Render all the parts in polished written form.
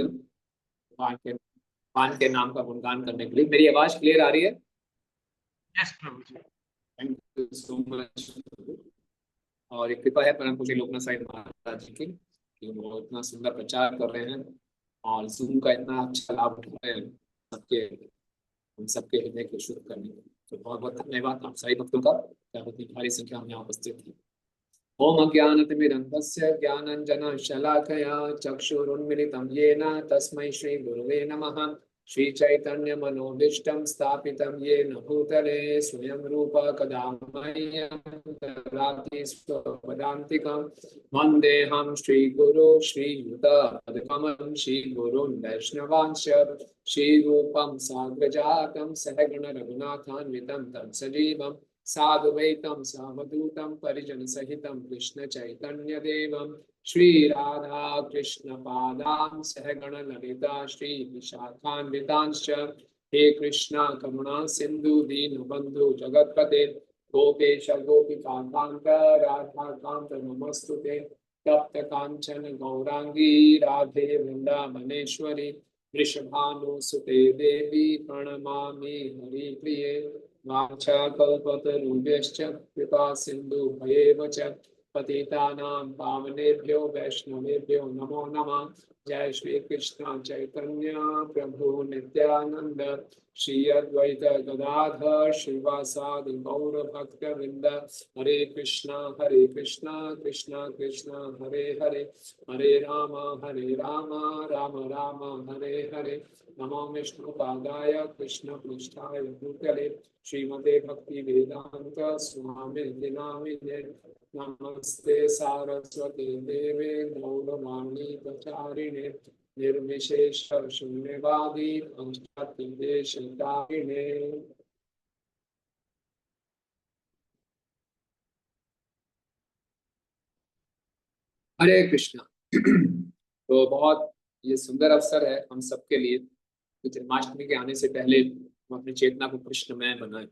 भगवान के नाम का गुणगान करने के लिए। मेरी आवाज क्लियर आ रही है? यस प्रभु जी। Thank you so much. और एक कृपा है परम पूज्य लोकनाथ साईं महाराज जी की कि वो इतना सुंदर प्रचार कर रहे हैं और जूम का इतना अच्छा लाभ उठा रहे हैं सबके, हम सबके हृदय को शुद्ध करने के। तो बहुत बहुत धन्यवाद आप सभी भक्तों का, बहुत भारी संख्या में यहाँ उपस्थित है। ओम अज्ञानतिमिरन्धस्य ज्ञानाञ्जनशलाकया चक्षुरुन्मिलितं येन तस्मै श्रीगुरुवे नमः। श्रीचैतन्यमनोभीष्टं स्थापितं येन भूतले स्वयं रूप कदा मह्यं ददाति स्वपदान्तिकं। वन्देऽहं श्रीगुरो श्रीयुतपदकमलं श्रीगुरुन् वैष्णवांश्च श्रीरूपं साग्रजातं सहगण रघुनाथान्वितं तं सजीवम् साधुवैतं सावधूतं परिजन सहितं कृष्ण चैतन्य देवं श्री राधा कृष्ण पादां सहगण ललिता श्री विशाखान्वितांश्च। हे कृष्णा करुणा सिंधु दीन बंधु जगतपते गोपेश गोपिका कांत राधा कांत नमस्तुते। तप्त कांचन गौरांगी राधे वृंदावनेश्वरी वृषभानुसुते देवी प्रणमामि हरिप्रिये। वाञ्छाकल्पतरुभ्यश्च कृपा सिन्धुभ्येव च पतितानां पावनेभ्यो वैष्णवेभ्यो नमो नमः। जय श्री कृष्ण चैतन्य प्रभु नित्यानंद श्री अद्वैत गदाधर श्रीवासादि गौर भक्त वृंद। हरे कृष्णा कृष्णा कृष्णा हरे हरे, हरे राम राम राम हरे हरे। नमो विष्णुपादाय कृष्ण पृष्ठाय भूतले श्रीमते भक्ति वेदांत स्वामी नामिने। नमस्ते सारस्वती देवे गौरवाणी प्रचारिणे निर्विशेष शून्यवादी पंचातीदेशकारिणे। हरे कृष्णा। तो बहुत ये सुंदर अवसर है हम सबके लिए कि जन्माष्टमी के आने से पहले हम अपनी चेतना को कृष्णमय बनाएं।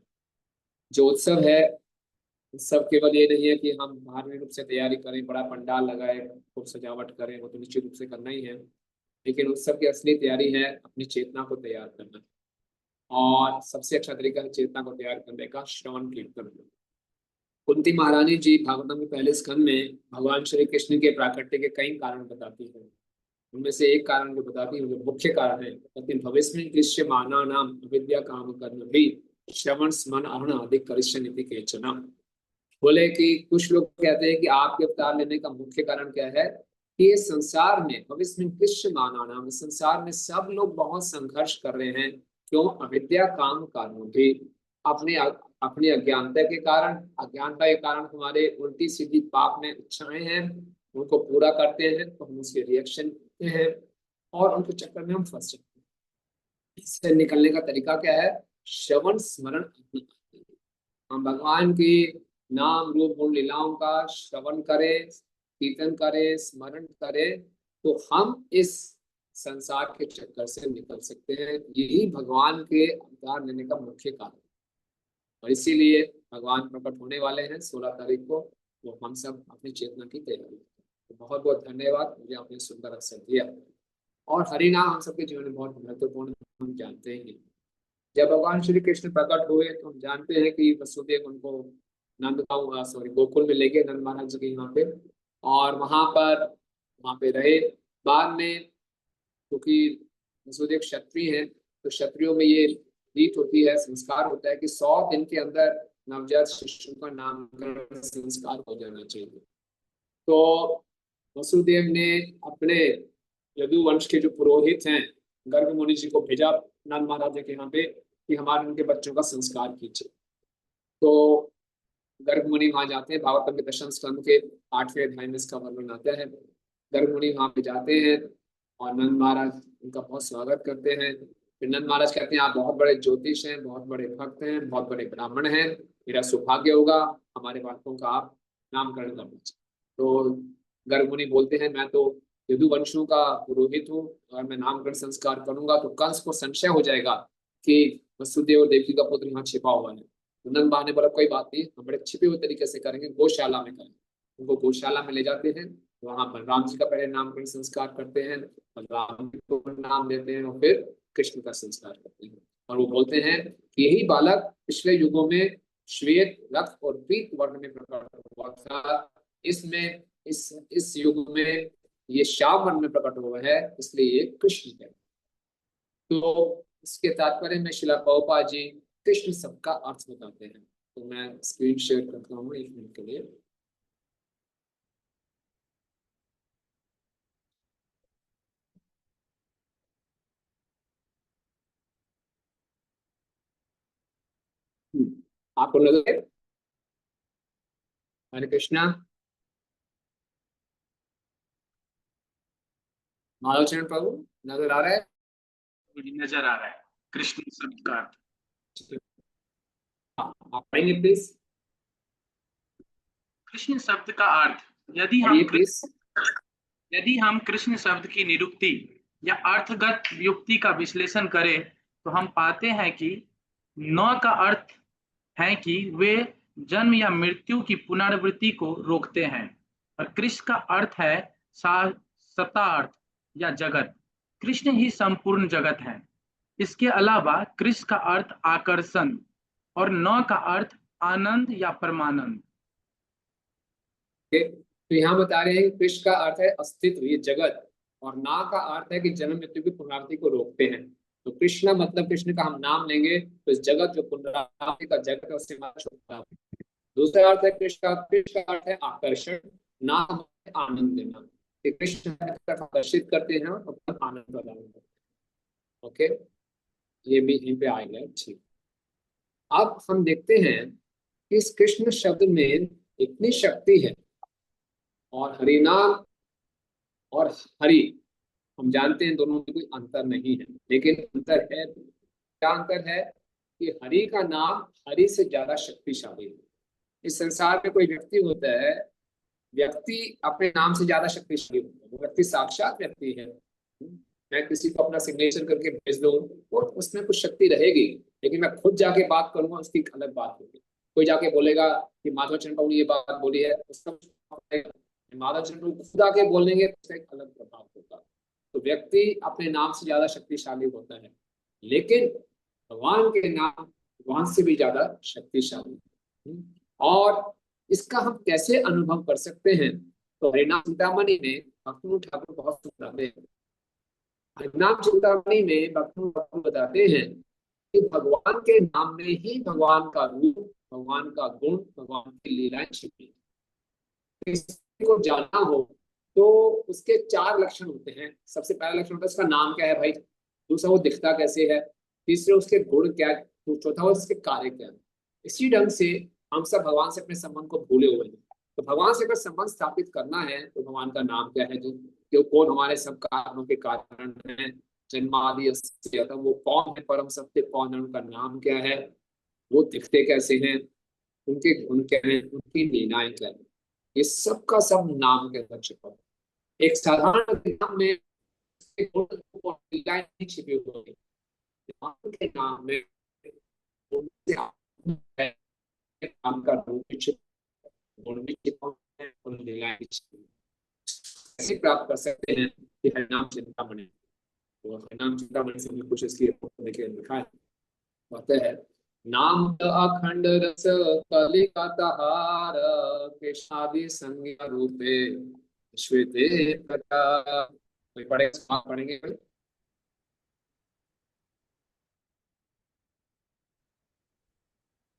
जो उत्सव है, उत्सव केवल ये नहीं है कि हम धार्मिक रूप से तैयारी करें, बड़ा पंडाल लगाए, खूब सजावट करें, वो तो निश्चित रूप से करना ही है, लेकिन उत्सव की असली तैयारी है अपनी चेतना को तैयार करना। और सबसे अच्छा तरीका है चेतना को तैयार करने का श्रवण कीर्तन। कुंती महारानी जी भागवतम के पहले स्कंद में भगवान श्री कृष्ण के प्राकट्य के कई कारण बताती हैं। उनमें से एक कारण जो बताती है, जो मुख्य कारण है, लेकिन भविष्य में दृश्य माना नाम अविद्या काम कर्म भी श्रवण स्मरण अहन अधिक करिष्यन्ति केचन। बोले कि कुछ लोग कहते हैं कि आपके अवतार लेने का मुख्य कारण क्या है कि ये संसार में भविष्य में दृश्य माना नाम, संसार में सब लोग बहुत संघर्ष कर रहे हैं। क्यों? अविद्या काम कर्म भी, अपने अपनी अज्ञानता के कारण, अज्ञानता के कारण हमारे उल्टी सीधी पाप में इच्छाएं हैं, उनको पूरा करते हैं तो हम उसके रिएक्शन हैं और उनके चक्कर में हम फंस जाते हैं। इससे निकलने का तरीका क्या है? श्रवण स्मरण। हम भगवान की नाम रूप गुण लीलाओं का श्रवण करें, कीर्तन करें, स्मरण करें, तो हम इस संसार के चक्कर से निकल सकते हैं। यही भगवान के अवतार लेने का मुख्य कारण। और इसीलिए भगवान प्रकट होने वाले हैं 16 तारीख को, तो हम सब अपनी चेतना की तैयारी। तो बहुत बहुत धन्यवाद, मुझे आपने सुंदर अवसर दिया। और हरि नाम हम सबके जीवन में बहुत महत्वपूर्ण, हम जानते हैं। जब भगवान श्री कृष्ण प्रकट हुए तो हम जानते हैं कि वसुदेव उनको गोकुल में ले गए, नंद महाराज जी के यहाँ पे, और वहां पे रहे। बाद में क्योंकि वसुदेव क्षत्रिय हैं, तो क्षत्रियों में ये रीत होती है, संस्कार होता है कि 100 दिन के अंदर नवजात शिशु का नामकरण संस्कार हो जाना चाहिए। तो वसुदेव ने अपने यदुवंश के जो पुरोहित हैं गर्ग मुनि जी को भेजा नंद महाराज के यहाँ पे कि हमारे उनके बच्चों का संस्कार कीजिए। तो गर्ग मुनि वहां जाते हैं, भागवतम के दशम स्कंद के 8वें अध्याय में इसका वर्णन आता है। गर्ग मुनि वहां पे जाते हैं और नंद महाराज उनका बहुत स्वागत करते हैं। फिर नंद महाराज कहते हैं आप बहुत बड़े ज्योतिष हैं, बहुत बड़े भक्त हैं, बहुत बड़े ब्राह्मण हैं, मेरा सौभाग्य होगा हमारे बालकों का आप नामकरण कर दीजिए। तो गर्ग मुनि बोलते हैं मैं तो यदुवंशों का पुरोहित हूँ और मैं नामकरण संस्कार करूंगा तो कंस को संशय हो जाएगा कि वसुदेव और देवकी का पुत्र यहाँ छिपा हुआ है। तो नंद महाराज ने बोला कोई बात नहीं, हम बड़े छिपे हुए तरीके से करेंगे, गौशाला में करेंगे। उनको गौशाला में ले जाते हैं वहां बलराम जी का पहले नामकरण संस्कार करते हैं, बलराम जी को नाम देते हैं और फिर कृष्ण का संस्कार करते हैं। और वो बोलते हैं कि यही बालक पिछले युगों में श्वेत, रक्त और पीत वर्ण में प्रकट हुआ था, इसमें इस युग में ये श्याम वर्ण में प्रकट हुआ है, इसलिए ये कृष्ण है। तो इसके तात्पर्य में शिला प्रभुपाद जी कृष्ण शब्द का अर्थ बताते हैं। तो मैं स्क्रीन शेयर करता हूँ 1 मिनट के लिए। आपको नजर है? हरे कृष्णा। माधव चरण प्रभु नजर आ रहा है? मुझे नजर आ रहा है कृष्ण शब्द का अर्थ। हाँ, आप पढ़ेंगे प्लीज। कृष्ण शब्द का अर्थ, यदि हम पढ़िए प्लीज। यदि हम कृष्ण शब्द की निरुक्ति या अर्थगत युक्ति का विश्लेषण करें तो हम पाते हैं कि न का अर्थ है कि वे जन्म या मृत्यु की पुनरावृत्ति को रोकते हैं, और कृष्ण का अर्थ है सत्ता अर्थ या जगत। कृष्ण ही संपूर्ण जगत है। इसके अलावा कृष्ण का अर्थ आकर्षण और न का अर्थ आनंद या परमानंद। तो यहाँ बता रहे हैं कि कृष्ण का अर्थ है अस्तित्व, ये जगत, और ना का अर्थ है कि जन्म मृत्यु की पुनरावृत्ति को रोकते हैं। तो कृष्ण मतलब कृष्ण का हम नाम लेंगे तो इस जगत जो पुनरावृत्ति का जगत है उससे हमारा छुटकारा। दूसरा अर्थ है कृष्ण का अर्थ है आकर्षण, ना मतलब आनंद देना, कि कृष्ण हर तरफ आकर्षित करते हैं और अपना आनंद प्रदान करते हैं। ओके, ये भी यहीं पे आएगा। ठीक, अब हम देखते हैं कि इस कृष्ण शब्द में इतनी शक्ति है, और हरिनाम और हरि हम जानते हैं दोनों में कोई अंतर नहीं है, लेकिन अंतर है। क्या अंतर है? कि हरि का नाम हरि से ज्यादा शक्तिशाली है। इस संसार में कोई व्यक्ति होता है, व्यक्ति अपने नाम से ज्यादा शक्तिशाली होता है, वो व्यक्ति साक्षात व्यक्ति है। मैं किसी को अपना सिग्नेचर करके भेज दूं वो उसमें कुछ शक्ति रहेगी, लेकिन मैं खुद जाके बात करूंगा उसकी एक अलग बात होगी। कोई जाके बोलेगा कि माधव चरण प्रभु ने ये बात बोली है, उसका माधव चरण प्रभु खुद आके बोलेंगे तो उसका एक अलग प्रभाव होगा। तो व्यक्ति अपने नाम से ज्यादा शक्तिशाली होता है, लेकिन भगवान के नाम भगवान से भी ज्यादा शक्तिशाली है। और इसका हम कैसे अनुभव कर सकते हैं? तो हरिनाम चिंतामणि में भक्ति ठाकुर बहुत सुनाते हैं। हरिनाम चिंतामणि में भक्ति ठाकुर बताते हैं कि भगवान के नाम में ही भगवान का रूप, भगवान का गुण, भगवान की लीलाएं छिपी। किसी को जानना हो तो उसके 4 लक्षण होते हैं। सबसे पहला लक्षण होता है उसका नाम क्या है भाई, दूसरा वो दिखता कैसे है, तीसरे उसके गुण क्या है, चौथा उसके कार्य क्या है। इसी ढंग से हम सब भगवान से अपने संबंध को भूले हुए हैं। तो भगवान से अगर संबंध स्थापित करना है तो भगवान का नाम क्या है, जो कौन हमारे सब कारणों के कारण है, जन्मादि तो वो कौन है, परम सत्य कौन है, उनका नाम क्या है, वो दिखते कैसे हैं, उनके गुण क्या है, उनकी लीलाएं क्या है, ये सब का सब नाम के अंदर छिपा है। एक साधारण नाम में उसके गुण और लीलाएं नहीं छिपी हुई है। भगवान के नाम में उनसे है, काम का रूप भी छिपा है, गुण भी छिपा है और लीलाएं भी छिपी हैं। कैसे प्राप्त कर सकते हैं कि हरिनाम चिंतामणि, तो हरिनाम चिंतामणि से भी कुछ इसकी देखिए लिखा है। कहते हैं नाम अखंड रस कलिका तहार, कृष्णादि संज्ञा रूपे श्वेते प्रकाश। कोई पढ़ेंगे कोई?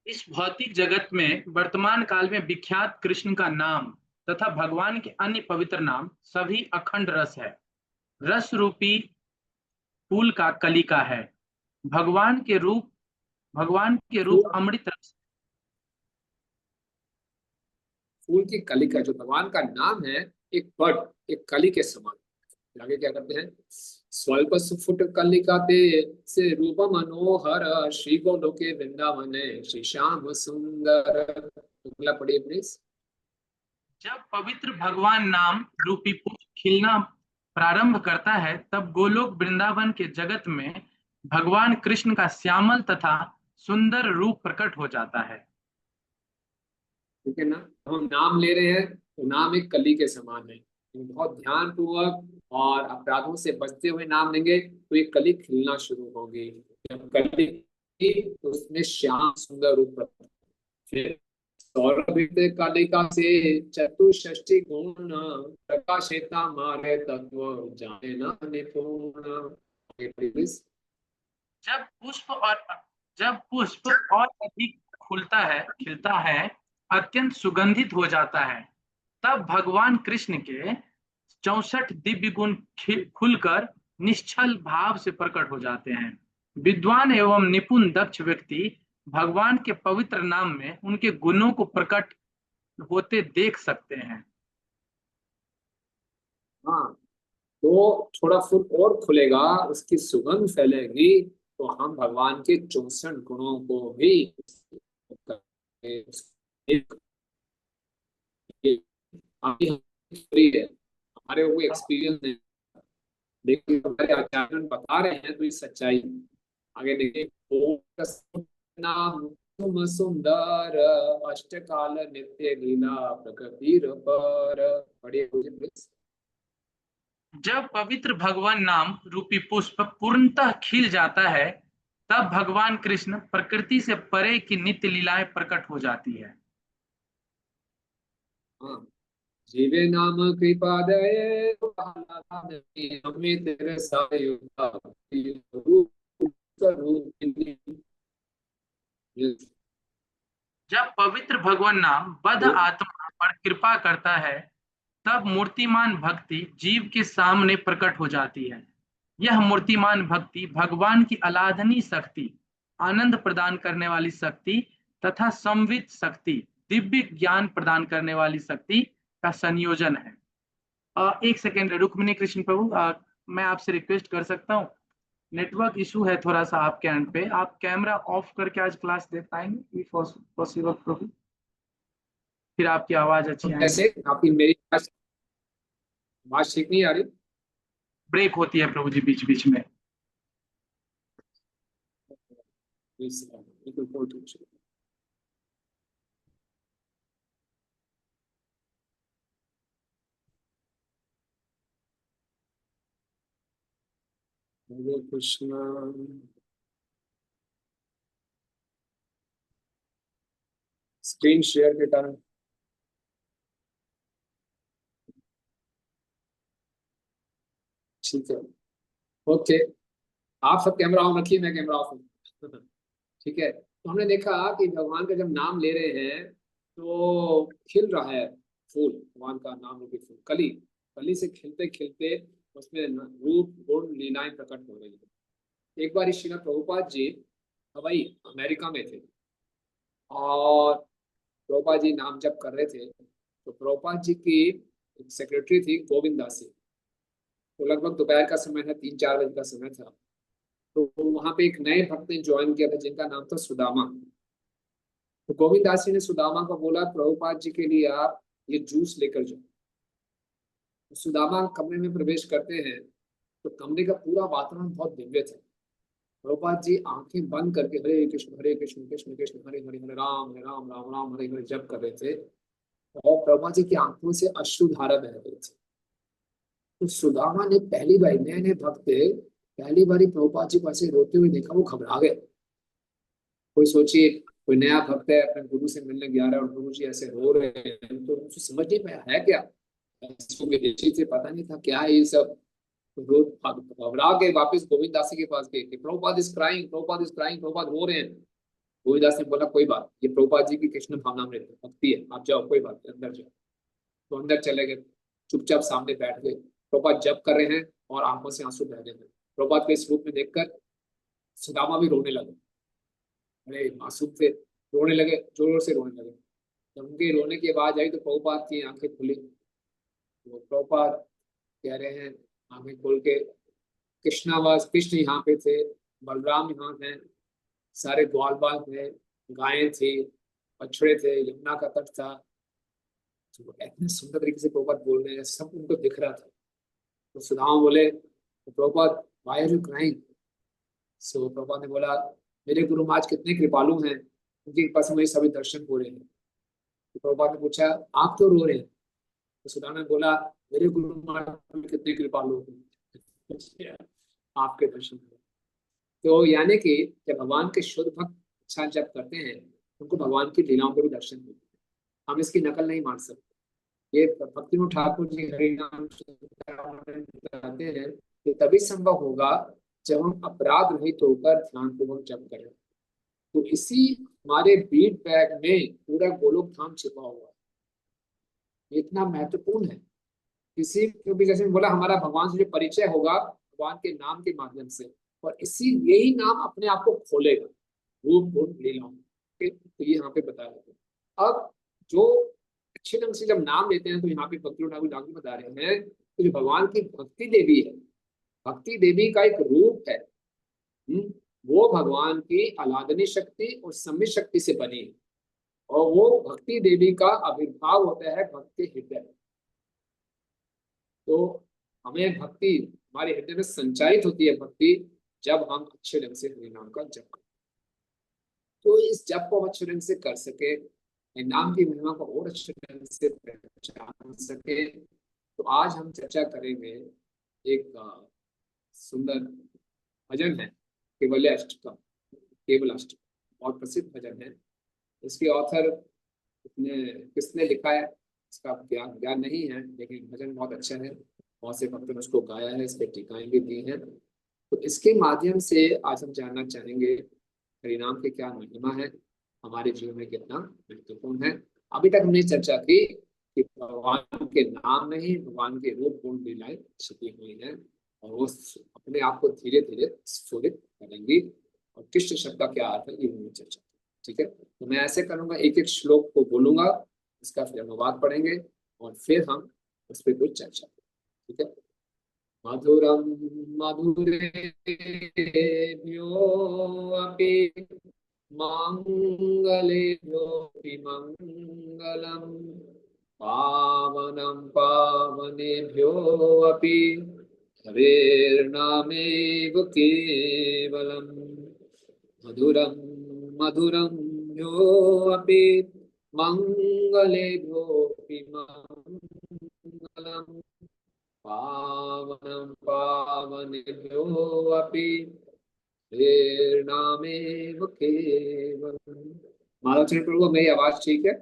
इस भौतिक जगत में वर्तमान काल में विख्यात कृष्ण का नाम तथा भगवान के अन्य पवित्र नाम सभी अखंड रस है। रस रूपी फूल का कलिका है। भगवान के रूप फूल अमृत रस। फूल की कली का जो भगवान का नाम है, एक बड, एक कली के समान। आगे क्या करते हैं? स्वल्प सुफुट कलिका ते से रूप मनोहर, श्री गोलोके वृंदावने श्री श्याम सुंदर। अगला पढ़िए प्लीज। जब पवित्र भगवान नाम रूपी पुष्प खिलना प्रारंभ करता है तब गोलोक वृंदावन के जगत में भगवान कृष्ण का श्यामल तथा सुंदर रूप प्रकट हो जाता है। ठीक है ना? हम नाम ले रहे हैं तो नाम एक कली के समान है। बहुत ध्यान पूर्वक और अपराधों से बचते हुए नाम लेंगे तो ये कली खिलना शुरू होगी। जब कली खिली, तो उसमें श्याम सुंदर रूप प्रकट। फिर सौरभित कालिका से चतुष्षष्टि गुण प्रकाशिता मारे तत्व जाने न निपुण। आगे please। जब पुष्प और जब पुष्प और अधिक खुलता है खिलता है, अत्यंत सुगंधित हो जाता है, तब भगवान कृष्ण के 64 दिव्य गुण खुलकर निश्चल भाव से प्रकट हो जाते हैं। विद्वान एवं निपुण दक्ष व्यक्ति भगवान के पवित्र नाम में उनके गुणों को प्रकट होते देख सकते हैं। हाँ, तो थोड़ा फूल और खुलेगा, उसकी सुगंध फैलेगी, तो हम भगवान के 64 गुणों को भी अभी है, हमारे वो एक्सपीरियंस है, लेकिन हमारे आचार्य बता रहे हैं तो ये सच्चाई। आगे देखिए, ओम नाम तुम सुंदर अष्टकाल नित्य लीला प्रकृति पर। बढ़िया please। जब पवित्र भगवान नाम रूपी पुष्प पूर्णतः खिल जाता है, तब भगवान कृष्ण प्रकृति से परे की नित्य लीलाएं प्रकट हो जाती है। हाँ, जीवे नाम कृपादये हमें तेरे सारे रूप स्वरूपिणी। जब पवित्र भगवान नाम बद्ध आत्मा पर कृपा करता है, तब मूर्तिमान भक्ति जीव के सामने प्रकट हो जाती है। यह मूर्तिमान भक्ति भगवान की अलाधनीय शक्ति, आनंद प्रदान करने वाली शक्ति तथा संवित शक्ति, दिव्य ज्ञान प्रदान करने वाली शक्ति का संयोजन है। एक सेकेंड रुक्मिणी कृष्ण प्रभु, मैं आपसे रिक्वेस्ट कर सकता हूँ, नेटवर्क इशू है थोड़ा सा आपके एंड पे, आप कैमरा ऑफ करके आज क्लास दे पाएंगे पॉसिबल प्रभु? फिर आपकी आवाज अच्छी तो आएगी। कैसे आपकी मेरी आवाज ठीक नहीं आ रही? ब्रेक होती है प्रभु जी बीच बीच में। हरे कृष्णा। स्क्रीन शेयर के कारण। ठीक है, ओके, आप सब कैमरा ऑन रखिए, मैं कैमरा ऑफ हूँ। ठीक है, तो हमने देखा कि भगवान का जब नाम ले रहे हैं तो खिल रहा है फूल, भगवान का नाम रूपी फूल कली। कली से खिलते खिलते उसमें रूप गुण लीलाएं प्रकट हो रही है। एक बार श्रील प्रभुपाद जी हवाई अमेरिका में थे, और प्रभुपाद जी नाम जप कर रहे थे, तो प्रभुपाद जी की एक सेक्रेटरी थी गोविंद दासी। तो लगभग दोपहर का समय था, 3-4 बजे का समय था। तो वहां पे एक नए भक्त ने ज्वाइन किया था जिनका नाम था सुदामा। तो गोविंद दास जी ने सुदामा को बोला, प्रभुपाद जी के लिए आप ये जूस लेकर जाओ। तो सुदामा कमरे में प्रवेश करते हैं, तो कमरे का पूरा वातावरण बहुत दिव्य था। प्रभुपाद जी आंखें बंद करके हरे कृष्ण कृष्ण कृष्ण हरे हरे, हरे राम राम राम हरे हरे जप कर रहे थे, और प्रभुपाद जी की आंखों से अश्रुधारा बह रही थी। तो सुदामा ने पहली बार, नए नए भक्त थे, पहली बार प्रभुपाद जी को ऐसे रोते हुए देखा, वो घबरा गए। कोई सोचिए, कोई नया भक्त है, अपने गुरु से मिलने गया है और गुरु जी ऐसे रो रहे हैं, तो उसे समझ नहीं पाया है क्या, इसको विदेशी से पता नहीं था क्या है ये सब। तो घबरा के वापस गोविंद दास जी के पास गए कि Prabhupada is crying, Prabhupada is crying, Prabhupada रो रहे हैं। गोविंद दास ने बोला, कोई बात, ये प्रभुपाद जी की कृष्ण भावनामृत है, भक्ति है, आप जाओ, कोई बात नहीं, अंदर जाओ। तो अंदर चले गए, चुपचाप सामने बैठ गए। प्रभुपाद जप कर रहे हैं और आंखों से आंसू बह रहे हैं। प्रभुपाद को इस रूप में देखकर सुदामा भी रोने लगे, बड़े मासूम से रोने लगे, जोर जोर से रोने लगे। जब उनके रोने की आवाज आई तो प्रभुपाद की आंखें खुली। तो प्रभुपाद कह रहे हैं, आंखें खोल के, कृष्णावास, कृष्ण यहाँ पे थे, बलराम यहाँ हैं, सारे ग्वाल बाल थे, गायें थी, बछड़े थे, यमुना का तट था। तो वो इतने सुंदर तरीके से प्रभुपाद बोल रहे हैं, सब उनको दिख रहा था। तो सुदामा बोले, Prabhupada why are you crying? So Prabhupada ने बोला, मेरे गुरु महाराज कितने कृपालु हैं, उनके कृपा से मुझे सभी दर्शन हो रहे हैं। तो प्रभुपाद ने पूछा, आप क्यों रो रहे हैं? तो सुदामा ने बोला, मेरे गुरु महाराज कितने कृपालु हैं, आपके दर्शन हुए। तो यानी कि जब भगवान के शुद्ध भक्त अच्छा जब करते हैं, उनको भगवान की लीलाओं के भी दर्शन होते हैं। हम इसकी नकल नहीं मार सकते। ये भक्तिनाथ ठाकुर जी हरिनाम बताते हैं कि तभी संभव होगा जब हम अपराध रहित होकर ध्यान पूर्वक जप करें। तो इसी हमारे बीट बैग में पूरा गोलोक धाम छिपा हुआ है। ये इतना महत्वपूर्ण है। किसी क्योंकि जैसे मैं बोला, हमारा भगवान से जो परिचय होगा भगवान के नाम के माध्यम से, और इसी यही नाम अपने आप को खोलेगा रूप गुण लीलाओं। तो ये यहाँ पे बताया जाता है। अब जो अच्छे ढंग से जब नाम लेते हैं, तो यहाँ पे भक्ति ठाकुर ठाकुर बता रहे हैं कि जो भगवान की भक्ति देवी है, भक्ति देवी का एक रूप है। वो भगवान की आराधनी शक्ति और सम्मित शक्ति से बनी है, और वो भक्ति देवी का आविर्भाव होता है भक्ति हृदय। तो हमें भक्ति हमारे हृदय में संचारित होती है भक्ति, जब हम अच्छे ढंग से हरिनाम का जप करते। तो इस जप को हम अच्छे ढंग से कर सके, नाम की महिमा को और अच्छे ढंग से पहचान सके, तो आज हम चर्चा करेंगे एक सुंदर भजन है, केवल अष्ट का। केवल अष्ट बहुत प्रसिद्ध भजन है। इसके ऑथर किसने लिखा है इसका ज्ञान नहीं है, लेकिन भजन बहुत अच्छा है। बहुत से भक्तों ने उसको गाया है, इसके टीकाएं भी दी हैं। तो इसके माध्यम से आज हम जानना चाहेंगे हरिनाम की क्या महिमा है, हमारे जीवन में कितना महत्वपूर्ण है। अभी तक हमने चर्चा की कि भगवान के नाम में ही भगवान के रूप गुण लीलाएं छिपी हुई हैं, और वो अपने आप को धीरे धीरे स्फुरित करेंगी। और कृष्ण शब्द का क्या अर्थ है, ये हमने चर्चा की। ठीक है, तो मैं ऐसे करूंगा, एक एक श्लोक को बोलूंगा, इसका फिर अनुवाद पढ़ेंगे, और फिर हम उस पर कुछ चर्चा करेंगे। ठीक है। मधुरम मधुरेभ्योऽपि मंगलेभ्योऽपि मंगलम्, पावनं पावनेभ्योऽपि हरेर्नामेव केवलम्। मधुरं मधुरं योऽपि मंगलेभ्योऽपि मंगलम्, पावनं पावनेभ्योऽपि हरेर्नामेव केवलम्। माधव प्रभु, मेरी आवाज ठीक है?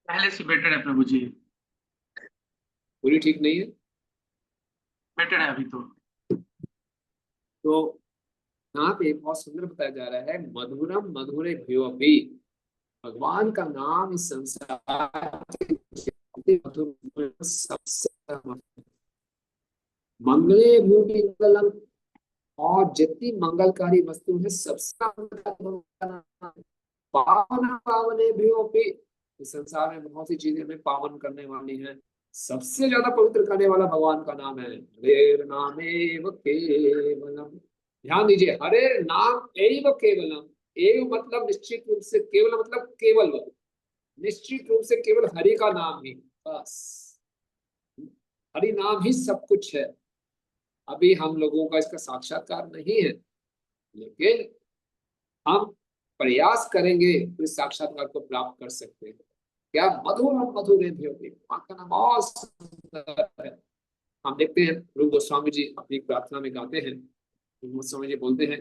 पहले से बेटर है प्रभु जी। पूरी ठीक नहीं है? बेटर है अभी तो यहाँ पे बहुत सुंदर बताया जा रहा है, मधुरम मधुरे भ्योऽपि, भगवान का नाम इस संसार के मधुर सबसे मंगले भूमि मंगलम, और जितनी मंगलकारी वस्तु है सबसे पावन पावने भ्योऽपि, इस संसार में बहुत सी चीजें हमें पावन करने वाली हैं, सबसे ज्यादा पवित्र करने वाला भगवान का नाम है हरेर नामेव केवलम। ध्यान दीजिए, हरेर नाम एव केवलम। एव मतलब निश्चित रूप से, केवल मतलब केवल, निश्चित रूप से केवल हरि का नाम ही, बस हरि नाम ही सब कुछ है। अभी हम लोगों का इसका साक्षात्कार नहीं है, लेकिन हम प्रयास करेंगे तो इस साक्षात्कार को प्राप्त कर सकते हैं। क्या मधुर मधुर का नाम और सुंदर है। हम देखते हैं रूप गोस्वामी जी अपनी प्रार्थना में गाते हैं। रूप गोस्वामी जी बोलते हैं,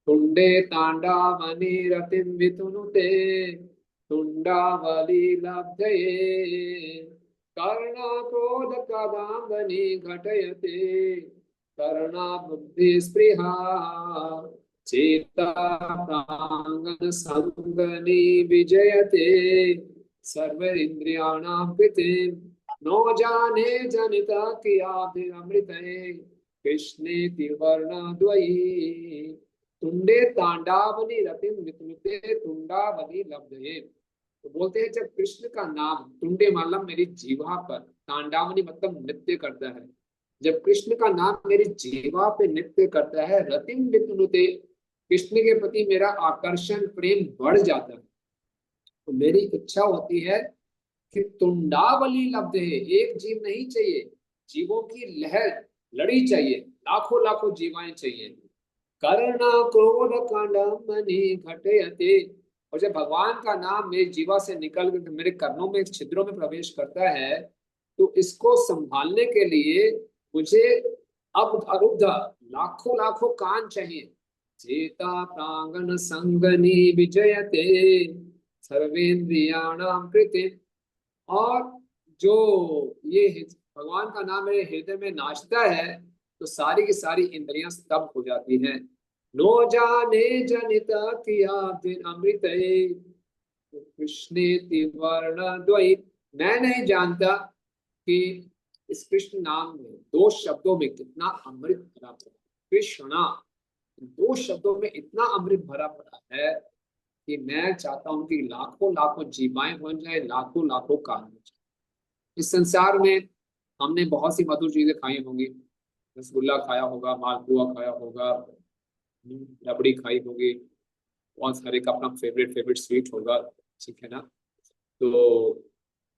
तुंडे तांडा मणि रतिम वितुनुते, तुंडावली लब्धये, कर्णा क्रोध कदांगनी घटयते, करुणा बुद्धि स्पृहा चेता प्रांगन संगनी विजयते, सर्व इंद्रियाणां कृते नो जाने जनिता कियाभिरमृते, कृष्णे त्रिवर्णद्वयी, तुंडे तांडावली रतिम वितनुते, तुंडावली लब्धये। तो बोलते हैं जब कृष्ण का नाम, तुंडे मतलब मेरी जीवा पर, तांडावली मतलब नृत्य करता है, जब कृष्ण का नाम मेरी जीवा पे नृत्य करता है, रतिम वितनुते, कृष्ण के प्रति मेरा आकर्षण प्रेम बढ़ जाता है, तो मेरी इच्छा होती है कि तुंडावली लब्ध है, एक जीव नहीं चाहिए, जीवों की लहर लड़ी चाहिए, लाखों लाखों जीवाएं चाहिए। करुणा क्रोध कांडमनि घटयते, और जब भगवान का नाम मेरी जीवा से निकल कर मेरे कर्णों में, छिद्रों में प्रवेश करता है, तो इसको संभालने के लिए मुझे अब अरुद्ध लाखों लाखों कान चाहिए। चेता प्रांगण संगनी विजयते सर्वेन्द्रियाणाम कृते। और जो ये भगवान का नाम मेरे हृदय में नाचता है, तो सारी की सारी इंद्रियां स्तब्ध हो जाती हैं। नो जाने जनिता किया दिन अमृत कृष्ण वर्ण द्वैत। मैं नहीं जानता कि इस कृष्ण नाम में दो शब्दों में कितना अमृत भरा पड़ा है। कृष्णा, दो शब्दों में इतना अमृत भरा पड़ा है कि मैं चाहता हूं कि लाखों लाखों जीवाएं बन जाए, लाखों लाखों कान बन जाए। इस संसार में हमने बहुत सी मधुर चीजें खाई होंगी। रसगुल्ला खाया होगा, मालपुआ खाया होगा, रबड़ी खाई होगी, बहुत सारे का अपना फेवरेट फेवरेट स्वीट होगा, ठीक है ना। तो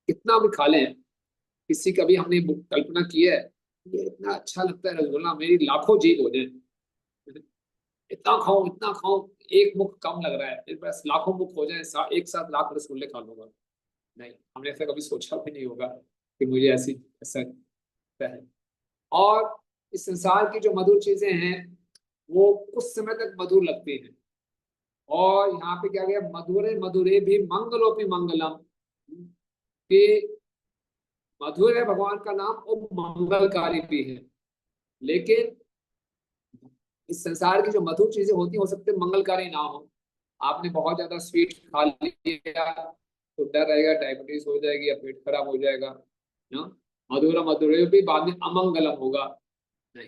कितना भी खा लें, किसी का भी हमने कल्पना की है ये इतना अच्छा लगता है रसगुल्ला, मेरी लाखों जीव हो जाए, इतना खाऊं इतना खाऊं, एक मुख कम लग रहा है, मेरे पास लाखों मुख हो जाए, एक साथ लाख रसगुल्ले खा लूंगा। नहीं, हमने ऐसा कभी सोचा भी नहीं होगा कि मुझे ऐसा लगता है। और इस संसार की जो मधुर चीजें हैं वो कुछ समय तक मधुर लगती हैं। और यहाँ पे क्या गया, मधुरे मधुरे भी मंगलोपि मंगलम, कि मधुर है भगवान का नाम और मंगलकारी भी है। लेकिन इस संसार की जो मधुर चीजें होती हैं, हो सकते मंगलकारी ना हो। आपने बहुत ज्यादा स्वीट खा लिया तो डर रहेगा डायबिटीज हो जाएगी या पेट खराब हो जाएगा ना। मधुरा मधुरे भी बाद में अमंगलम होगा। नहीं,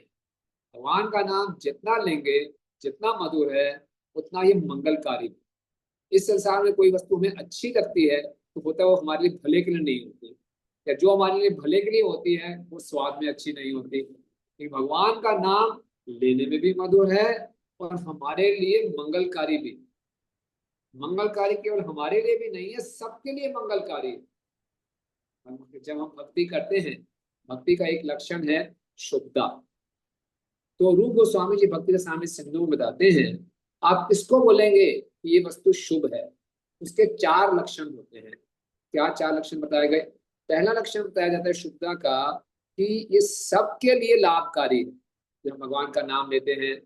भगवान का नाम जितना लेंगे, जितना मधुर है, उतना ही मंगलकारी। इस संसार में कोई वस्तु हमें अच्छी लगती है तो होता है वो हमारे लिए भले के लिए नहीं होती, या जो हमारे लिए भले के लिए होती है वो स्वाद में अच्छी नहीं होती। लेकिन भगवान का नाम लेने में भी मधुर है और हमारे लिए मंगलकारी भी। मंगलकारी केवल हमारे लिए भी नहीं है, सबके लिए मंगलकारी है। जब हम भक्ति करते हैं, भक्ति का एक लक्षण है शुद्धता। तो रूप गोस्वामी जी भक्ति के सामने सिंधु में बताते हैं, आप किसको बोलेंगे कि ये वस्तु शुभ है, उसके चार लक्षण होते हैं। क्या चार लक्षण बताए गए? पहला लक्षण बताया जाता है शुद्धता का, कि ये सबके लिए लाभकारी है। जब भगवान का नाम लेते हैं,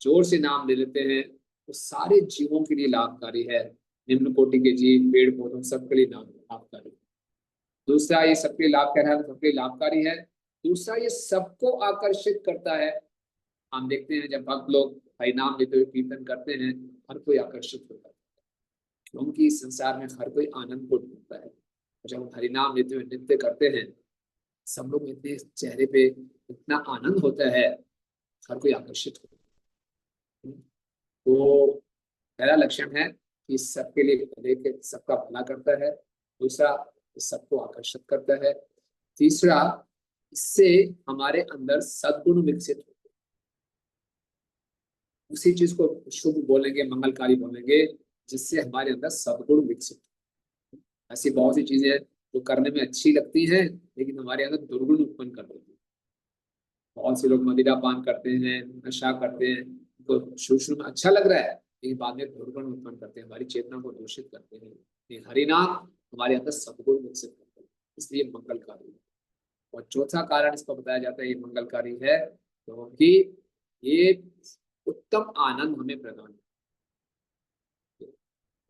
जोर से नाम ले लेते हैं, तो सारे जीवों के लिए लाभकारी है। निम्न कोटि के जीव, पेड़ पौधों, सबके लिए लाभकारी है। दूसरा, ये सबके लिए लाभ कह रहा है, सबके लिए लाभकारी है। दूसरा, ये सबको आकर्षित करता है। हम देखते हैं जब भक्त लोग हरि नाम लेते हुए कीर्तन करते हैं, हर कोई आकर्षित होता है, क्योंकि इस संसार में हर कोई आनंद को ढूंढता है। जब हम हरि नाम लेते हुए नृत्य करते हैं, सब लोग इतने चेहरे पे इतना आनंद होता है, हर कोई आकर्षित होता है। तो पहला लक्षण है कि सबके लिए भले के, सबका भला करता है। दूसरा, सबको आकर्षित करता है। तीसरा, इससे हमारे अंदर सद्गुण विकसित होते हैं। उसी चीज को शुभ बोलेंगे, मंगलकारी बोलेंगे, जिससे हमारे अंदर सद्गुण विकसित। ऐसी बहुत सी चीजें जो करने में अच्छी लगती हैं लेकिन हमारे अंदर दुर्गुण उत्पन्न कर देती हैं। बहुत से लोग मदिरा पान करते हैं, नशा करते हैं, तो शुरू में अच्छा लग रहा है लेकिन बाद में दुर्गुण उत्पन्न करते हैं, हमारी चेतना को दूषित करते हैं। लेकिन हरिनाम हमारे अंदर सद्गुण विकसित करते हैं, इसलिए मंगलकारी है। और चौथा कारण इसको बताया जाता है ये मंगलकारी है, क्योंकि ये उत्तम आनंद हमें प्रदान करता है।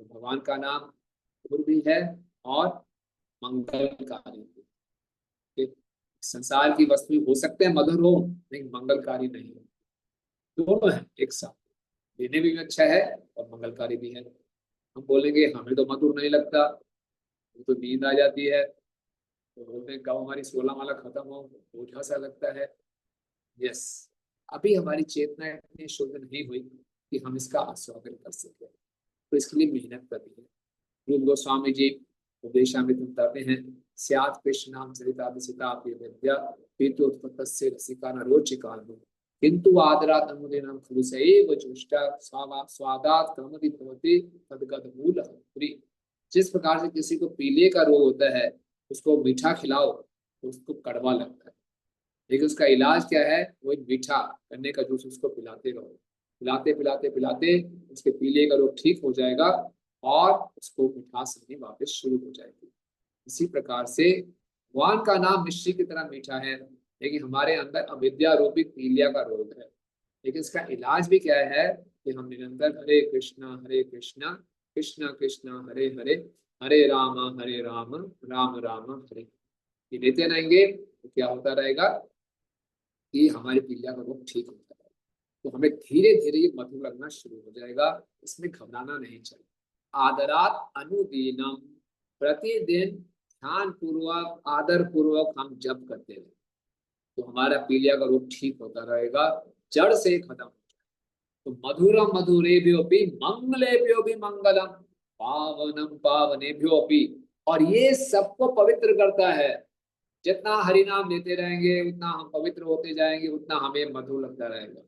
तो भगवान का नाम मधुर भी है और मंगलकारी भी। ठीक? संसार की वस्तु हो सकते हैं मधुर हो लेकिन मंगलकारी नहीं है। दोनों है एक साथ, देने में भी अच्छा है और मंगलकारी भी है। हम बोलेंगे हमें तो मधुर नहीं लगता, तो नींद आ जाती है, तो बोलते हैं कब हमारी 16 माला खत्म हो, बोझा सा लगता है। यस, अभी हमारी चेतना इतनी शुद्ध नहीं हुई कि हम इसका आस्वादन कर सके, तो इसके लिए मेहनत करनी है। रूप गोस्वामी जी उपदेशामृत में बताते हैं, स्यात् कृष्ण नाम चरिताभिषिता विद्या पीतोत्पत्तस्य रसिका न रोचिका किंतु आदरात् अनुदिनं खलु स एव जुष्टा स्वादात् क्रमति भवति तद्गत मूलः प्रिय। जिस प्रकार से किसी को पीले का रोग होता है, उसको मीठा खिलाओ तो उसको कड़वा लगता है, लेकिन उसका इलाज क्या है, वो मीठा गन्ने का जूस उसको पिलाते रहो, पिलाते पिलाते पिलाते उसके पीले का रोग ठीक हो जाएगा और उसको मिठास आनी वापस शुरू हो जाएगी। इसी प्रकार से भगवान का नाम मिश्री की तरह मीठा है, लेकिन हमारे अंदर अविद्या रूपी पीलिया का रोग है। लेकिन इसका इलाज भी क्या है कि हम निरंतर हरे कृष्णा कृष्ण कृष्ण हरे हरे, हरे राम राम राम हरे, ये लेते रहेंगे तो क्या होता रहेगा कि हमारी पीलिया का रोग ठीक होता है। तो हमें धीरे धीरे ये मधुर लगना शुरू हो जाएगा, इसमें घबराना नहीं चाहिए। आदरात अनुदीनम, प्रतिदिन ध्यान पूर्वक आदर पूर्वक हम जप करते रहे तो हमारा पीलिया का रोग ठीक होता रहेगा, जड़ से खत्म। तो मधुरम मधुरेभ्योपि मंगलेभ्यो भी मंगलम, पावनम पावनेभ्योपि, और ये सबको पवित्र करता है। जितना हरि नाम लेते रहेंगे उतना हम पवित्र होते जाएंगे, उतना हमें मधुर लगता रहेगा।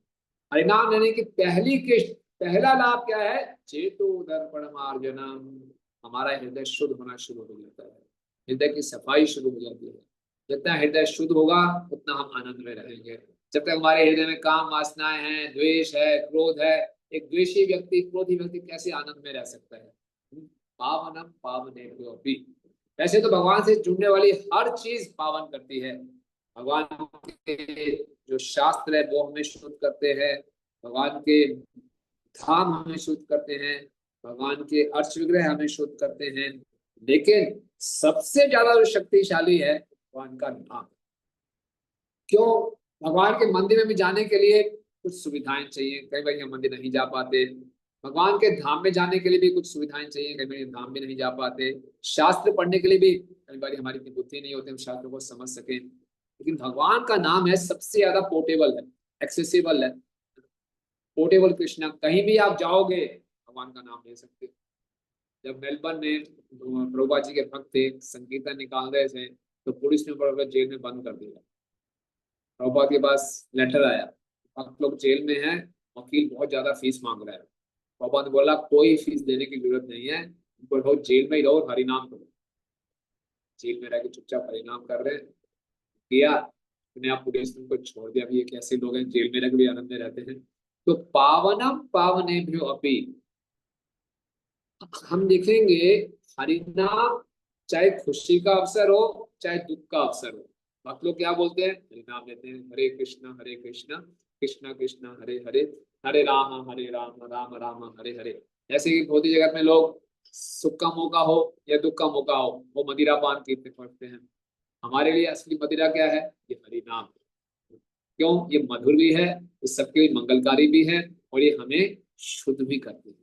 हरि नाम लेने की पहली किस्त, पहला लाभ क्या है? चेतो दर्पण मार्जनम, हमारा हृदय शुद्ध होना शुरू हो जाता है, हृदय की सफाई शुरू हो जाती है। जितना हृदय शुद्ध होगा उतना हम आनंद में रहेंगे। जब तक हमारे हृदय में काम वासनाएं हैं, द्वेष है, क्रोध है, एक द्वेषी व्यक्ति, क्रोधी व्यक्ति कैसे आनंद में रह सकता है? पावनम पावनेभ्योऽपि, वैसे तो भगवान से जुड़ने वाली हर चीज पावन करती है। भगवान के जो शास्त्र है वो हमें शुद्ध करते हैं, भगवान के धाम हमें शुद्ध करते हैं, भगवान के अर्च विग्रह हमें शुद्ध करते हैं। लेकिन सबसे ज्यादा जो शक्तिशाली है भगवान का नाम। क्यों? भगवान के मंदिर में भी जाने के लिए कुछ सुविधाएं चाहिए, कई बार हम मंदिर नहीं जा पाते। भगवान के धाम में जाने के लिए भी कुछ सुविधाएं चाहिए, कई बार धाम में नहीं जा पाते। शास्त्र पढ़ने के लिए भी कई बार हमारी इतनी बुद्धि नहीं होती हम शास्त्रों को समझ सकें। लेकिन भगवान का नाम है सबसे ज्यादा पोर्टेबल है, एक्सेसिबल है। पोर्टेबल कृष्णा, कहीं भी आप जाओगे भगवान का नाम ले सकते हो। जब मेलबर्न में प्रभुपाद जी के भक्त थे, संकीर्तन निकाल रहे थे तो पुलिस ने पकड़कर जेल में बंद कर दिया। प्रभुपाद के पास लेटर आया, आप लोग जेल में हैं, वकील बहुत ज्यादा फीस मांग रहा है। प्रभुपाद ने बोला कोई फीस देने की जरूरत नहीं है, रहो जेल में ही रहो, हरिनाम करो। जेल में रह के चुपचाप हरिनाम कर रहे हैं। किया, अपने आप पुलिस ने उनको छोड़ दिया। अभी ये कैसे लोग हैं जेल में रह के भी आनंद में रहते हैं। तो पावनम पावनेभ्यो अपि, हम देखेंगे हरिनाम चाहे खुशी का अवसर हो चाहे दुख का अवसर हो, भक्त लोग क्या बोलते हैं? हरिनाम लेते हैं, हरे कृष्णा कृष्ण कृष्ण हरे हरे, हरे राम राम राम हरे हरे। जैसे कि भौतिक जगत में लोग सुख का मौका हो या दुख का मौका हो वो मदिरा पान कीर्तन पढ़ते हैं। हमारे लिए असली मदिरा क्या है? ये हरिनाम। क्यों? ये मधुर भी है, ये सबके लिए मंगलकारी भी है, और ये हमें शुद्ध भी करती है।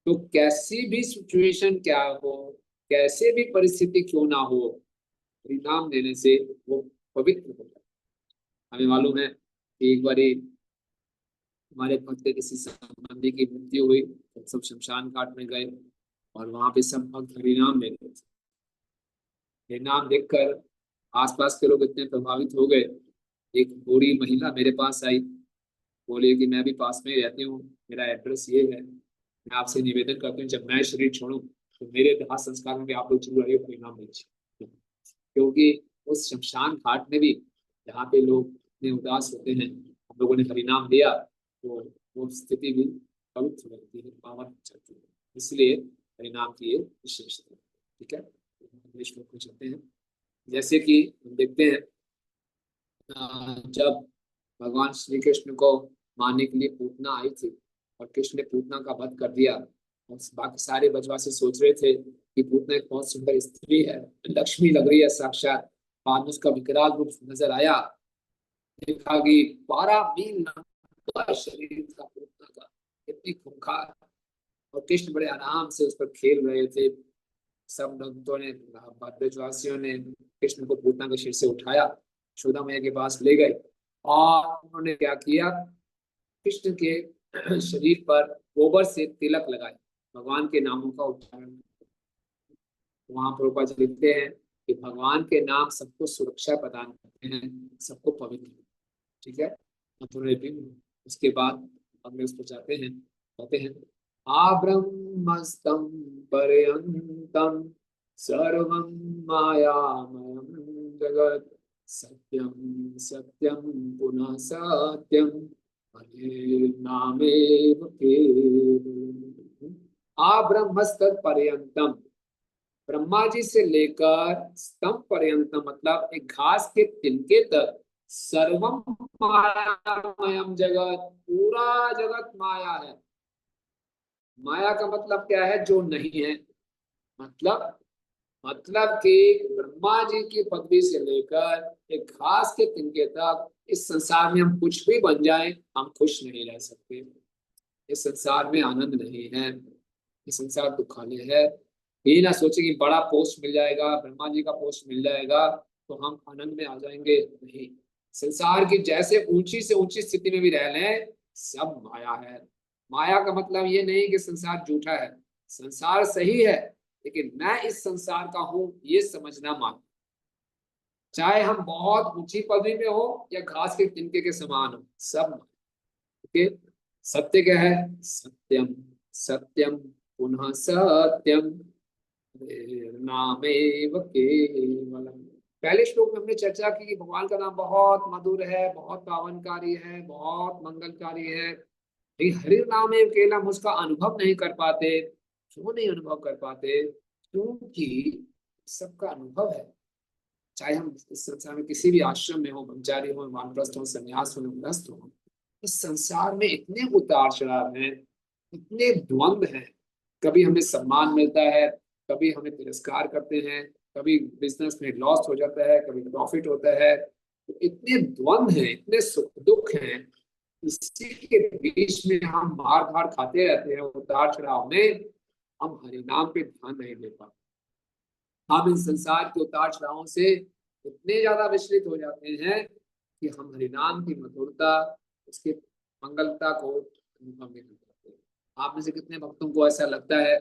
तो कैसी भी सिचुएशन क्या हो, कैसे भी परिस्थिति क्यों ना हो, हरिनाम लेने से वो पवित्र हो जाता है। हमें मालूम है कि एक बार हमारे भक्त के किसी संबंधी की मृत्यु हुई तो सब शमशान घाट में गए और वहां पे सब भक्त हरिनाम ले रहे थे। हरिनाम देखकर आसपास के लोग इतने प्रभावित हो गए। एक बूढ़ी महिला मेरे पास आई, बोली कि मैं भी पास में ही रहती हूँ, मेरा एड्रेस ये है, मैं आपसे निवेदन करती हूँ जब मैं शरीर छोड़ूं तो मेरे दाह संस्कार में भी आप लोग जरूर आइए, परिणाम दीजिए। क्योंकि उस शमशान घाट में भी जहाँ पे लोग इतने उदास होते हैं, हम लोगों ने परिणाम दिया तो वो स्थिति भी पवित्र रहती है, पावन हो जाती है। इसलिए परिणाम की ये विशेषता है। ठीक है, इंग्लिश में कुछ चलते हैं। जैसे कि हम देखते हैं जब भगवान श्री कृष्ण को मारने के लिए पूतना आई थी और कृष्ण ने पूतना का वध कर दिया, और बाकी सारे ब्रजवासी सोच रहे थे कि पूतना एक बहुत सुंदर स्त्री है, लक्ष्मी लग रही है साक्षात। बाद में उसका विकराल रूप नजर आया, देखा कि 12 मील लंबा शरीर था पूतना का, इतनी खूंखार, और कृष्ण बड़े आराम से उस पर खेल रहे थे। सब भक्तों ने, ब्रजवासियों ने कृष्ण को पूतना के सिर से उठाया, यशोदा मैया के पास ले गए और उन्होंने क्या किया, कृष्ण के शरीर पर गोबर से तिलक लगाए, भगवान के नामों का उच्चारण। वहां प्रभुपाद जी लिखते हैं कि भगवान के नाम सबको सुरक्षा प्रदान करते हैं, सबको पवित्र। ठीक है, उसके बाद अगले उस पर जाते हैं, कहते हैं आ ब्रह्मस्तम पर्यंतम सर्वं मायामयं जगत्, सत्यम सत्यम पुनः सत्यम हरे नामेव केवलम्। आ ब्रह्मस्तद पर्यंतम, ब्रह्मा जी से लेकर स्तंभ पर्यंतम मतलब एक घास के तिनके तक, सर्वम मायामयम जगत, पूरा जगत माया है। माया का मतलब क्या है? जो नहीं है। मतलब कि ब्रह्मा जी की पदवी से लेकर एक घास के तिनके तक इस संसार में हम कुछ भी बन जाएं, हम खुश नहीं रह सकते। इस संसार में आनंद नहीं है, इस संसार दुखालय है। ये ना सोचे कि बड़ा पोस्ट मिल जाएगा, ब्रह्मा जी का पोस्ट मिल जाएगा तो हम आनंद में आ जाएंगे, नहीं। संसार की जैसे ऊंची से ऊंची स्थिति में भी रह लें, सब माया है। माया का मतलब ये नहीं कि संसार झूठा है, संसार सही है, लेकिन मैं इस संसार का हूं ये समझना मान। चाहे हम बहुत ऊंची पदवी में हो या घास के तिनके के समान हो, सब माया। ओके। सत्य क्या है? सत्यम, सत्यम पुनः सत्यम, नामेव केवलम। पहले श्लोक में हमने चर्चा की कि भगवान का नाम बहुत मधुर है, बहुत पावनकारी है, बहुत मंगलकारी है, लेकिन हरि नाम एव केवलम उसका अनुभव नहीं कर पाते। क्यों नहीं अनुभव कर पाते? क्योंकि सबका अनुभव है। चाहे हम इस संसार में किसी भी आश्रम में हो, ब्रह्मचारी हो, वानप्रस्थ हो, संन्यास हो, गृहस्थ हो, इस संसार में इतने उतार चढ़ाव हैं, इतने द्वंद्व हैं। कभी हमें सम्मान मिलता है, कभी हमें तिरस्कार करते हैं, कभी बिजनेस में लॉस हो जाता है, कभी प्रॉफिट होता है। तो इतने द्वंद्व हैं, इतने सुख दुख हैं, इसी के बीच में हम मार धार खाते रहते हैं, उतार चढ़ाव में हम हरि नाम पे ध्यान नहीं दे पाते। हम इन संसार के उतार चढ़ावों से इतने ज्यादा विचलित हो जाते हैं कि हम हरिनाम की मधुरता, उसके मंगलता को अनुभव नहीं कर पाते। आप में से कितने भक्तों को ऐसा लगता है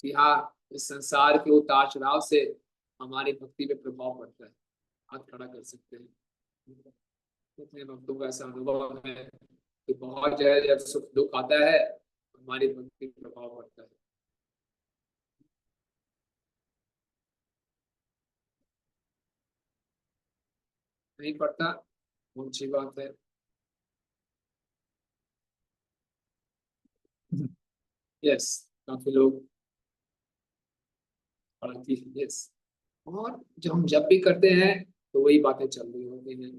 कि हाँ, इस संसार के उतार चढ़ाव से हमारी भक्ति पे प्रभाव पड़ता है? हाथ खड़ा कर सकते हैं। कितने भक्तों को ऐसा अनुभव है कि बहुत ज्यादा जब सुख दुख आता है, हमारी भक्ति पे प्रभाव पड़ता है? नहीं पड़ता? बहुत अच्छी बात है। यस, काफी लोग पढ़ती है। यस। और जो हम जब भी करते हैं तो वही बातें चल रही होती हैं।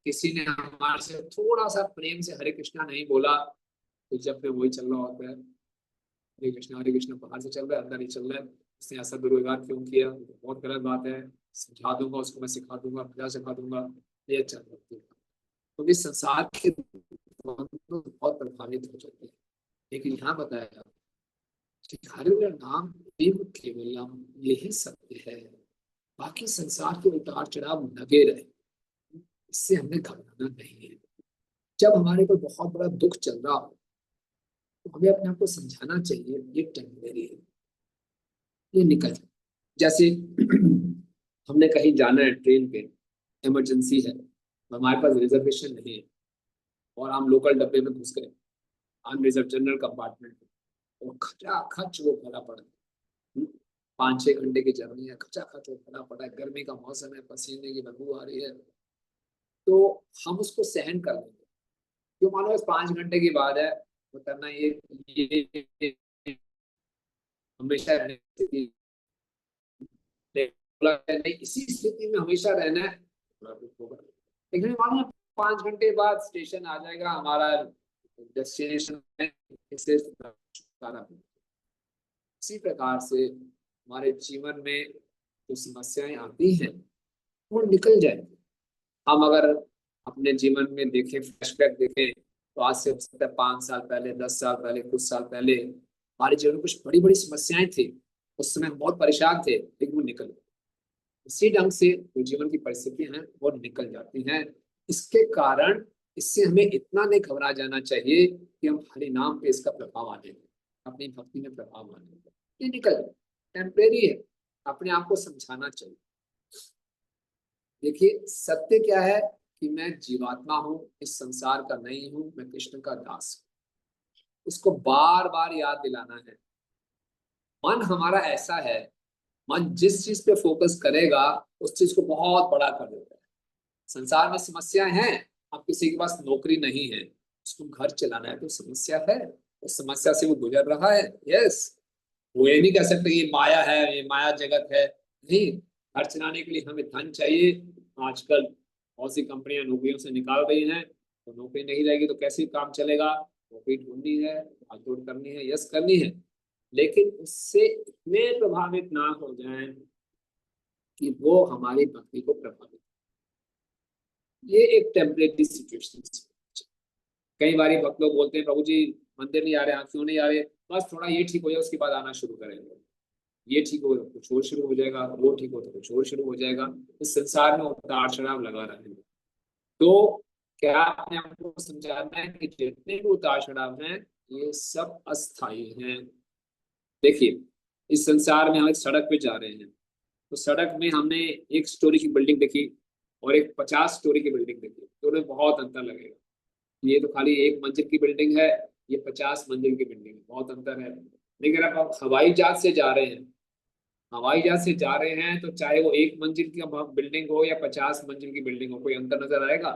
किसी ने हमारे से थोड़ा सा प्रेम से हरे कृष्णा नहीं बोला तो जब भी वही चल रहा होता है, हरे कृष्णा बाहर से चल रहा है, अंदर ही चल रहा है। उसने ऐसा दुर्व्यवहार क्यों किया? बहुत गलत बात है, समझा दूंगा उसको, मैं सिखा दूंगा, प्रजा सिखा दूंगा, ये चल रहा है। तो इस संसार के बहुत प्रभावित हो जाते हैं। लेकिन यहाँ बताया कि हरि नाम एव केवलम, यही सत्य है। बाकी संसार के उतार चढ़ाव लगे रहे, इससे हमें घबराना नहीं है। जब हमारे को बहुत बड़ा दुख चल रहा हो तो हमें अपने आप को समझाना चाहिए ये टेम्परेरी है, ये निकल जाए। जैसे हमने कहीं जाना है, ट्रेन पे इमरजेंसी है, हमारे पास रिजर्वेशन नहीं है और हम लोकल डब्बे में घुस गए, अनरिजर्व जनरल कंपार्टमेंट में, और खचा खच वो भरा पड़ा है। 5-6 घंटे की जर्नी है, खचा खच वो भरा पड़ा है, गर्मी का मौसम है, पसीने की बदबू आ रही है, तो हम उसको सहन कर लेंगे। क्यों? मानो बस 5 घंटे की बात है, उतरना ये हमेशा नहीं, इसी स्थिति में हमेशा रहना है, थोड़ा दुख होगा। लेकिन मानो 5 घंटे बाद स्टेशन आ जाएगा हमारा डेस्टिनेशन में, इससे छुटकारा मिलेगा। इसी प्रकार से हमारे जीवन में जो समस्याएं आती हैं वो निकल जाएंगी। हम अगर अपने जीवन में देखें, फ्लैशबैक देखें, तो आज से हो सकता है 5 साल पहले, 10 साल पहले, कुछ साल पहले हमारे जीवन में कुछ बड़ी बड़ी समस्याएं थी। उस समय हम बहुत परेशान थे, लेकिन वो निकल गए। इसी ढंग से जो जीवन की परिस्थितियां हैं वो निकल जाती हैं। इसके कारण इससे हमें इतना नहीं घबरा जाना चाहिए कि हम हरि नाम पे इसका प्रभाव आने लगे, अपनी भक्ति में प्रभाव आने लगे। ये निकल जाए, टेम्परेरी है, अपने आप को समझाना चाहिए। देखिए, सत्य क्या है कि मैं जीवात्मा हूँ, इस संसार का नहीं हूँ, मैं कृष्ण का दास हूँ। इसको बार बार याद दिलाना है। मन हमारा ऐसा है, मन जिस चीज पे फोकस करेगा उस चीज को बहुत बड़ा कर देता है। संसार में समस्याएं हैं, अब किसी के पास नौकरी नहीं है, उसको घर चलाना है तो समस्या है, उस समस्या से वो गुजर रहा है। यस, वो ये नहीं कह सकते ये माया है, ये माया जगत है। नहीं, घर चलाने के लिए हमें धन चाहिए। आजकल बहुत सी कंपनियां नौकरियों से निकाल रही हैं, तो नौकरी नहीं रहेगी तो कैसे काम चलेगा। नौकरी ढूंढनी है, भागदौड़ करनी है, यस करनी है, लेकिन उससे इतने प्रभावित ना हो जाएं कि वो हमारी भक्ति को प्रभावित। ये एक टेम्परेरी सिचुएशन। कई बार भक्त लोग बोलते हैं प्रभु जी मंदिर नहीं आ रहे, क्यों नहीं आ रहे, बस थोड़ा ये ठीक हो जाए उसके बाद आना शुरू करेंगे। ये ठीक हो तो कुछ और शुरू हो जाएगा, वो ठीक हो तो कुछ और शुरू हो जाएगा। इस संसार में उतार चढ़ाव लगा रहेगा। तो क्या आपने आपको समझाना है कि जितने भी उतार चढ़ाव हैं ये सब अस्थाई हैं। देखिए, इस संसार में हम एक सड़क पे जा रहे हैं, तो सड़क में हमने एक स्टोरी की बिल्डिंग देखी और एक 50 स्टोरी की बिल्डिंग देखी, तो उन्हें बहुत अंतर लगेगा। ये तो खाली एक मंजिल की बिल्डिंग है, ये 50 मंजिल की बिल्डिंग है, बहुत अंतर है। लेकिन अब आप हवाई जहाज से जा रहे हैं, हवाई जहाज से जा रहे हैं, तो चाहे वो एक मंजिल की बिल्डिंग हो या 50 मंजिल की बिल्डिंग हो, कोई अंतर नजर आएगा?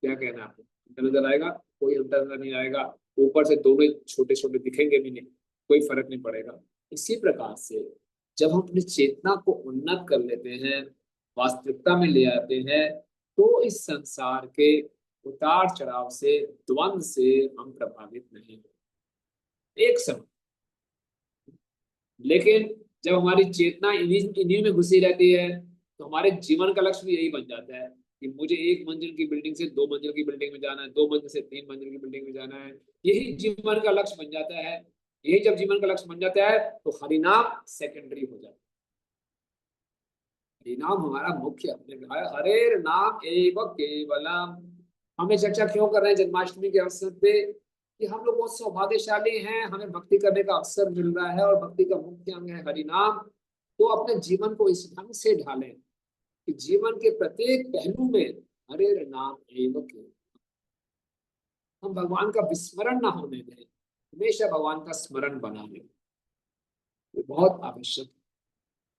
क्या कहना है आपको, अंतर नजर आएगा? कोई अंतर नजर नहीं आएगा। ऊपर से दोनों छोटे छोटे दिखेंगे भी नहीं, कोई फर्क नहीं पड़ेगा। इसी प्रकार से जब हम अपनी चेतना को उन्नत कर लेते हैं, वास्तविकता में ले आते हैं, तो इस संसार के उतार चढ़ाव से, द्वंद से हम प्रभावित नहीं होते एक समय। लेकिन जब हमारी चेतना इन्हीं इन्हीं में घुसी रहती है, तो हमारे जीवन का लक्ष्य भी यही बन जाता है कि मुझे एक मंजिल की बिल्डिंग से दो मंजिल की बिल्डिंग में जाना है, दो मंजिल से तीन मंजिल की बिल्डिंग में जाना है। यही जीवन का लक्ष्य बन जाता है। यही जब जीवन का लक्ष्य बन जाता है, तो हरिनाम सेकेंडरी हो जाता है। हरिनाम हमारा मुख्य, हमने कहा है, हरे नाम एव केवलम। हमें चर्चा क्यों कर रहे हैं जन्माष्टमी के अवसर पे? कि हम लोग बहुत सौभाग्यशाली हैं, हमें भक्ति करने का अवसर मिल रहा है, और भक्ति का मुख्य अंग है हरिनाम। तो अपने जीवन को इस ढंग से ढालें कि जीवन के प्रत्येक पहलू में हरे नाम एव केवलम, हम भगवान का विस्मरण ना होने दें, हमेशा भगवान का स्मरण बना लें। ये बहुत आवश्यक है।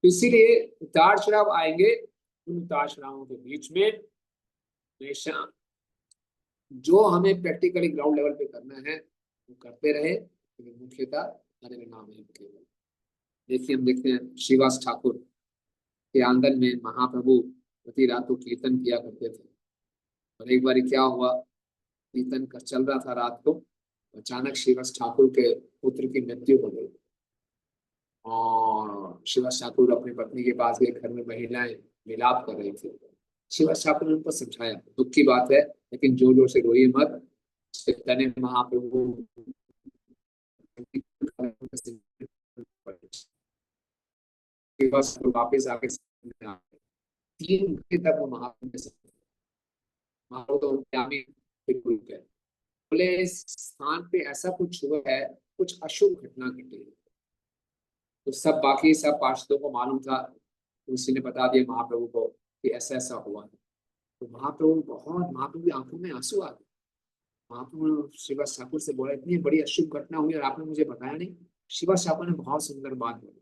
तो इसीलिए उतार चढ़ाव आएंगे, उन उतार चढ़ावों के बीच में हमेशा जो हमें प्रैक्टिकली ग्राउंड लेवल पे करना है वो करते रहे, लेकिन मुख्यतः हरे नाम है केवल। देखिए, हम देखते हैं श्रीवास ठाकुर के आंगन में महाप्रभु प्रति रात को कीर्तन किया करते थे। और एक बार क्या हुआ, कीर्तन का चल रहा था रात को, अचानक श्रीवास ठाकुर के पुत्र की मृत्यु हो गई। और श्रीवास ठाकुर अपनी पत्नी के पास गए, घर में महिलाएं मिलाप कर रही थी। श्रीवास ठाकुर ने उनको समझाया, दुख की बात है, लेकिन जोर जोर से रोइए मत। चैतन्य महाप्रभु वापिस आके 3 घंटे तक वो महाप्रभु तो बिल्कुल गए। बोले इस स्थान पे ऐसा कुछ हुआ है, कुछ अशुभ घटना घटी है। तो सब बाकी सब पार्षदों को मालूम था, उसी ने बता दिया महाप्रभु को कि ऐसा ऐसा हुआ है। तो महाप्रभु की आंखों में आंसू आ गए। महाप्रभु श्रीवास ठाकुर से बोला, इतनी बड़ी अशुभ घटना हुई और आपने मुझे बताया नहीं। श्रीवास ठाकुर ने बहुत सुंदर बात बोली।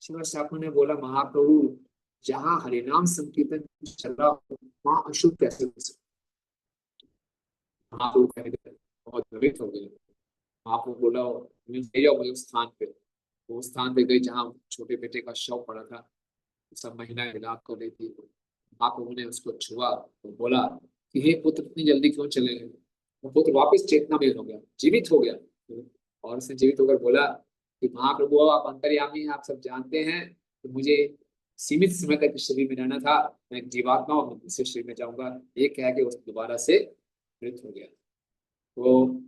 श्रीवास ठाकुर ने बोला, महाप्रभु जहाँ हरिनाम संकीर्तन चल रहा हो वहां अशुभ कैसे हो सकता? महाप्रभु कह गए, बहुत द्रवित हो गए। महाप्रभु बोला, ले जाओ मुझे उस स्थान पे। वो स्थान पे गई जहाँ छोटे बेटे का शव पड़ा था, सब महिलाएं विलाप कर रही थी। महाप्रभु ने उसको छुआ तो बोला कि हे पुत्र, इतनी जल्दी क्यों चले गए? वो पुत्र वापस चेतना में हो गया, जीवित हो गया। और उसने जीवित होकर बोला कि महाप्रभु आप अंतर्यामी हैं, आप सब जानते हैं कि मुझे सीमित समय तक इस शरीर में रहना था, मैं एक जीवात्मा और दूसरे शरीर में जाऊंगा। ये कह के उस दोबारा से मृत हो गया। तो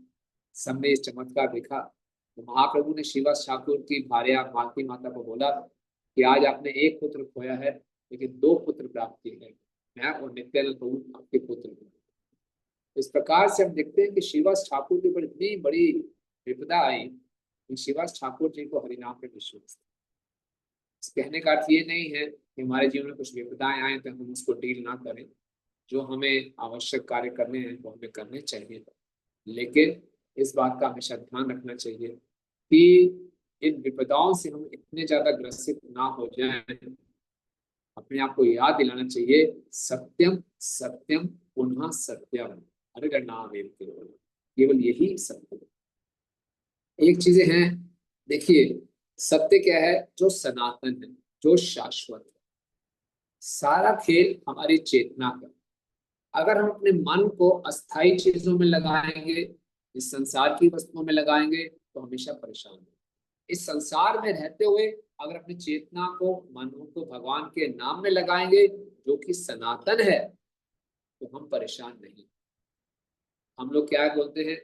सबने इस चमत्कार देखा। तो महाप्रभु ने श्रीवास ठाकुर की भार्या मालती माता को बोला कि आज आपने एक पुत्र खोया है, लेकिन 2 पुत्र प्राप्त किए हैं, मैं और नित्यानंद प्रभु आपके पुत्र हैं। इस प्रकार से हम देखते हैं कि श्रीवास ठाकुर के ऊपर इतनी बड़ी विपदा आई कि श्रीवास ठाकुर जी को हरिनाम पे विश्वास। कहने का अर्थ ये नहीं है कि हमारे जीवन में कुछ विपदाएं आए तो हम उसको डील ना करें। जो हमें आवश्यक कार्य करने हैं वो हमें करने चाहिए, लेकिन इस बात का हमेशा ध्यान रखना चाहिए कि इन विपदाओं से हम इतने ज्यादा ग्रसित ना हो जाएं। अपने आप को याद दिलाना चाहिए, सत्यम सत्यम पुनः सत्यम, अरे नाम केवल, केवल यही सत्य। एक चीजें हैं, देखिए, सत्य क्या है? जो सनातन है, जो शाश्वत है। सारा खेल हमारी चेतना का। अगर हम अपने मन को अस्थाई चीजों में लगाएंगे, इस संसार की वस्तुओं में लगाएंगे, तो हमेशा परेशान होंगे। इस संसार में रहते हुए अगर अपनी चेतना को, मन को भगवान के नाम में लगाएंगे, जो कि सनातन है, तो हम परेशान नहीं। हम लोग क्या बोलते हैं?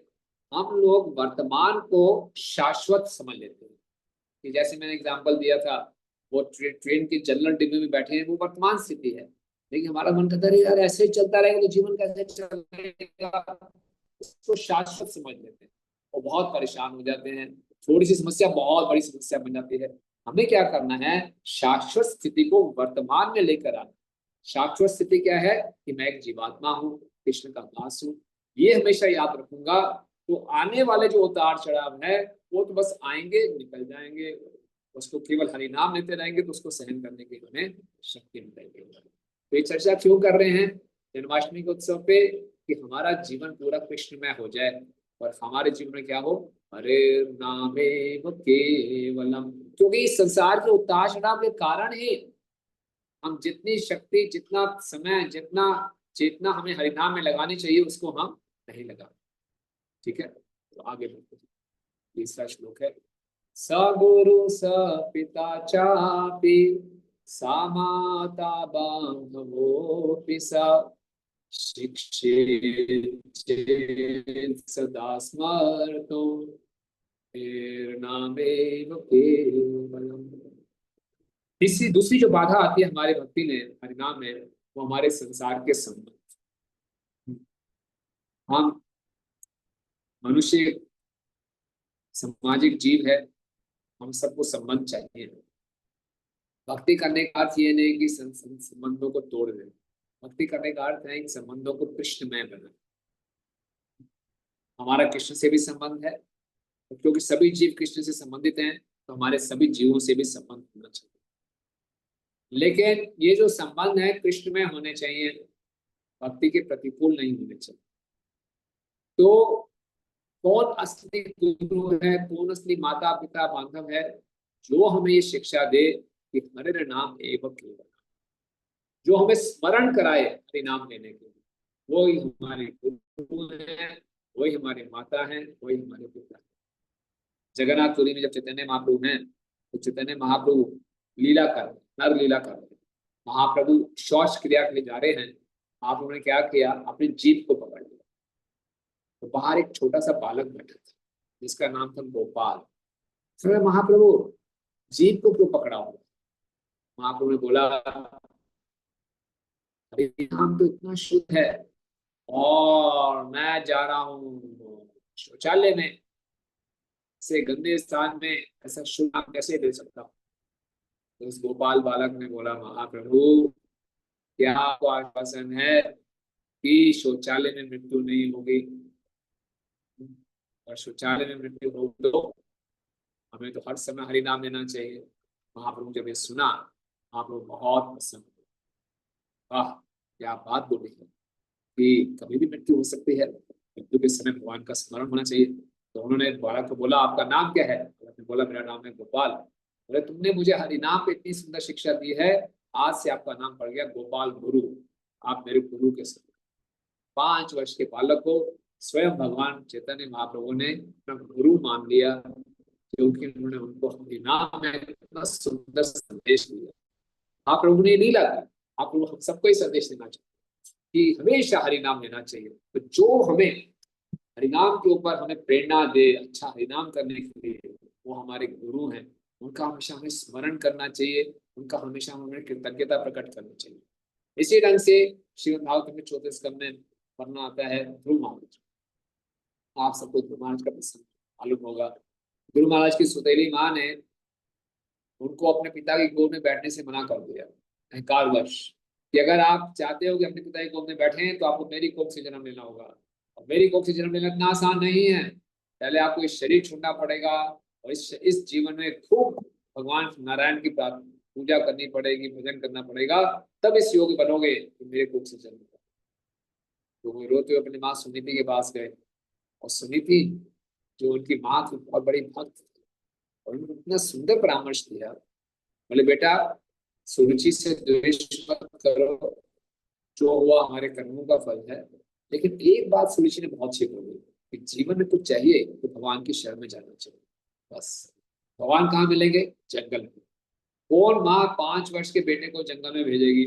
हम लोग वर्तमान को शाश्वत समझ लेते हैं। कि जैसे मैंने एग्जांपल दिया था, वो ट्रेन के जनरल डिब्बे में बैठे हैं, वो वर्तमान स्थिति है। लेकिन हमारा मन कहता है यार ऐसे ही चलता रहेगा तो जीवन कैसे चलेगा। इसको शाश्वत समझ लेते हैं और बहुत परेशान हो जाते हैं। थोड़ी सी समस्या बहुत बड़ी समस्या बन जाती है। हमें क्या करना है? शाश्वत स्थिति को वर्तमान में लेकर आना। शाश्वत स्थिति क्या है? कि मैं एक जीवात्मा हूँ, कृष्ण का दास हूँ। ये हमेशा याद रखूंगा। तो आने वाले जो उतार चढ़ाव है, वो तो बस आएंगे, निकल जाएंगे। उसको केवल हरि नाम लेते रहेंगे तो उसको सहन करने की हमें शक्ति मिलेगी। तो ये चर्चा क्यों कर रहे हैं जन्माष्टमी के उत्सव पे? कि हमारा जीवन पूरा कृष्णमय हो जाए और हमारे जीवन में क्या हो? हरे नामेव केवलम। क्योंकि इस संसार के उतार चढ़ाव के कारण ही हम जितनी शक्ति, जितना समय, जितना चेतना हमें हरिनाम में लगानी चाहिए, उसको हम नहीं लगा। ठीक है, तो आगे बढ़ते हैं। तीसरा श्लोक है, स गुरु स पिता चापि सा माता बांधवोऽपि स शिक्षेत् चेत् सदा स्मर्तो नामेव केवलम। तीसरी दूसरी जो बाधा आती है हमारे भक्ति में, हरिनाम में, वो हमारे संसार के संबंध। हम मनुष्य सामाजिक जीव है, हम सबको संबंध चाहिए। भक्ति करने का अर्थ ये नहीं कि संबंधों को तोड़ दें। भक्ति करने का अर्थ है कि संबंधों को कृष्णमय बनाए। हमारा कृष्ण से भी संबंध है, क्योंकि सभी जीव कृष्ण से संबंधित हैं, तो हमारे सभी जीवों से भी संबंध होना चाहिए। लेकिन ये जो संबंध है कृष्णमय होने चाहिए, भक्ति के प्रतिकूल नहीं होने चाहिए। तो कौन असली गुरु है, कौन असली माता पिता बांधव है? जो हमें ये शिक्षा दे कि हरे नाम एवं केवल, जो हमें स्मरण कराए हरि नाम लेने के लिए, वो ही हमारे गुरु हैं, वही हमारे माता हैं, वही हमारे पिता हैं। जगन्नाथपुरी में जब चैतन्य महाप्रभु हैं, तो चैतन्य महाप्रभु लीला कर रहे, नर लीला कर रहे। महाप्रभु शौच क्रिया के लिए जा रहे हैं। महाप्रभु ने क्या किया? अपनी जीभ को पकड़ लिया। तो बाहर एक छोटा सा बालक बैठा था, जिसका नाम था गोपाल। फिर महाप्रभु, जीभ को क्यों पकड़ा हुआ? महाप्रभु ने बोला, अरे नाम तो इतना शुद्ध है, और मैं जा रहा हूँ शौचालय में, से गंदे स्थान में ऐसा शुद्ध नाम कैसे दे सकता हूँ? तो उस गोपाल बालक ने बोला, महाप्रभु, क्या आपको आश्वासन है कि शौचालय में मृत्यु नहीं होगी? और शौचालय में मृत्यु हो तो हमें तो हर समय हरि नाम लेना चाहिए। महाप्रभु जब ये सुना, महाप्रभु बहुत प्रसन्न हुए। आह, क्या बात बोली है कि कभी भी मृत्यु हो सकती है, मृत्यु के समय भगवान का स्मरण होना चाहिए। तो उन्होंने बालक को बोला, आपका नाम क्या है? बालक ने बोला, मेरा नाम है गोपाल। बोले, तुमने मुझे हरिनाम पे इतनी सुंदर शिक्षा दी है, आज से आपका नाम पड़ गया गोपाल गुरु। आप मेरे गुरु के समान। 5 वर्ष के बालक को स्वयं भगवान चैतन्य महाप्रभु ने अपना गुरु मान लिया, क्योंकि उन्होंने उनको हरिनाम में इतना सुंदर संदेश दिया। महाप्रभु ने लीला की। आप हम सबको ही संदेश देना चाहिए कि हमेशा हरिनाम लेना चाहिए। तो जो हमें हरिनाम के ऊपर हमें प्रेरणा दे, अच्छा हरिनाम करने के लिए, वो हमारे गुरु हैं। उनका हमेशा हमें स्मरण करना चाहिए, उनका हमेशा हमें कृतज्ञता प्रकट करनी चाहिए। इसी ढंग से श्रीमद् भागवत में 34 स्कंध में वर्णन आता है ध्रुव महाराज। आप सबको ध्रुव महाराज का प्रसंग मालूम होगा। ध्रुव महाराज की सुतेली माँ ने उनको अपने पिता की गोद में बैठने से मना कर दिया, अहंकारवश, कि अगर आप चाहते हो कि अपने पिता की गोद में बैठे तो आपको मेरी कोख से जन्म लेना होगा। और मेरी कोख से जन्म लेना इतना आसान नहीं है। पहले आपको इस शरीर छोड़ना पड़ेगा और इस जीवन में खूब भगवान नारायण की पूजा करनी पड़ेगी, भजन करना पड़ेगा, तब इस योग्य बनोगे कि मेरे कोख से जन्म। तो वो रोते हुए अपनी माँ सुनीति के पास गए। और सुनीति जो उनकी माँ थी, बहुत बड़ी भक्त थी, और उन्होंने इतना सुंदर परामर्श दिया। बोले बेटा, सुरुचि से द्वेष मत करो, जो हुआ हमारे कर्मों का फल है। लेकिन एक बात सुरुचि ने बहुत अच्छी बोली कि जीवन में कुछ चाहिए तो भगवान की शरण में जाना चाहिए। बस भगवान कहाँ मिलेंगे? जंगल में। कौन माँ 5 वर्ष के बेटे को जंगल में भेजेगी?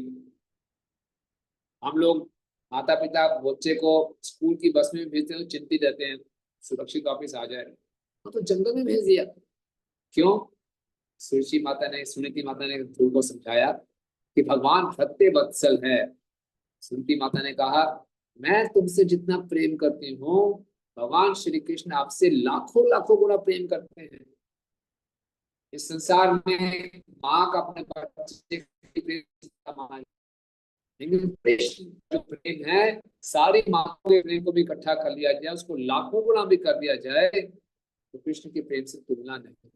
हम लोग माता पिता बच्चे को स्कूल की बस में भेजते हैं तो चिंतित रहते हैं सुरक्षित वापिस आ जाए, तो जंगल में भेज दिया। क्यों? सुरुचि माता ने, सुनीति माता ने ध्रुव को समझाया कि भगवान भक्ते वत्सल है। सुनीति माता ने कहा, मैं तुमसे जितना प्रेम करती हूँ, भगवान श्री कृष्ण आपसे लाखों लाखों गुना प्रेम करते हैं। इस संसार में माँ का अपने बच्चे के प्रेम से समान है। लेकिन कृष्ण जो प्रेम है, सारी माताओं के प्रेम को भी इकट्ठा कर लिया जाए, उसको लाखों गुना भी कर दिया जाए, तो कृष्ण के प्रेम से तुलना नहीं।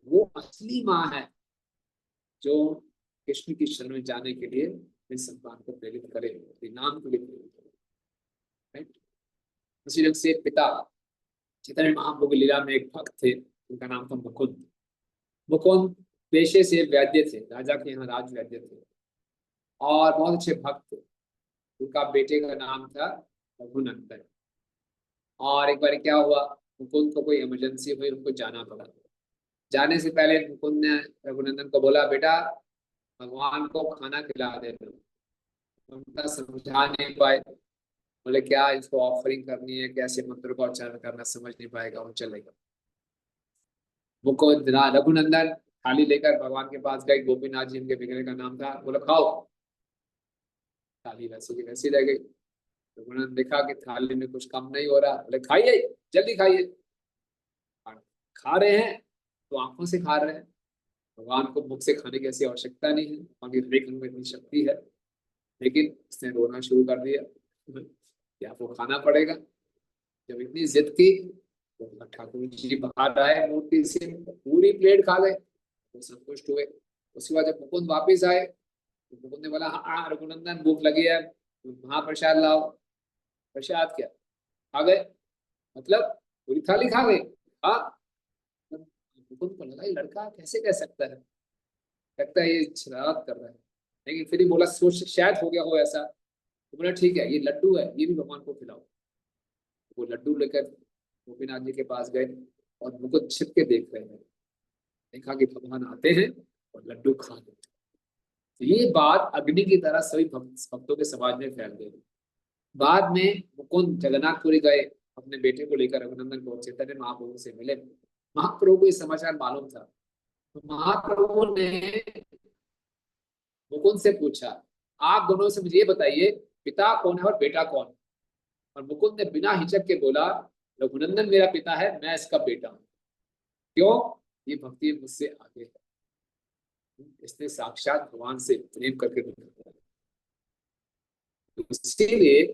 वो असली माँ है जो कृष्ण की शरण में जाने के लिए अपने संतान को प्रेरित करे, नाम के लिए प्रेरित करे। राइट? उसी ढंग से पिता चैतन्य महाप्रभु की लीला में एक भक्त थे, उनका नाम था मुकुंद। मुकुंद पेशे से वैद्य थे, राजा के यहाँ राज वैद्य थे और बहुत अच्छे भक्त थे। उनका बेटे का नाम था रघुनंदन। और एक बार क्या हुआ, मुकुंद को कोई इमरजेंसी हुई, उनको जाना पड़ा। जाने से पहले मुकुंद ने रघुनंदन को बोला, बेटा भगवान को खाना खिला दे। उनका समझा नहीं पाए, बोले क्या इसको ऑफरिंग करनी है, कैसे मंत्र को उच्चारण करना समझ नहीं पाएगा, वो चलेगा। मुकुंद रघुनंदन थाली लेकर भगवान के पास गए। गोपीनाथ जी उनके विग्रह का नाम था। बोला खाओ। थाली वैसी की वैसी रह गई। रघुनंदन देखा कि थाली में कुछ कम नहीं हो रहा, बोले खाइए, जल्दी खाइए। खा रहे हैं तो आंखों से खा रहे हैं, भगवान को मुख से खाने की ऐसी आवश्यकता नहीं है, बाकी हर एक अंग में इतनी शक्ति है। लेकिन उसने रोना शुरू कर दिया कि आपको खाना पड़ेगा। जब इतनी जिद की तो ठाकुर जी बाहर आए मूर्ति से, पूरी प्लेट खा गए, वो संतुष्ट हुए। उसके बाद जब मुकुंद वापिस आए तो मुकुंद ने बोला, हाँ रघुनंदन भूख लगी है, महाप्रसाद लाओ। प्रसाद क्या? खा गए? मतलब पूरी थाली खा गए? हाँ। मुकुंद को लगा ये लड़का कैसे कह सकता है, लगता है ये शरारत कर रहा है। लेकिन फिर ही बोला, सोच शायद हो गया हो ऐसा। तो बोला ठीक है, ये लड्डू है, ये भी भगवान को खिलाओ। वो लड्डू लेकर गोपीनाथ जी के पास गए और उनको छिप के देख रहे हैं। देखा कि भगवान आते हैं और लड्डू खा लेते हैं। तो ये बात अग्नि की तरह सभी भक्तों के समाज में फैल गई। बाद में मुकुंद जगन्नाथपुरी गए, अपने बेटे को लेकर रघुनंदन को चैतन्य महाप्रभु से मिले। महाप्रभु को ये समाचार मालूम था, तो महाप्रभु ने मुकुंद से पूछा, आप दोनों से मुझे ये बताइए, पिता कौन है और बेटा कौन? और मुकुंद ने बिना हिचक के बोला, रघुनंदन मेरा पिता है, मैं इसका बेटा हूँ। क्यों? ये भक्ति मुझसे आगे है, इसने साक्षात भगवान से प्रेम करके दिखाया। तो इसीलिए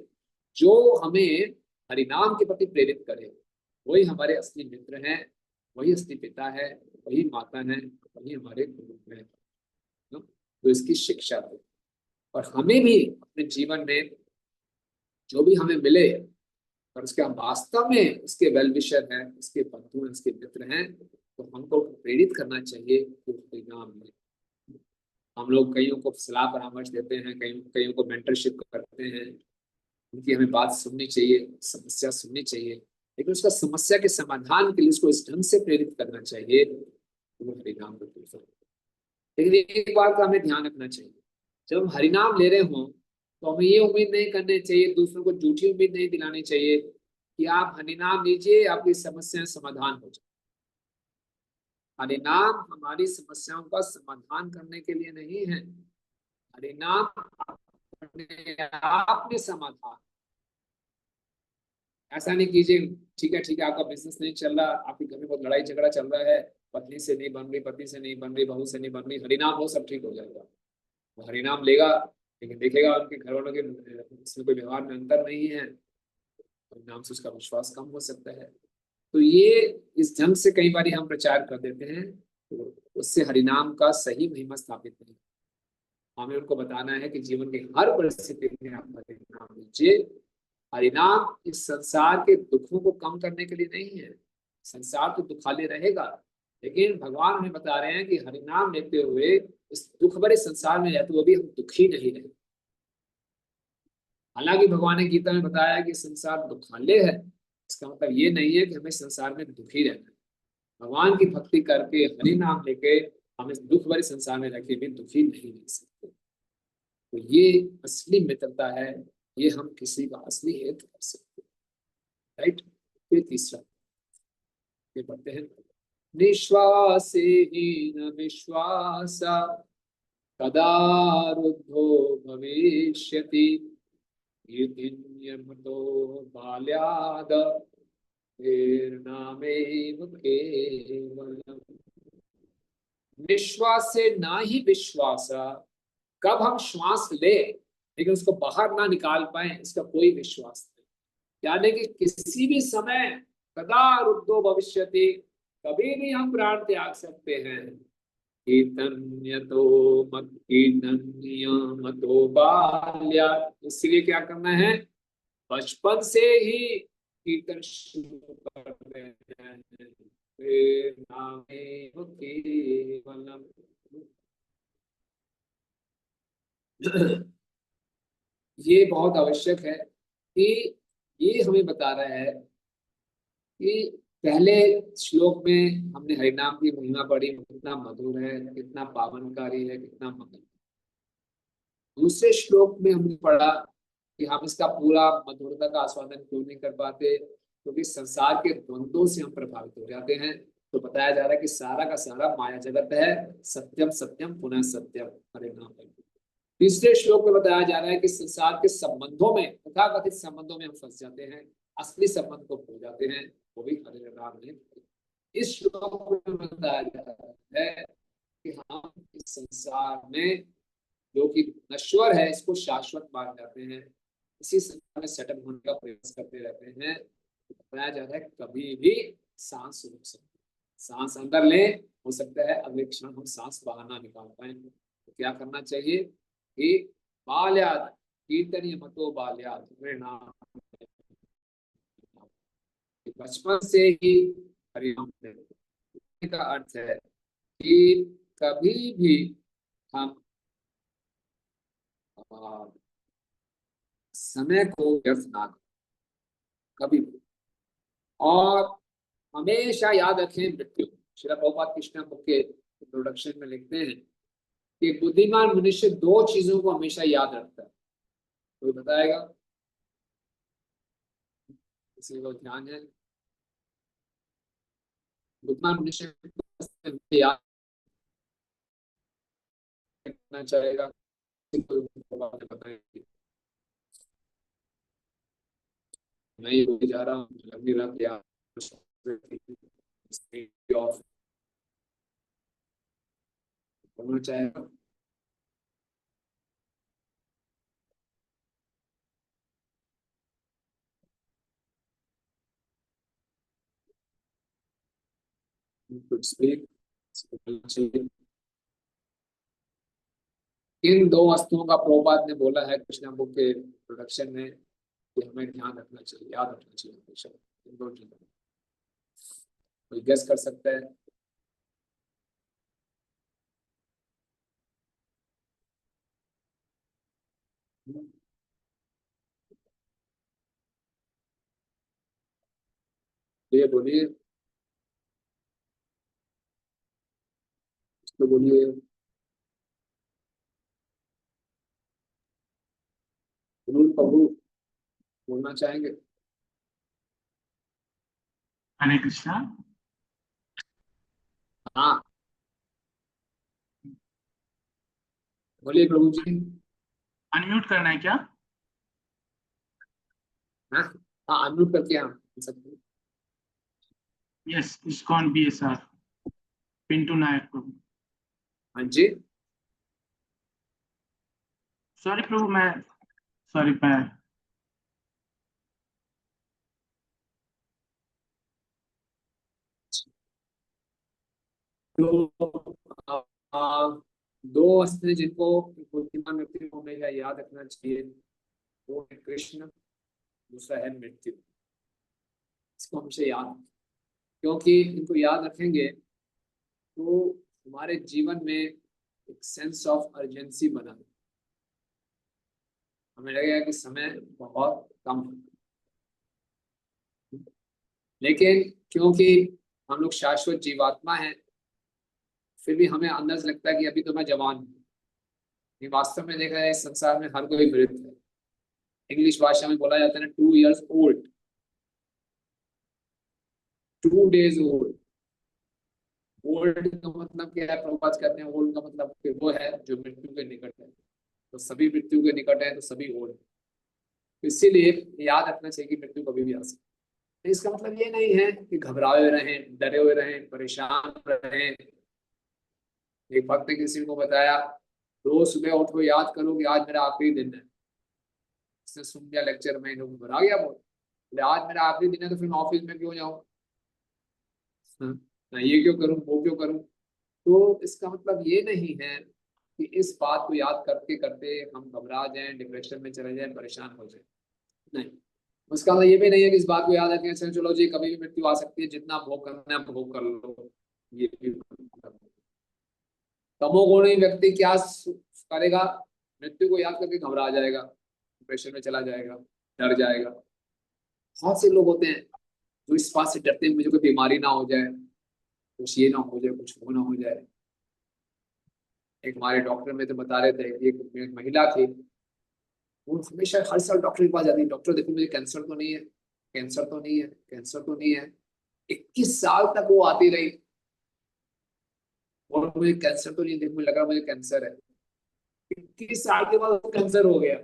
जो हमें हरिनाम के प्रति प्रेरित करे, वही हमारे असली मित्र हैं, वही असली पिता है, वही माता है, वही हमारे गुरु हैं, तो इसकी शिक्षा दे। और हमें भी अपने जीवन में जो भी हमें मिले और उसके हम वास्तव में उसके वेल विशर हैं, उसके बंधु हैं, उसके मित्र हैं, तो हमको प्रेरित करना चाहिए कि परिणाम में हम लोग कईयों को सलाह परामर्श देते हैं, कईयों को मेंटरशिप करते हैं। उनकी हमें बात सुननी चाहिए, समस्या सुननी चाहिए, लेकिन उसका समस्या के समाधान के लिए उसको इस ढंग से प्रेरित करना चाहिए कि वो हरिनाम को प्रेरित करे। लेकिन एक बात का हमें ध्यान रखना चाहिए, जब हम हरिनाम ले रहे हों तो हमें ये उम्मीद नहीं करनी चाहिए, दूसरों को झूठी उम्मीद नहीं दिलानी चाहिए कि आप हरिनाम लीजिए आपकी समस्याएं समाधान हो जाए। हरिनाम हमारी समस्याओं का समाधान करने के लिए नहीं है, हरिनाम अपने आप में समाधान। ऐसा नहीं कीजिए, ठीक है आपका बिजनेस नहीं चल रहा, आपके घर में बहुत लड़ाई झगड़ा चल रहा है, पत्नी से नहीं बन रही, पति से नहीं बन रही, बहू से नहीं बन रही, हरिनाम हो सब ठीक हो जाएगा। वो हरिनाम लेगा लेकिन देखेगा उनके घर वालों के इसमें कोई व्यवहार में अंतर नहीं है, हरिनाम से उसका विश्वास कम हो सकता है। तो ये इस ढंग से कई बार हम प्रचार कर देते हैं, तो उससे हरिनाम का सही महिमा स्थापित नहीं। हमें उनको बताना है कि जीवन की हर परिस्थिति में आप हरिनाम लीजिए, हरिनाम इस संसार के दुखों को कम करने के लिए नहीं है। संसार तो दुखाले रहेगा, लेकिन भगवान हमें बता रहे हैं कि हरिनाम लेते हुए इस दुख भरे संसार में रहते हुए भी हम दुखी नहीं रहे। हालांकि भगवान ने गीता में बताया कि संसार दुखाले है, इसका मतलब ये नहीं है कि हमें संसार में दुखी रहना है। भगवान की भक्ति करके हरि नाम लेके हम इस दुख भरे संसार में रखे भी दुखी नहीं रह सकते। तो ये असली मित्रता है, ये हम किसी का असली हित कर सकते हैं। राइट। फिर तीसरा ये पढ़ते हैं, निश्वासे ही न विश्वास कदा रुद्धो भविष्यति यतिन्यमतो बाल्याद प्रेरणामेव केवलम्। निश्वास से ना ही विश्वास, कब हम श्वास ले लेकिन उसको बाहर ना निकाल पाए इसका कोई विश्वास नहीं। यानी कि किसी भी समय कदा रुद्धो भविष्यति, कभी भी हम प्राण त्याग सकते हैं। कीर्तन्यतो मत कीर्तन्यमतो बाल्या, इसलिए क्या करना है, बचपन से ही कीर्तन शुरू कर देना है। प्रेरणामेव केवलम्। ये बहुत आवश्यक है कि ये हमें बता रहा है कि पहले श्लोक में हमने हरिनाम की महिमा पढ़ी, कितना मधुर है, कितना पावनकारी है, कितना मंगल। दूसरे श्लोक में हमने पढ़ा कि हम इसका पूरा मधुरता का आस्वादन क्यों नहीं कर पाते, क्योंकि संसार के द्वंद्वों से हम प्रभावित हो जाते हैं। तो बताया जा रहा है कि सारा का सारा माया जगत है, सत्यम सत्यम पुनः सत्यम, हरिनाम। तीसरे श्लोक में बताया जा रहा है कि संसार के संबंधों में, तथाकथित संबंधों में हम फंस जाते हैं, असली संबंध को भूल जाते हैं, वो भी हरे राम ने। इस श्लोक में बताया जा रहा है कि हम इस संसार में जो कि नश्वर है इसको शाश्वत मान जाते हैं, इसी संसार में सेटल होने का प्रयास करते रहते हैं। तो बताया जा रहा है कभी भी सांस रुक सकते, सांस अंदर ले, हो सकता है अगले क्षण हम सांस बाहर ना निकाल पाए। तो क्या करना चाहिए कि बाल्याद कीर्तनीय मतो बाल्याद प्रेरणा, बचपन से ही हरिनाम का अर्थ है कि कभी भी हम समय को व्यर्थ ना करें, कभी भी। और हमेशा याद रखें मृत्यु। श्रील प्रभुपाद कृष्ण बुक के इंट्रोडक्शन में लिखते हैं कि बुद्धिमान मनुष्य दो चीजों को हमेशा याद रखता है। कोई बताएगा? किसी को ध्यान है? बुद्धिमान मनुष्य याद रखना चाहेगा? बताएंगे। मैं ये बोल जा रहा हूँ, अगली रात याद होना चाहेगा। कुछ स्पीक चाहिए। इन दो वस्तुओं का प्रभुपाद ने बोला है कृष्णा बुक के प्रोडक्शन में कि हमें ध्यान रखना चाहिए, याद रखना चाहिए हमेशा इन दो चीजों। कोई गेस कर सकता है? ये बोलिए, तो बोलिए। प्रभु बोलना चाहेंगे? हरे कृष्णा। हाँ बोलिए प्रभु जी। अनम्यूट करना है क्या? हाँ हाँ, अनम्यूट करके हाँ बोल सकते हैं। यस, इस्कॉन BSR पिंटू नायक प्रभु। हाँ जी। सॉरी प्रभु, मैं तो दो वस्तुएं जिनको बुद्धिमान व्यक्ति को हमेशा याद रखना चाहिए, वो है कृष्ण, दूसरा है मृत्यु। इसको हमेशा याद, क्योंकि इनको याद रखेंगे तो हमारे जीवन में एक सेंस ऑफ अर्जेंसी बना, हमें लगेगा कि समय बहुत कम है। लेकिन क्योंकि हम लोग शाश्वत जीवात्मा हैं, फिर भी हमें अंदर से लगता है कि अभी तो मैं जवान हूँ। ये वास्तव में देखा जाए इस संसार में हर कोई वृद्ध है। इंग्लिश भाषा में बोला जाता है ना, 2 years old, 2 days old। Old का मतलब क्या है? प्रभुपाद कहते हैं ओल्ड का मतलब कि वो है जो मृत्यु के निकट है। तो सभी मृत्यु के निकट है, तो सभी ओल्ड। तो इसीलिए याद रखना चाहिए कि मृत्यु कभी भी आ सकती है। तो इसका मतलब ये नहीं है कि घबराए हुए रहें, डरे हुए रहें, परेशान रहें। एक भक्त ने किसी को बताया, रोज सुबह उठो, याद करो कि आज मेरा आखिरी दिन है। उसने सुन लिया लेक्चर में, लोग घबरा गया बहुत, बोले आज मेरा आखिरी दिन है तो फिर मैं ऑफिस में क्यों जाऊँ, मैं ये क्यों करूँ, वो क्यों करूँ। तो इसका मतलब ये नहीं है कि इस बात को याद करते करते हम घबरा जाएं, डिप्रेशन में चले जाएं, परेशान हो जाएं। नहीं, उसका मतलब ये भी नहीं है कि इस बात को याद रखें चलो जी कभी भी मृत्यु आ सकती है, जितना भोग करना है भोग कर लो। ये भी तमोगुणी व्यक्ति क्या करेगा? मृत्यु को याद करके घबरा जाएगा, डिप्रेशन में चला जाएगा, डर जाएगा। बहुत से लोग होते हैं जो इस बात से डरते हैं मुझे कोई बीमारी ना हो जाए, कुछ ये ना हो जाए, कुछ वो ना हो जाए। एक हमारे डॉक्टर में तो बता रहे थे, एक महिला थी, वो हमेशा हर साल डॉक्टर के पास जाती है, डॉक्टर देखो मुझे कैंसर तो नहीं है, कैंसर तो नहीं है, कैंसर तो नहीं है। 21 साल तक वो आती रही और मुझे कैंसर तो नहीं, देखो मुझे लगा मुझे कैंसर है। 21 साल के बाद उसको कैंसर हो गया।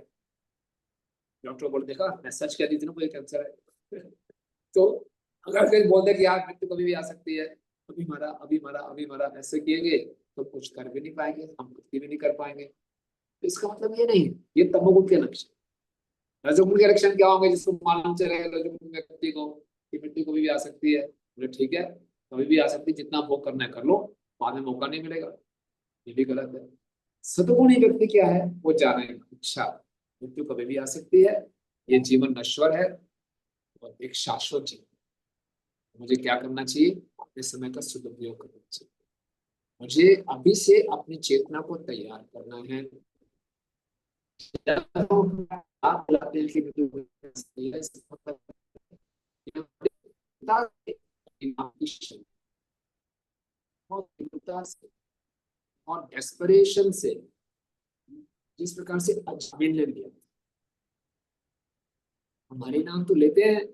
डॉक्टर बोल देखा मैं सच कह दी थी ना मुझे कैंसर है। तो अगर कोई बोल दे कि यार मृत्यु कभी भी आ सकती है, अभी मरा अभी मरा अभी मरा, ऐसे किएंगे तो कुछ कर भी नहीं पाएंगे, हम कुछ भी नहीं कर पाएंगे। तो इसका मतलब ये नहीं है, ये तमोगुण के लक्षण। रजोगुण के लक्षण क्या होंगे जिसको मालूम चलेगा रजोगुण व्यक्ति को कि मृत्यु कभी भी आ सकती है? बोले ठीक है, कभी भी आ सकती है, जितना भोग करना है कर लो, बाद में मौका नहीं मिलेगा। ये भी गलत है। सतगुणी व्यक्ति क्या है? वो जानेगा अच्छा मृत्यु कभी भी आ सकती है, ये जीवन नश्वर है और एक शाश्वत जीवन। मुझे क्या करना चाहिए? अपने समय का सदुपयोग करना चाहिए। मुझे अभी से अपनी चेतना को तैयार करना है। आप बुलाते हैं कि मृत्यु कभी भी आ सकती है, इसका मतलब और तीव्रता से और डेस्परेशन से, जिस प्रकार से अजमेर ने लिया, हमारे नाम तो लेते हैं,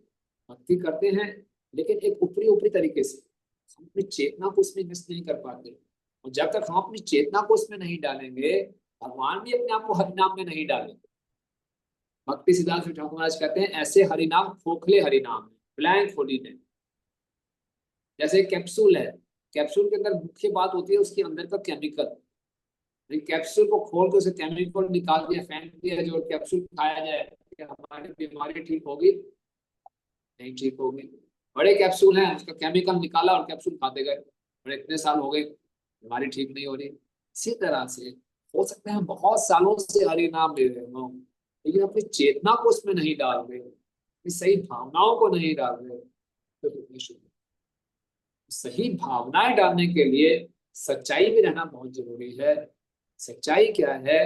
भक्ति करते हैं, लेकिन एक ऊपरी ऊपरी तरीके से हम अपनी चेतना को उसमें इन्वेस्ट नहीं कर पाते। और जब तक हम अपनी चेतना को उसमें नहीं डालेंगे, भगवान भी अपने आप को हरिनाम में नहीं डालेंगे। भक्ति सिद्धांत ठाकुर महाराज कहते हैं ऐसे हरिनाम खोखले हरिनाम है, ब्लैंक होली ने। जैसे कैप्सूल है, कैप्सूल के अंदर मुख्य बात होती है उसके अंदर का केमिकल। कैप्सूल को खोल के उसे केमिकल निकाल दिया, फेंक दिया, जो कैप्सूल खाया जाए क्या हमारी बीमारी ठीक होगी? नहीं ठीक होगी। बड़े कैप्सूल हैं, उसका केमिकल निकाला और कैप्सूल खाते गए, और इतने साल हो गए बीमारी ठीक नहीं हो रही। इसी तरह से हो सकता है हम बहुत सालों से हरि नाम ले रहे हो, लेकिन अपनी चेतना को उसमें नहीं डाल रहे, अपनी सही भावनाओं को नहीं डाल रहे, तो कितनी शुभ। सही भावनाएं डालने के लिए सच्चाई भी रहना बहुत जरूरी है। सच्चाई क्या है?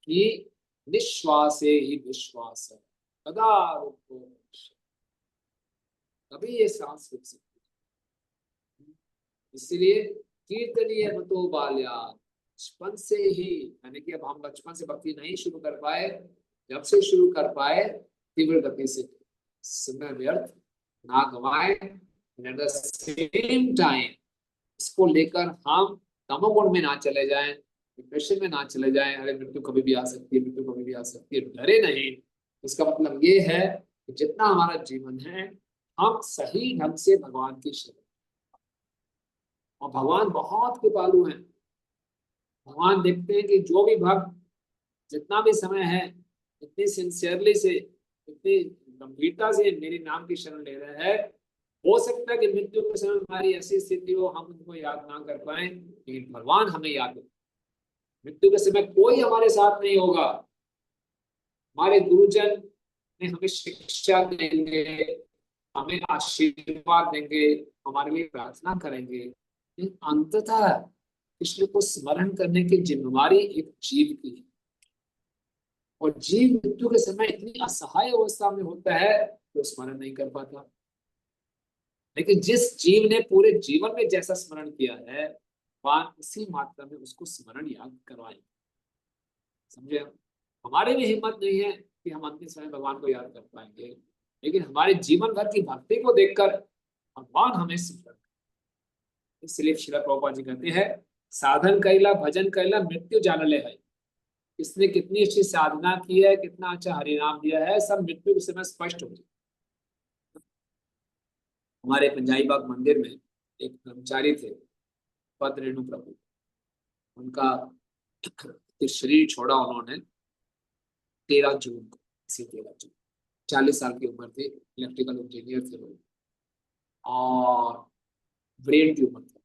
कि निश्वासे ही विश्वास है, सदा रुको, तभी ये सांस रुक सकती है। इसलिए कीर्तनीय मतो बाल्या, बचपन से ही, यानी कि अब हम बचपन से भक्ति नहीं शुरू कर पाए, जब से शुरू कर पाए तीव्र गति से, समय व्यर्थ ना गवाए। एट द सेम टाइम इसको लेकर हम तमोगुण में ना चले जाएं, डिप्रेशन में ना चले जाएं, अरे मृत्यु कभी भी आ सकती है, मृत्यु कभी भी आ सकती है, डरे नहीं। इसका मतलब ये है कि जितना हमारा जीवन है हम सही ढंग से भगवान की सेवा, और भगवान बहुत कृपालु हैं। भगवान देखते हैं कि जो भी भक्त जितना भी समय है इतनी सिंसियरली से, इतनी गंभीरता से मेरे नाम की शरण ले रहे हैं, हो सकता है कि मृत्यु के समय हमारी ऐसी स्थिति हो हम उनको याद ना कर पाए, लेकिन भगवान हमें याद रखें। मृत्यु के समय कोई हमारे साथ नहीं होगा, हमारे गुरुजन, हमें शिक्षा देंगे, हमें आशीर्वाद देंगे, हमारे लिए प्रार्थना करेंगे, लेकिन अंततः कृष्ण को स्मरण करने की जिम्मेवारी एक जीव की है। और जीव मृत्यु के समय इतनी असहाय अवस्था में होता है तो स्मरण नहीं कर पाता। लेकिन जिस जीव ने पूरे जीवन में जैसा स्मरण किया है, भगवान उसी मात्रा में उसको स्मरण याद करवाएं। समझे? हमारे में हिम्मत नहीं है कि हम अंतिम समय भगवान को याद कर पाएंगे, लेकिन हमारे जीवन भर की भक्ति को देखकर भगवान हमें स्मरण। इसलिए श्रील प्रभुपाद जी कहते हैं, साधन कैला भजन कैला मृत्यु जानले है। इसने कितनी अच्छी साधना की है, कितना अच्छा हरिनाम दिया है, सब मृत्यु के समय स्पष्ट हो जाए। हमारे पंजाबी बाग मंदिर में एक ब्रह्मचारी थे, पद रेणु प्रभु। उनका शरीर छोड़ा उन्होंने 13 जून को, इसी 13 जून, 40 साल की उम्र थी, इलेक्ट्रिकल इंजीनियर थे वो, और ब्रेन ट्यूमर था।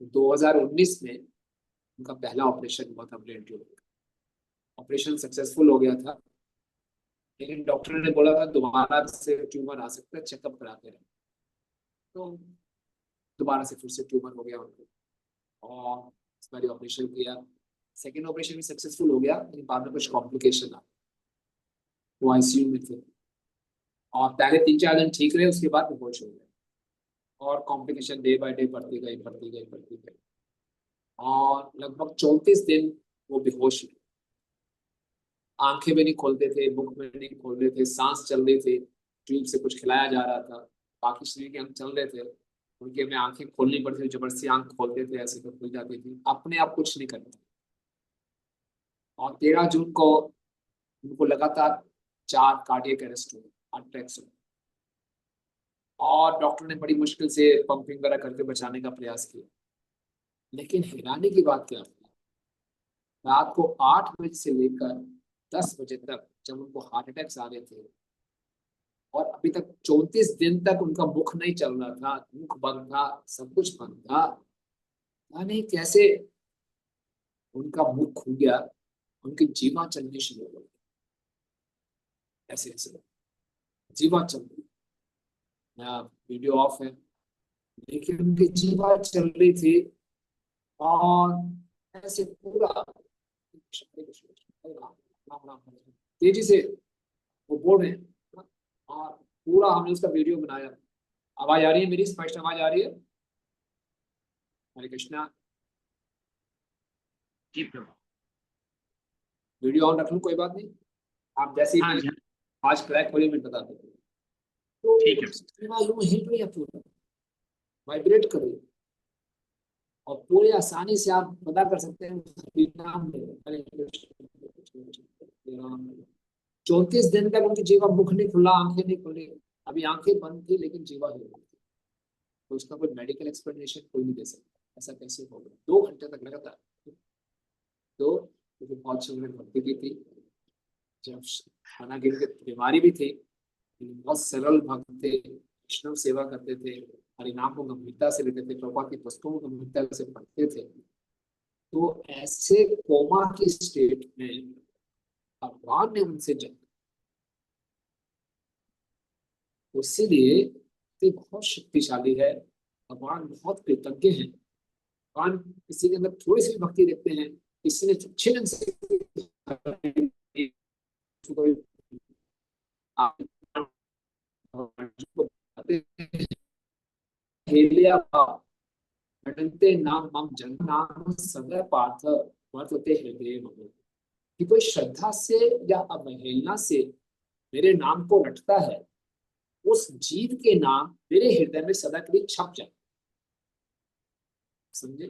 तो 2019 में उनका पहला ऑपरेशन हुआ था ब्रेन ट्यूमर का। ऑपरेशन सक्सेसफुल हो गया था, लेकिन डॉक्टर ने बोला था दोबारा से ट्यूमर आ सकता है, चेकअप कराते रहे। तो दोबारा से फिर से ट्यूमर हो गया उनको, और इस बार ऑपरेशन किया। सेकेंड ऑपरेशन भी सक्सेसफुल हो गया, लेकिन बाद में कुछ कॉम्प्लिकेशन आ, वो आईसीयू में थे। और पहले 3-4 दिन ठीक रहे, उसके बाद बेहोश हो गए, और कॉम्प्लिकेशन डे बाय डे बढ़ती गई बढ़ती गई बढ़ती गई, और लगभग 34 दिन वो बेहोश हुए। आंखें भी नहीं खोलते थे, मुख में नहीं खोलते थे, सांस चल रही थी, ट्यूब से कुछ खिलाया जा रहा था, बाकी शरीर के अंग चल रहे थे, उनके में आंखें खोलनी पड़ती थी, जबरदस्ती आंख खोलते थे, ऐसे तो खुल जाती थी, अपने आप कुछ नहीं करते। और 13 जून को उनको लगातार 4 कार्डियक अरेस्ट हुए, अटैक्स हुए, और डॉक्टर ने बड़ी मुश्किल से पंपिंग वगैरह करके बचाने का प्रयास किया। लेकिन हैरानी की बात क्या है, रात को 8 बजे से लेकर 10 बजे तक जब उनको हार्ट अटैक्स आ रहे थे, और अभी तक 34 दिन तक उनका मुख नहीं चल रहा था, मुख बंद था, सब कुछ बंद था, यानी कैसे उनका मुख खुल गया, उनकी जीवा चलनी शुरू हो गई, ऐसे ऐसे जीवा चल रही। वीडियो ऑफ है, लेकिन उनकी जीवा चल रही थी, और ऐसे पूरा तेजी से वो बोल रहे हैं, और पूरा हमने उसका वीडियो बनाया। आवाज आ रही है मेरी? स्पष्ट आवाज आ रही है? हरे कृष्णा। जी प्रभु। वीडियो ऑन रख लूं? कोई बात नहीं, आप जैसे हाँ ही जी, आज क्रैक हो रही मैं बता देते। तो ठीक है। यूं हिल रही है, पूरा वाइब्रेट कर रही है, और पूरे आसानी से आप पता कर सकते हैं नाम ले, हरे कृष्ण। 34 दिन तक उनकी जीवा मुख नहीं खुला, आंखें नहीं खुली, अभी आंखें बंद थी लेकिन जीवा हिल रही थी। तो उसका कोई मेडिकल एक्सप्लेनेशन कोई नहीं दे सकता, ऐसा कैसे होगा 2 घंटे तक लगातार। तो मुझे बहुत सुंदर भक्ति की थी, जब खानागिरी की बीमारी भी थी, बहुत सरल भक्त थे, वैष्णव सेवा करते थे, हरिनाम को गंभीरता से लेते थे, प्रभुपाद की पुस्तकों को गंभीरता से पढ़ते थे। तो ऐसे कोमा की स्टेट में भगवान ने उनसे जन्म, इसीलिए ये बहुत शक्तिशाली है। भगवान बहुत कृतज्ञ हैं। भगवान किसी के अंदर थोड़ी सी भी भक्ति देखते हैं, किसी ने अच्छे ढंग से नाम मम जन नाम सदा पार्थ वर्तते हृदय मम। कि कोई श्रद्धा से या अवहेलना से मेरे नाम को रटता है, उस जीव के नाम मेरे हृदय में सदा के लिए छप जाए। समझे?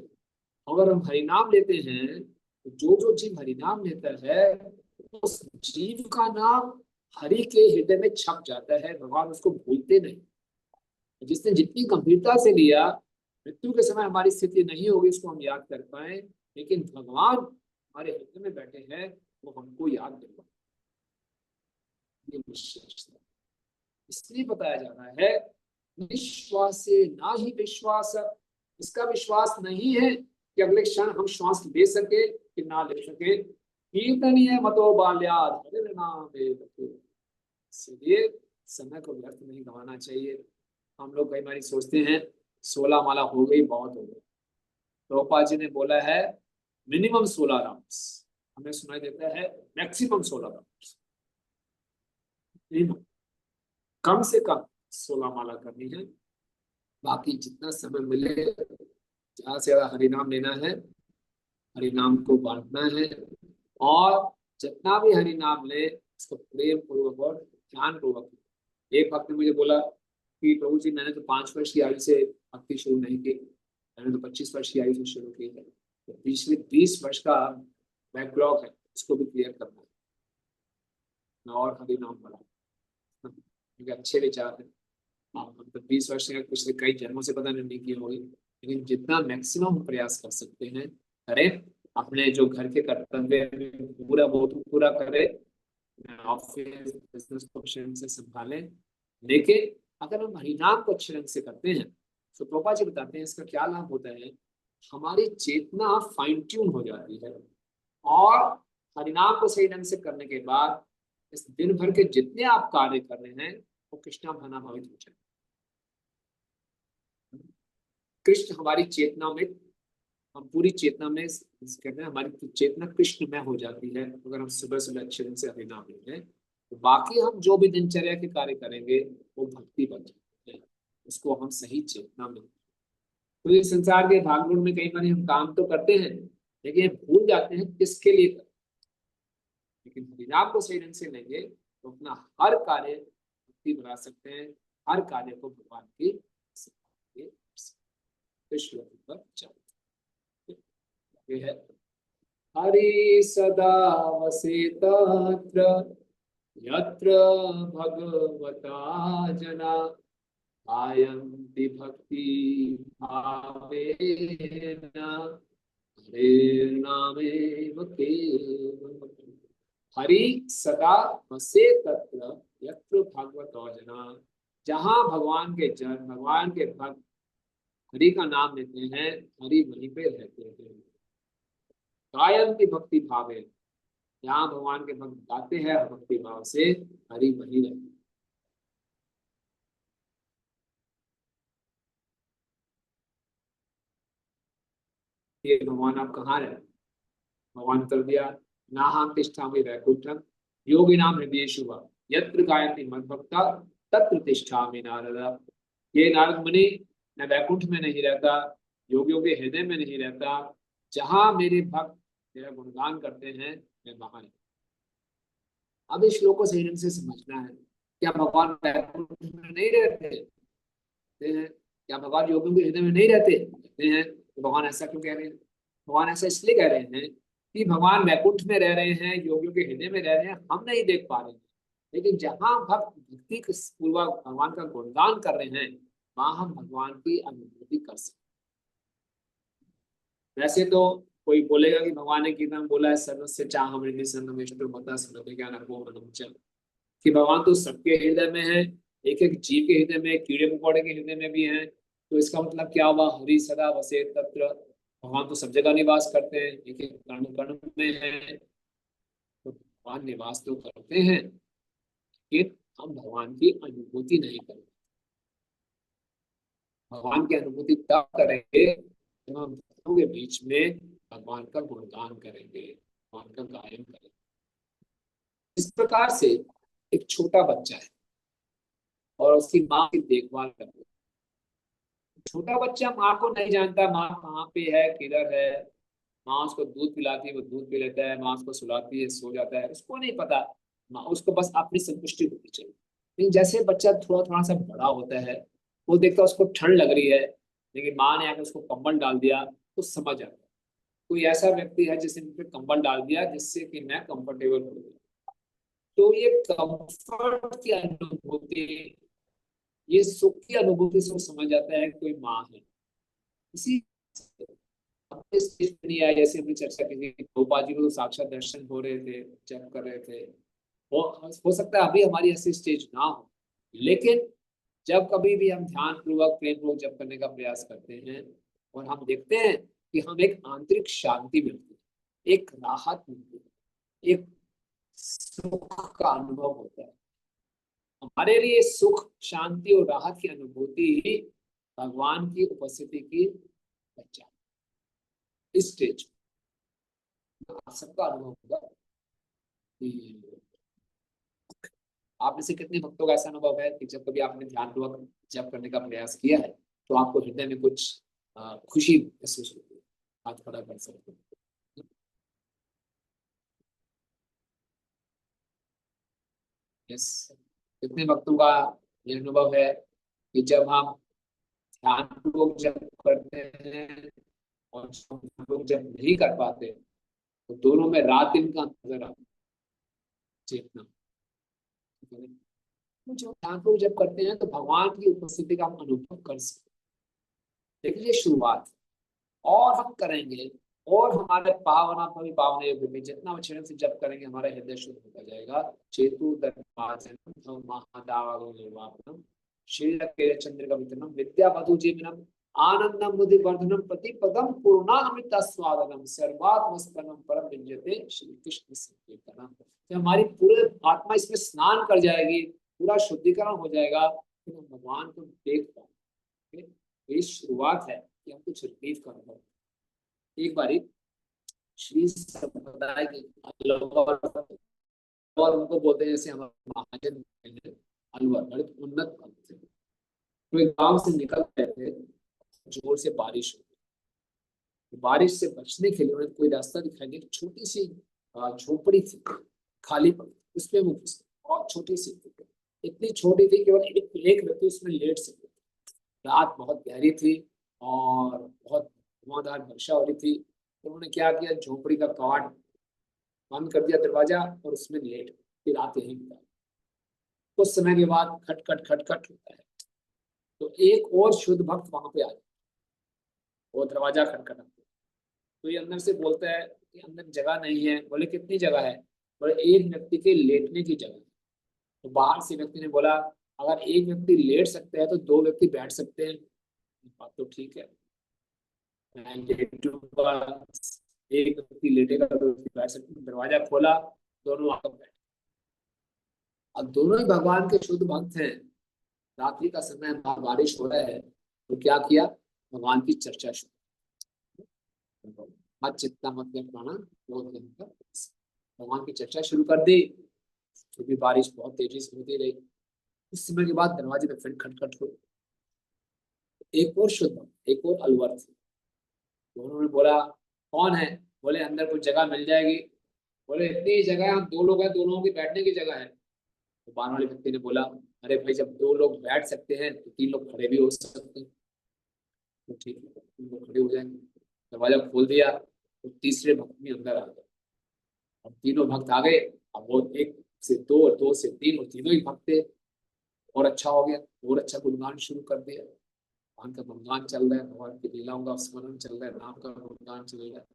अगर हम हरिनाम लेते हैं, तो जो जो जीव हरिनाम लेता है, उस जीव का नाम हरि के हृदय में छप जाता है, भगवान उसको भूलते नहीं। जिसने जितनी गंभीरता से लिया, मृत्यु के समय हमारी स्थिति नहीं होगी उसको हम याद कर पाए, लेकिन भगवान हमारे हृदय में बैठे हैं, वो हमको याद दिलवा। ये विशेषता इसलिए बताया जा रहा है, विश्वास से ना ही विश्वास। इसका विश्वास नहीं है कि अगले क्षण हम श्वास ले सके कि ना ले सके, कीर्तनीय मतो बाल्याद हरे नाम इसलिए समय को व्यर्थ नहीं गंवाना चाहिए। हम लोग कई बार सोचते हैं 16 माला हो गई, बहुत हो गई। प्रभुपाद जी ने बोला है मिनिमम 16 राउंड्स, हमें सुनाई देता है मैक्सिमम 16 राउंड्स, कम से कम 16 माला करनी है। बाकी जितना समय मिले ज्यादा से ज्यादा हरिनाम लेना है, हरिनाम को बांटना है, और जितना भी हरिनाम ले उसको प्रेम पूर्वक और ध्यान पूर्वक। एक भक्त ने मुझे बोला कि प्रभु जी मैंने तो 5 वर्ष की आयु से भक्ति शुरू नहीं की, मैंने तो 25 वर्ष की आयु से शुरू की है, तो पिछले 20 वर्ष का बैकलॉग है, उसको भी क्लियर करना है और हरिनाम बढ़ा। क्योंकि अच्छे विचार है, आप तो 20 वर्ष से पिछले कई जन्मों से पता नहीं की होगी, लेकिन जितना मैक्सिमम हम प्रयास कर सकते हैं करें। अपने जो घर के कर्तव्य पूरा वो तो पूरा करें, ऑफिस बिजनेस को अच्छे ढंग से संभालें। लेकिन अगर हम हरिनाम को अच्छे ढंग से करते हैं तो प्रोपा जी बताते हैं इसका क्या लाभ होता है, हमारी चेतना फाइन ट्यून हो जाती है, और हरिनाम को सही ढंग से करने के बाद इस दिन भर के जितने आप कार्य कर रहे हैं वो कृष्णा भाना भावित हो जाए। कृष्ण हमारी चेतना में, हम पूरी चेतना में कहते हैं हमारी चेतना कृष्ण में हो जाती है अगर हम सुबह सुबह अच्छे ढंग से हरिनाम लेते हैं, तो बाकी हम जो भी दिनचर्या के कार्य करेंगे वो भक्ति बन जाते हैं, उसको हम सही चेतना में। तो इस संसार के भागदौड़ में कई बार हम काम तो करते हैं लेकिन भूल जाते हैं किसके लिए करते हैं। लेकिन हरिनाम को सही ढंग से लेंगे तो अपना हर कार्य भक्ति बना सकते हैं, हर कार्य को भगवान की श्लोक पर चलते है। हरि सदा वसेतत्र यत्र भगवता जना आयन्ति भक्ति भावेन हरेर्नामेव केवलम्। हरि सदा वसे तत्र यत्र भगवतो जना, जहाँ भगवान के जन भगवान के भक्त हरि का नाम लेते हैं, हरि वहीं पे रहते हैं। गायन्ति भक्ति भावे, यहाँ भगवान के भक्त गाते हैं भक्ति भाव से, हरि वहीं रहते हैं। ये भगवान आप कहाँ रहे, भगवान कर दिया ना हम तिष्ठामि वैकुंठम योगी नाम हृदय शुभ यत्र गायन्ति मद्भक्ता तत्र तिष्ठामि नारद। ये नारद मुनि मैं वैकुंठ में नहीं रहता, योगियों के हृदय में नहीं रहता, जहां मेरे भक्त मेरा गुणगान करते हैं मैं वहां रहता। अब इस श्लोक को सही ढंग से समझना है, क्या भगवान वैकुंठ में नहीं रहते हैं, क्या भगवान योगियों के हृदय में नहीं रहते हैं, तो भगवान ऐसा क्यों कह रहे हैं। भगवान ऐसा इसलिए कह रहे हैं कि भगवान वैकुंठ में रह रहे हैं, योगियों के हृदय में रह रहे हैं, हम नहीं देख पा रहे हैं, लेकिन जहां भक्त भक्ति पूर्वक भगवान का गुणगान कर रहे हैं वहां हम भगवान की अनुभूति कर सकते हैं। वैसे तो कोई बोलेगा कि भगवान ने कीर्तन बोला है सर्वस्य चाहम हृदय सन्निविष्टो मता सर्वज्ञानघो मनोजम, कि भगवान तो सबके हृदय में है, एक एक जीव के हृदय में, कीड़े मकोड़े के हृदय में भी है। तो इसका मतलब क्या हुआ, हरि सदा वसे तत्र, भगवान तो सब जगह निवास करते हैं, एक एक कण कण में है। तो भगवान निवास तो करते हैं लेकिन हम भगवान की अनुभूति नहीं करते। भगवान की अनुभूति तब करेंगे जब हम भक्तों के बीच में भगवान का गुणगान करेंगे, भगवान का गायन करेंगे। इस प्रकार से एक छोटा बच्चा है और उसकी माँ की देखभाल करते हैं। छोटा बच्चा माँ को नहीं जानता, माँ कहाँ पे है किधर है, माँ उसको दूध पिलाती है वो दूध पी लेता है, माँ उसको सुलाती है सो जाता है, उसको नहीं पता। माँ उसको बस अपनी संतुष्टि होनी चाहिए। लेकिन जैसे बच्चा थोड़ा थोड़ा सा बड़ा होता है, वो देखता है उसको ठंड लग रही है, लेकिन माँ ने आकर उसको कंबल डाल दिया तो समझ आता है। कोई ऐसा व्यक्ति है जिसने मुझे कंबल डाल दिया जिससे कि मैं कंफर्टेबल हो गया, तो ये कंफर्ट की अनुभूति, ये सुख की अनुभूति से वो समझ जाता है कोई माँ है। इसी स्टेज पे नहीं आया, जैसे हमने चर्चा की थी गोपाल जी को तो साक्षात दर्शन हो रहे थे, जप कर रहे थे। हो सकता है अभी हमारी ऐसी स्टेज ना हो, लेकिन जब कभी भी हम ध्यान पूर्वक प्रेम पूर्वक जप करने का प्रयास करते हैं और हम देखते हैं कि हम एक आंतरिक शांति मिलती है, एक राहत मिलती है, एक सुख का अनुभव होता है। हमारे लिए सुख, शांति और राहत की अनुभूति ही भगवान की उपस्थिति की पहचान। इस स्टेज आप सबका अनुभव होगा कि आप में से कितने भक्तों का ऐसा अनुभव है कि जब कभी आपने ध्यानपूर्वक जप करने का प्रयास किया है तो आपको हृदय में कुछ खुशी महसूस होती है। हाथ खड़ा कर सकते हैं। यस, कितने भक्तों का ये अनुभव है कि जब हम ध्यानपूर्वक जप करते हैं और ध्यानपूर्वक जप नहीं कर पाते तो दोनों में रात दिन का अंतर आता है। चेतना, तो जब ध्यानपूर्वक जप करते हैं तो भगवान की उपस्थिति का हम अनुभव कर सकते हैं। देखिए, ये शुरुआत और हम करेंगे और हमारे पावना भवी पावन युग में जितना अच्छे से जप करेंगे हमारा हृदय शुद्ध होता जाएगा। चेतु दर्पासनम महादावगो निर्वापनम श्रीरकेर चंद्र का वितरणम विद्या वधु जीवनम आनंदम बुद्धि वर्धनम प्रतिपदम पूर्णामृत स्वादनम सर्वात्मस्पनम परम विजयते श्री कृष्ण संकीर्तनम। तो हमारी पूरे आत्मा इसमें स्नान कर जाएगी, पूरा शुद्धिकरण हो जाएगा, फिर हम भगवान को देख पाएंगे। ये शुरुआत है कि हम कुछ रिलीव कर रहे हैं। एक बारी श्री संप्रदाय के अलवर, और उनको बोलते हैं जैसे हमारे महाजन अलवर बड़े उन्नत थे। तो एक गांव से निकल रहे थे, जोर से बारिश हो गई। बारिश से बचने के लिए उन्हें कोई रास्ता दिखाई नहीं, छोटी सी झोपड़ी थी, खाली पड़ी, उसमें वो घुसे। बहुत छोटी सी थी, इतनी छोटी थी केवल एक व्यक्ति उसमें लेट सकते थे। रात बहुत गहरी थी और बहुत धुआंधार वर्षा हो रही थी। तो उन्होंने क्या किया, झोपड़ी का कवाट बंद कर दिया, दरवाजा, और उसमें लेट फिर रात यहीं बिताई। कुछ समय के बाद खटखट खटखट होता है, तो एक और शुद्ध भक्त वहां पे आ जाता है। वो दरवाजा खटखटाता है, तो ये अंदर से बोलता है कि अंदर जगह नहीं है। बोले कितनी जगह है? बोले एक व्यक्ति के लेटने की जगह है। तो बाहर से व्यक्ति ने बोला अगर एक व्यक्ति लेट सकते हैं तो दो व्यक्ति बैठ सकते हैं। बात तो ठीक है, मैं लेटूंगा, एक व्यक्ति लेटेगा दो व्यक्ति बैठ सकते हैं। दरवाजा खोला, दोनों आकर बैठे। अब दोनों ही भगवान के शुद्ध भक्त हैं। रात्रि का समय, बाहर बारिश हो रहा है, तो क्या किया, भगवान की चर्चा शुरू। मत चित्ता मत प्राणा बोध का भगवान की चर्चा शुरू कर दी। क्योंकि बारिश बहुत तेजी से होती रही। कुछ समय के बाद दरवाजे में फिर खटखट हुई। एक और शुद्ध भक्त, एक और अलवर थे। तो उन्होंने बोला कौन है? बोले अंदर कुछ जगह मिल जाएगी। बोले इतनी जगह है, हम दो लोग हैं, दो लोगों की बैठने की जगह है। तो बाहर वाले व्यक्ति ने बोला अरे भाई, जब दो लोग बैठ सकते हैं तो तीन लोग खड़े भी हो सकते हैं। तो ठीक है, तीन लोग खड़े हो जाएंगे। दरवाजा खोल दिया तो तीसरे भक्त भी अंदर आ गए। अब तीनों भक्त आ गए। अब वो एक से दो और दो से तीन, और तीनों ही भक्त थे। और अच्छा हो गया, और अच्छा गुणगान शुरू कर दिया। भगवान का गुणगान चल रहा है, भगवान की लीलाओं का स्मरण चल रहा है, नाम का गुणगान चल रहा है।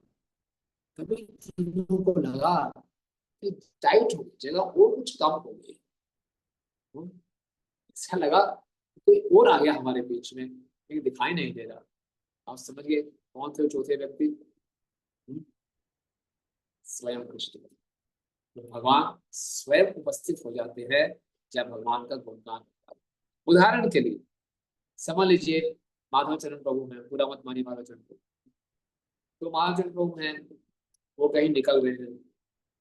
तभी तीनों को लगा कि टाइट हो गई जगह और कुछ कम हो गई। हम्म, ऐसा लगा कोई और आ गया हमारे बीच में, लेकिन दिखाई नहीं दे रहा। आप समझ गए कौन थे वो चौथे व्यक्ति? हम्म, स्वयं कृष्ण। तो भगवान स्वयं उपस्थित हो जाते हैं जब भगवान का गुणगान होता है। उदाहरण के लिए समझ लीजिए माधव चरण प्रभु हैं, पूरा मत मानिए माधव चरण प्रभु। तो माधव चरण प्रभु हैं, वो कहीं निकल रहे हैं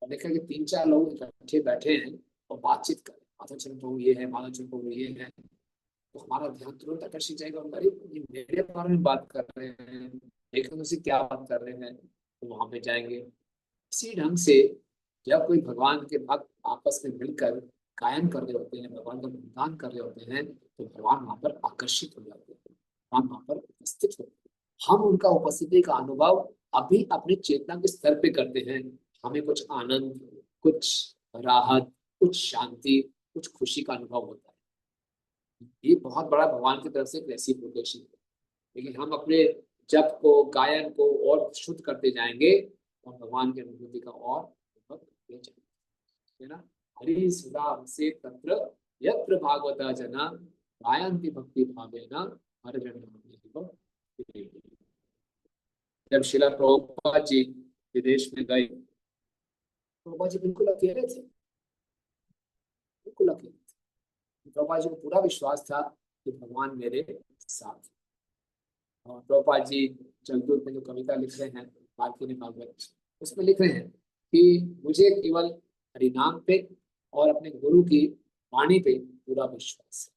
और देखा कि तीन चार लोग इकट्ठे बैठे हैं और बातचीत कर रहे हैं। माधव चरण प्रभु ये है, माधव चरण प्रभु ये है। तो हमारा ध्यान तुरंत आकर्षित जाएगा, अरे ये मेरे बारे में बात कर रहे हैं, देखो उनसे क्या बात कर रहे हैं। तो वहां पे जाएंगे। इसी ढंग से जब कोई भगवान के भक्त आपस में मिलकर गायन कर रहे होते हैं, भगवान का गुणगान कर रहे होते हैं, तो भगवान वहां पर आकर्षित हो जाते हैं, भगवान वहां पर उपस्थित होते हैं। हम उनका उपस्थिति का अनुभव अभी अपनी चेतना के स्तर पे करते हैं। हमें कुछ आनंद, कुछ राहत, कुछ शांति, कुछ खुशी का अनुभव होता है। ये बहुत बड़ा भगवान की तरफ से एक रेसिप्रोकेशन है। लेकिन हम अपने जप को, गायन को और शुद्ध करते जाएंगे और भगवान की अनुभूति का और अनुभव करते जाएंगे, है ना। हरि सुधा से तत्र यत्र भागवता जना गायन्ति भक्ति भावेन हरिजन। जब शिला प्रभुपाद जी विदेश में गए प्रभुपाद जी बिल्कुल अकेले थे, बिल्कुल अकेले थे। प्रभुपाद जी को पूरा विश्वास था कि भगवान मेरे साथ हैं। और प्रभुपाद जी जगदूत में जो कविता लिख रहे हैं मार्कंडेय भागवत, उसमें लिख रहे हैं कि मुझे केवल हरिनाम पे और अपने गुरु की वाणी पे पूरा विश्वास है।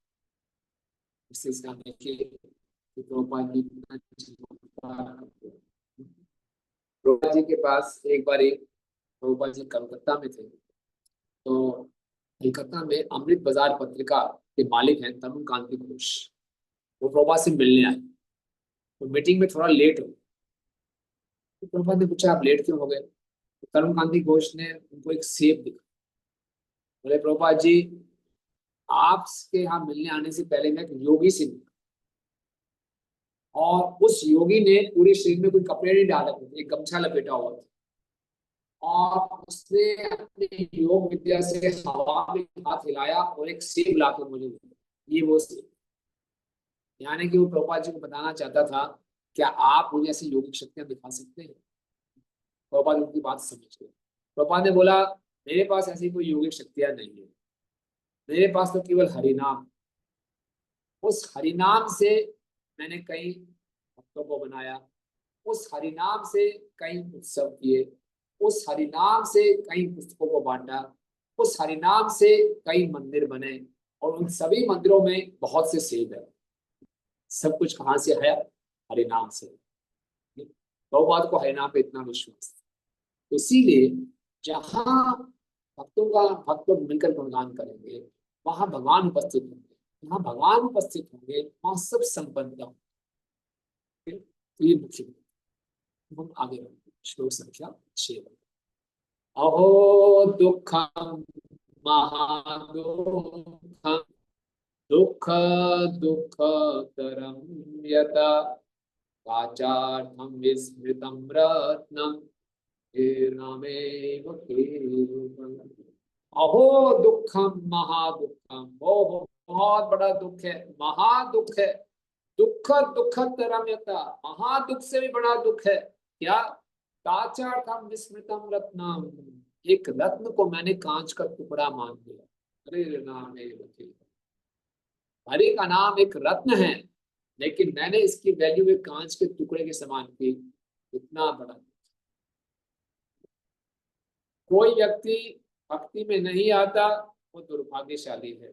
इससे इसका देखिए कि प्रभुपाद जी कितना प्रभुपाद जी के पास एक बार प्रभुपाद जी कलकत्ता में थे, तो कलकत्ता में अमृत बाजार पत्रिका के मालिक हैं तरुण कांति घोष। वो प्रभुपाद से मिलने आए, तो मीटिंग में थोड़ा लेट हो, तो प्रभुपाद ने पूछा आप लेट क्यों हो गए? तो तरुण कांति घोष ने उनको एक सेब दिखा। बोले प्रभुपाद जी, आपके यहाँ मिलने आने से पहले मैं एक योगी से मिला, और उस योगी ने पूरे शरीर में कोई कपड़े नहीं डाले थे, एक गमछा लपेटा हुआ था, और उसने अपने योग विद्या से हवा में हाथ हिलाया और एक सेब लाकर मुझे दिया। ये वो सेब, यानी कि वो प्रभुपाद जी को बताना चाहता था क्या आप मुझे ऐसी योगिक शक्तियां दिखा सकते हैं? प्रभुपाद उनकी बात समझ गए। प्रभुपाद ने बोला मेरे पास ऐसी कोई योगिक शक्तियां नहीं है, मेरे पास तो केवल हरिनाम। उस हरिनाम से मैंने कई भक्तों को बनाया, उस हरिनाम से कई उत्सव किए, उस हरिनाम से कई पुस्तकों को बांटा, उस हरिनाम से कई मंदिर बने, और उन सभी मंदिरों में बहुत से सेब है। सब कुछ कहाँ से है? हरिनाम से। प्रभुपाद को हरिनाम पे इतना विश्वास था। इसीलिए जहाँ भक्त लोग मिलकर गुणगान करेंगे वहां भगवान उपस्थित होंगे, जहाँ भगवान उपस्थित होंगे वहां सब संपन्नता होगी। तो ये मुख्य बात। हम आगे बढ़ते हैं। श्लोक संख्या 6। अहो दुखम महादुखम दुख दुःखतरं यथा वाचार्थं विस्मृतं रत्नं कीर्णमेव केवलम्। अहो दुखम महादुखम, ओ बहुत बड़ा दुख है, महादुख है। दुख दुःखतरं यथा, महादुख से भी बड़ा दुख है क्या? काचार्थं विस्मृतं रत्नम, एक रत्न को मैंने कांच का टुकड़ा मान लिया। अरे नाम हरि का नाम एक रत्न है, लेकिन मैंने इसकी वैल्यू एक कांच के टुकड़े के समान की। इतना बड़ा कोई व्यक्ति भक्ति में नहीं आता वो दुर्भाग्यशाली है,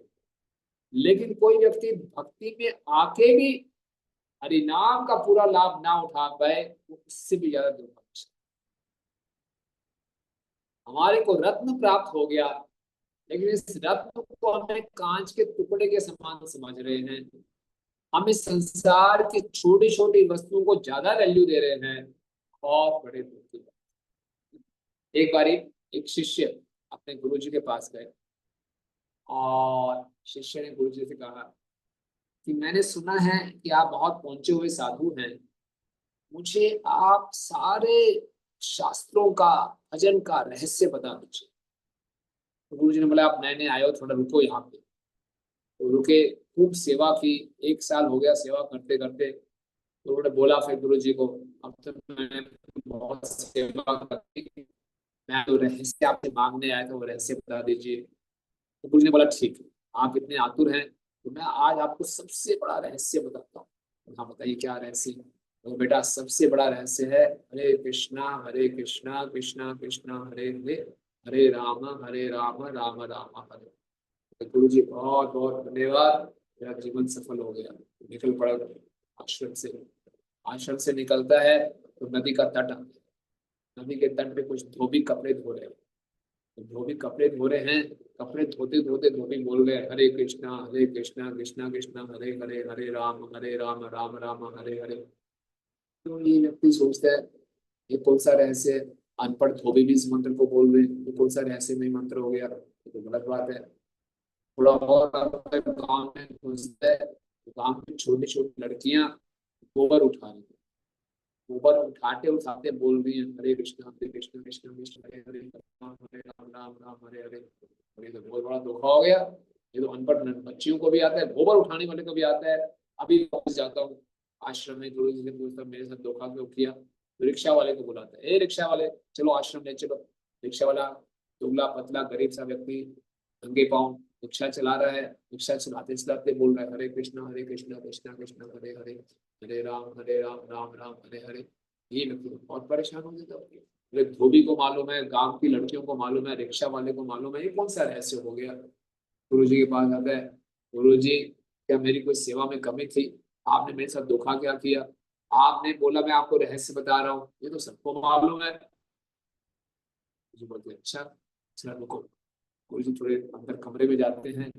लेकिन कोई व्यक्ति भक्ति में आके भी हरि नाम का पूरा लाभ ना उठा पाए वो उससे भी ज्यादा दुर्भाग्यशाली। हमारे को रत्न प्राप्त हो गया, लेकिन इस रत्न को हमें कांच के टुकड़े के समान समझ रहे हैं। हम इस संसार की छोटी छोटी वस्तुओं को ज्यादा वैल्यू दे रहे हैं। बहुत बड़े दुख की बात। एक बारी एक शिष्य अपने गुरुजी के पास गए, और शिष्य ने गुरुजी से कहा कि मैंने सुना है कि आप बहुत पहुंचे हुए साधु हैं, मुझे आप सारे शास्त्रों का, भजन का रहस्य बता दीजिए। तो गुरुजी ने बोला आप नए नए आए हो, थोड़ा रुको यहाँ पे। तो रुके, खूब सेवा की, 1 साल हो गया सेवा करते करते। तो उन्होंने बोला फिर गुरु जी को अब तो मैंने बहुत सेवा कर, मैं तो रहस्य आपसे मांगने आया था, वो रहस्य बता दीजिए। तो गुरु जी ने बोला ठीक है, आप इतने आतुर हैं तो मैं आज आपको सबसे बड़ा रहस्य बताता हूँ। हाँ बताइए क्या रहस्य है? तो बेटा सबसे बड़ा रहस्य है हरे कृष्णा कृष्णा कृष्णा हरे हरे, हरे राम राम राम हरे। तो गुरु जी बहुत बहुत धन्यवाद, मेरा जीवन सफल हो गया। निकल पड़ा आश्रम से। आश्रम से निकलता है तो नदी का तट आता है। नदी के तट पे कुछ धोबी कपड़े धो रहे हैं, तो धोबी कपड़े धो रहे हैं। कपड़े धोते धोते धोबी बोल गए हरे कृष्णा कृष्णा कृष्णा हरे हरे, हरे राम राम राम हरे हरे। तो ये व्यक्ति सोचता है ये कौन सा रहस्य है? अनपढ़ धोबी भी इस मंत्र को बोल रहे हैं, ये कौन सा रहस्यमय मंत्र हो गया? ये तो गलत बात है। थोड़ा और गाँव में घुसता है तो गाँव की छोटी छोटी लड़कियां गोबर उठा रही हैं। गोबर उठाते उठाते बोल रही है हरे कृष्णा कृष्ण कृष्ण हरे हरे, हरे राम राम राम हरे हरे। और ये तो बहुत बड़ा धोखा हो गया। ये तो अनपढ़ बच्चियों को भी आता है, गोबर उठाने वाले को भी आता है। अभी वापस जाता हूँ आश्रम में, गुरु जी से पूछता मेरे साथ धोखा क्यों किया? तो रिक्शा वाले को बुलाता है, ए रिक्शा वाले चलो आश्रम ले चलो। रिक्शा वाला दुबला पतला गरीब सा व्यक्ति नंगे पाँव रिक्शा चला रहा है, रिक्शा चलाते चलाते बोल रहा है हरे कृष्णा कृष्णा कृष्णा हरे हरे, हरे राम राम राम हरे हरे। ये व्यक्ति बहुत परेशान हो जाता है। अरे धोबी को मालूम है, गांव की लड़कियों को मालूम है, रिक्शा वाले को मालूम है, ये कौन सा रहस्य हो गया। गुरु जी के पास आता है, गुरु जी क्या मेरी कोई सेवा में कमी थी, आपने मेरे साथ धोखा क्या किया, आपने बोला मैं आपको रहस्य बता रहा हूँ, ये तो सबको मालूम है। जी बोलते अच्छा अच्छा रुको। गुरु जी थोड़े अंदर कमरे में जाते हैं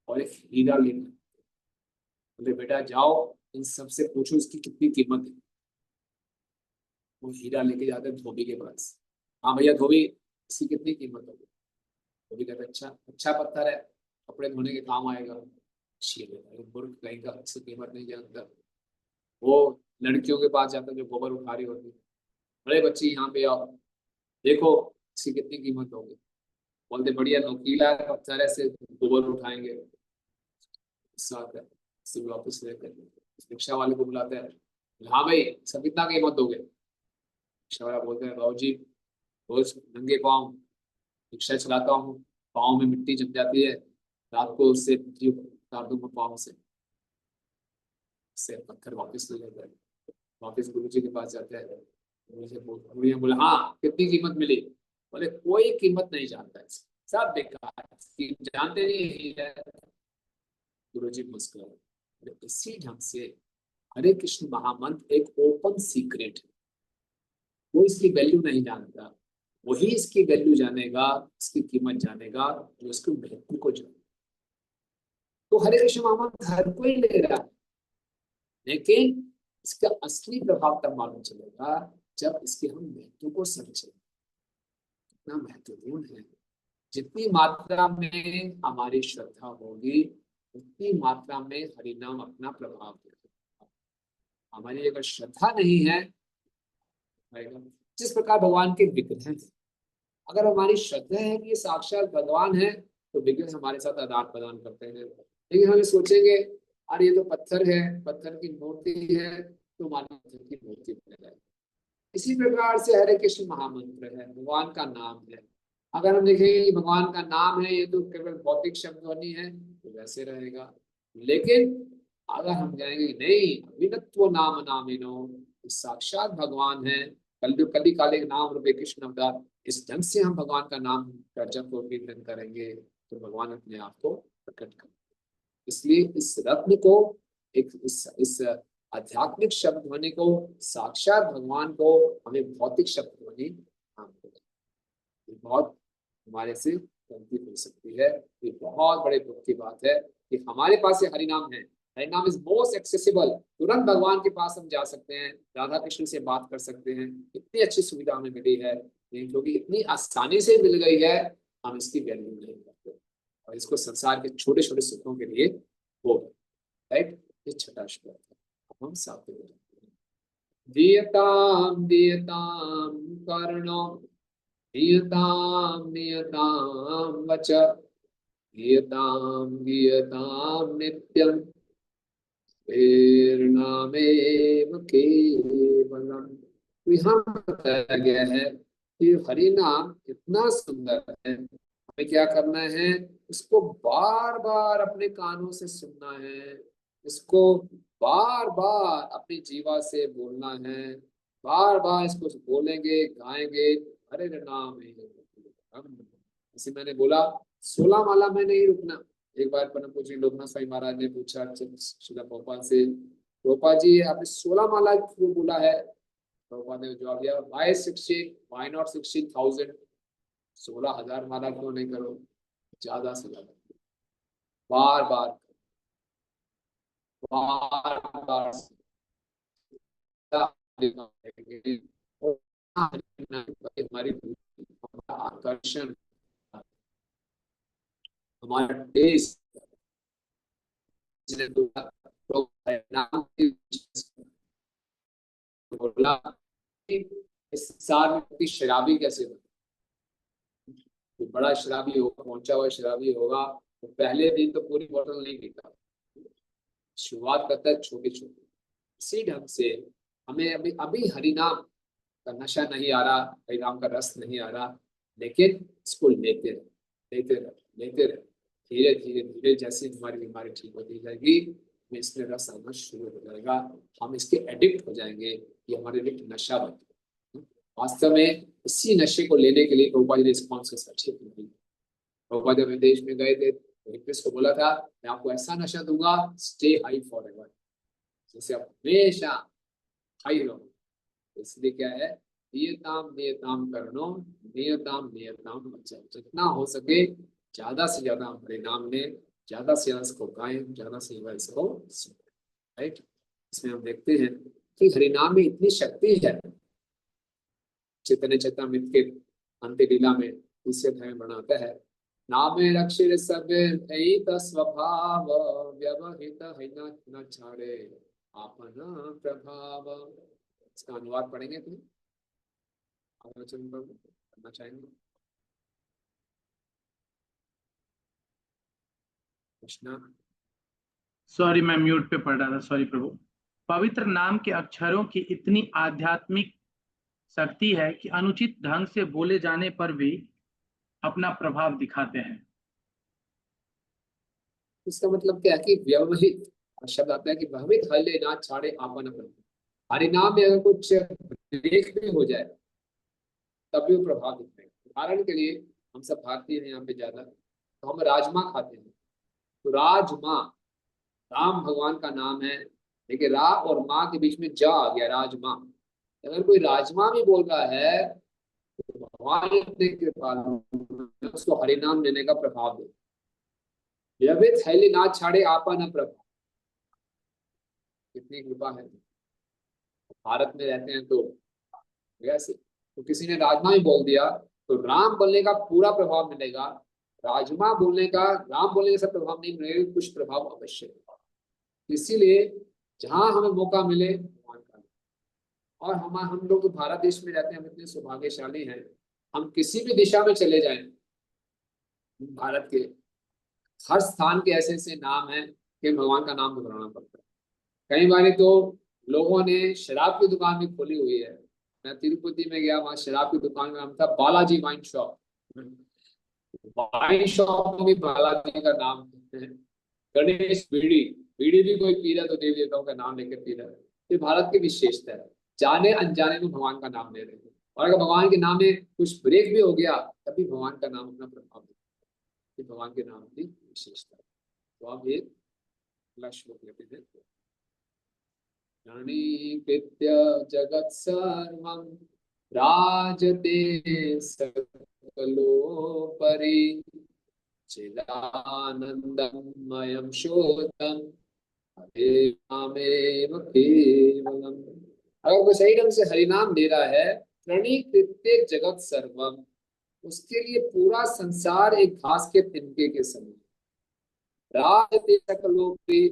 और एक हीरा लेकर, बोले बेटा जाओ इन सबसे पूछो इसकी कितनी कीमत है। वो हीरा लेके जाते हैं धोबी के पास। हाँ भैया धोबी, इसकी कितनी कीमत होगी। धोबी कहते अच्छा अच्छा पत्थर है, कपड़े धोने के काम आएगा। मूर्ख कहीं का इसकी कीमत नहीं जानता। वो लड़कियों के पास जाता है जो गोबर उठा रही होती है, बड़े बच्चे यहाँ पे आओ देखो इसकी कितनी कीमत होगी। बोलते बढ़िया नोकीला पत्थर है, से गोबर उठाएंगे। साथ है सिविल ऑफिस लेकर रिक्शा वाले को बुलाते हैं, हाँ भाई सब कितना कीमत दोगे। रिक्शा वाला बोलते हैं बाबू जी रोज नंगे पाँव रिक्शा चलाता हूँ, पाँव में मिट्टी जम जाती है, रात को उससे मिट्टी उतार दूंगा पाँव से पत्थर वापस ले जाता है। वापस गुरु जी के पास जाता है, गुरु जी बोला हाँ कितनी कीमत मिली। बोले कोई कीमत नहीं जानता है, सब बेकार है, जानते नहीं है। गुरु जी मुस्कुराए, इसी ढंग से हरे कृष्ण महामंत्र एक ओपन सीक्रेट है। वो इसकी वैल्यू नहीं जानता, वही इसकी वैल्यू जानेगा, इसकी कीमत जानेगा जो इसके महत्व को जाने। तो हरे कृष्ण महामंत्र हर कोई ले रहा है, लेकिन इसका असली प्रभाव तब मालूम चलेगा जब इसके हम महत्व को समझें। कितना महत्वपूर्ण है, जितनी मात्रा में हमारी श्रद्धा होगी उतनी मात्रा में हरिनाम अपना प्रभाव देगा। हमारी अगर श्रद्धा नहीं है, जिस प्रकार भगवान के विग्रह हैं, अगर हमारी श्रद्धा है कि ये साक्षात भगवान है तो विग्रह हमारे साथ आदान प्रदान करते हैं। लेकिन हम सोचेंगे अरे ये तो पत्थर है, पत्थर की मूर्ति है तो हमारी पत्थर की मूर्ति बन जाए। इसी प्रकार से हरे कृष्ण महामंत्र है, भगवान का नाम है। अगर हम देखेंगे कि भगवान का नाम है ये तो केवल भौतिक शब्द ध्वनि है तो वैसे रहेगा। लेकिन अगर हम जाएंगे नहीं अविनत्व नाम नामिनो, साक्षात भगवान है, कली काले नाम रूपे कृष्ण अवतार, इस ढंग से हम भगवान का नाम का जप और कीर्तन करेंगे तो भगवान अपने आप को प्रकट करेंगे। इसलिए इस रत्न को इस आध्यात्मिक शब्द ध्वनि को, साक्षात भगवान को हमें भौतिक शब्द ध्वनि बहुत हमारे से गलती हो सकती है। ये बहुत बड़े दुख की बात है कि हमारे पास ये हरिनाम है, हरिनाम इज मोस्ट एक्सेसिबल, तुरंत भगवान के पास हम जा सकते हैं, राधा कृष्ण से बात कर सकते हैं, इतनी अच्छी सुविधा हमें मिली है, क्योंकि इतनी आसानी से मिल गई है हम इसकी वैल्यू नहीं करते और इसको संसार के छोटे छोटे सुखों के लिए हो, राइट। ये छठा श्लोक है, हम साथ दीयताम दीयताम कर्णो दीयताम नियताम वच गीयताम गीयताम नित्यम नामेव केवलम। तो यहाँ बताया गया है कि हरि नाम इतना सुंदर है, हमें क्या करना है, इसको बार बार अपने कानों से सुनना है, इसको बार बार अपनी जीवा से बोलना है, बार बार इसको बोलेंगे गाएंगे। हरे नाम जैसे मैंने बोला 16 माला में नहीं रुकना। एक बार परम पूज्य लोकनाथ स्वामी महाराज ने पूछा श्रीला प्रभुपाद से, प्रभुपाद जी आपने 16 माला क्यों बोला है। प्रभुपाद ने जवाब दिया वाई 16, वाई नॉट 16,000, 16,000 माला क्यों नहीं करो, ज्यादा से ज्यादा बार बार बार बार हमारी आकर्षण, हमारा टेस्ट बोला इस साल की शराबी कैसे बने। तो बड़ा शराबी होगा, पहुंचा हुआ शराबी होगा तो पहले दिन तो पूरी बोतल नहीं पीता, शुरुआत करता है छोटी छोटी। इसी ढंग से हमें अभी अभी हरिनाम का नशा नहीं आ रहा, हरिनाम का रस नहीं आ रहा, लेकिन इसको लेते रहे, लेते रहे, लेते रहे। धीरे धीरे धीरे जैसे हमारी बीमारी ठीक होती जाएगी, हमें इसमें रस आना शुरू हो जाएगा, हम इसके एडिक्ट हो जाएंगे, ये हमारे लिए एक नशा बन जाएगा। वास्तव में इसी नशे को लेने के लिए प्रभुपाद जी ने स्पॉन्सर्स अच्छे दी। प्रभुपाद जब विदेश में गए थे तो हिप्पिस को बोला था, मैं आपको ऐसा नशा दूंगा, स्टे हाई फॉर एवर, जैसे आप हमेशा हाई रहो। इसलिए क्या है, नियताम नियताम करणो नियताम नियताम बचाओ। जितना हो सके ज्यादा से ज्यादा हमारे नाम में, ज्यादा से ज्यादा इसको गाएं, ज्यादा से ज्यादा इसको सुने, राइट। इसमें हम देखते हैं कि हरिनाम में इतनी शक्ति है। चैतन्य चैतामृत के अंत्य लीला में दूसरे अध्याय में बनाता है, नामे रक्षिर सब स्वभाव व्यवहित है न छाड़े आपना प्रभाव। इसका अनुवाद पढ़ेंगे तो आलोचन करना चाहेंगे कृष्णा। सॉरी, मैं म्यूट पे पढ़ रहा था, सॉरी प्रभु। पवित्र नाम के अक्षरों की इतनी आध्यात्मिक शक्ति है कि अनुचित ढंग से बोले जाने पर भी अपना प्रभाव दिखाते हैं। इसका मतलब क्या है कि व्यवहित शब्द आता है कि भवित हले ना छाड़े आपन प्रभाव। हरिनाम में अगर कुछ ब्रेक भी हो जाए तब भी वो प्रभाव दिखता है। उदाहरण के लिए हम सब भारतीय हैं यहाँ पे ज्यादा, तो हम राजमा खाते हैं, तो राजमा राम भगवान का नाम है, लेकिन रा और माँ के बीच में जा आ गया, राजमा। अगर कोई राजमा भी बोल रहा है तो भगवान अपने कृपा से उसको हरिनाम लेने का प्रभाव दे। व्यवहित थैली ना छाड़े आपा न प्रभाव, कितनी कृपा है। भारत में रहते हैं तो वैसे, तो किसी ने राजमा ही बोल दिया तो राम बोलने का पूरा प्रभाव मिलेगा, राजमा बोलने का, राम बोलने का सब प्रभाव नहीं मिलेगा, कुछ प्रभाव अवश्य होगा। इसीलिए जहां हमें मौका मिले भगवान का, और हम लोग भारत देश में रहते हैं, हम इतने सौभाग्यशाली हैं, हम किसी भी दिशा में चले जाएं, भारत के हर स्थान के ऐसे ऐसे नाम हैं कि भगवान का नाम दोहराना पड़ता है। कई बार तो लोगों ने शराब की दुकान भी खोली हुई है। मैं तिरुपति में गया, वहां शराब की दुकान का नाम था Balaji wine shop. Wine shop में भी बालाजी का नाम है। गणेश बीड़ी, बीड़ी भी कोई पी रहा तो देवी देवताओं का नाम लेकर पी रहा है। ये भारत की विशेषता है, जाने अनजाने में भगवान का नाम ले रहे हैं, और अगर भगवान के नाम में कुछ ब्रेक भी हो गया तभी भगवान का नाम अपना प्रभाव देता है। भगवान के नाम की विशेषता है। तो आप एक अगला श्लोक लेते हैं, प्रणीकृत्य जगत सर्वं राजते सकलोपरि चिदानन्दमयं शोधं हरिनामेव केवलम्। अगर कोई सही ढंग से हरिनाम दे रहा है, प्रणीकृत्य जगत सर्वम, उसके लिए पूरा संसार एक घास के तिनके के समान, राजते सकलोपरि,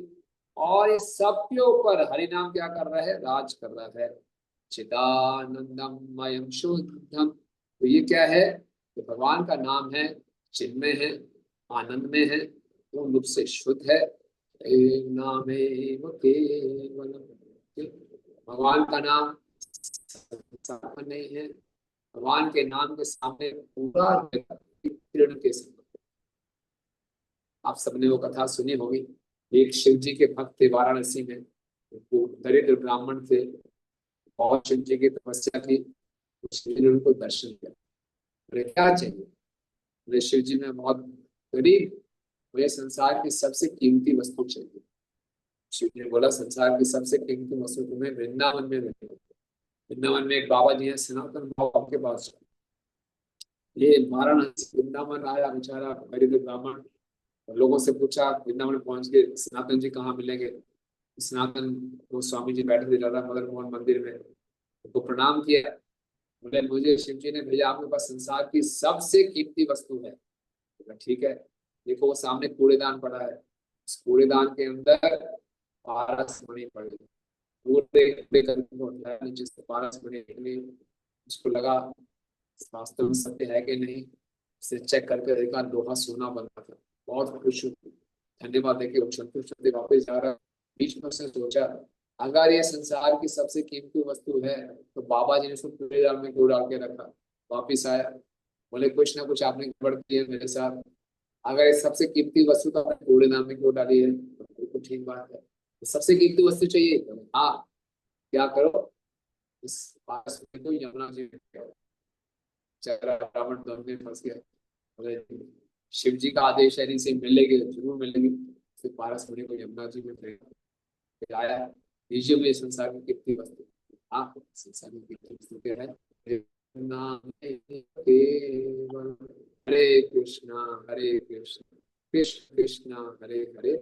और इस सबके ऊपर हरिनाम क्या कर रहा है, राज कर रहा है। चिदानंदमयम शुद्धम, तो ये क्या है, तो भगवान का नाम है, चिन्मय है, आनंद में है, पूर्ण रूप से शुद्ध है। नामेव केवलम, भगवान का नाम नहीं है, भगवान के नाम के सामने पूरा किरण के समान। आप सबने वो कथा सुनी होगी, एक शिव जी के भक्त थे वाराणसी में, वो दरिद्र ब्राह्मण थे, बहुत शिव जी की तपस्या थी, शिव जी ने उनको दर्शन किया, बोले क्या चाहिए, बोले शिव जी में बहुत गरीब, मुझे संसार की सबसे कीमती वस्तु चाहिए। शिव जी ने बोला संसार की सबसे कीमती वस्तु तुम्हें वृंदावन में मिलेगी। वृंदावन में एक बाबा जी है सनातन बाबा के पास। ये वाराणसी वृंदावन आया बेचारा दरिद्र ब्राह्मण, लोगों से पूछा, वृंदावन पहुंच के सनातन जी कहाँ मिलेंगे। सनातन वो स्वामी जी बैठे थे राधा मदन मोहन मंदिर में, उनको प्रणाम किया, बोले मुझे शिव जी ने भेजा आपके पास संसार की सबसे कीमती वस्तु है। बोला ठीक है, देखो वो सामने कूड़ेदान पड़ा है, उस कूड़ेदान के अंदर पारस मणि पड़ी, पूरे कूड़े करके उठाया नीचे से पारस मणि निकली, उसको लगा वास्तव में सत्य है कि नहीं, उसे चेक करके देखा लोहा सोना बना था, बहुत खुश हुई, धन्यवाद देके वो चलते चलते वापस जा रहा। बीच में उसने सोचा अगर ये संसार की सबसे कीमती वस्तु है तो बाबा जी ने उसको कूड़ेदान में क्यों डाल के रखा। वापिस आया, बोले कुछ ना कुछ आपने गड़बड़ की है मेरे साथ, अगर इस सबसे कीमती वस्तु तो आपने कूड़े दान में क्यों डाली है, तो बिल्कुल ठीक बात है, तो सबसे कीमती वस्तु चाहिए, बोले हाँ, क्या करो, इस पास में तो यमुना जी में जाओ। बेचारा रावण द्वंद में फंस गया, बोले शिव जी का आदेश है, इनसे मिलेगी जरूर मिलेगी, फिर पारस मुनि को यमुना जी में आया, लीजिए में संसार की कितनी वस्तु, हाँ संसार में कितनी वस्तु क्या है, नाम केवल हरे कृष्णा कृष्ण कृष्णा हरे हरे,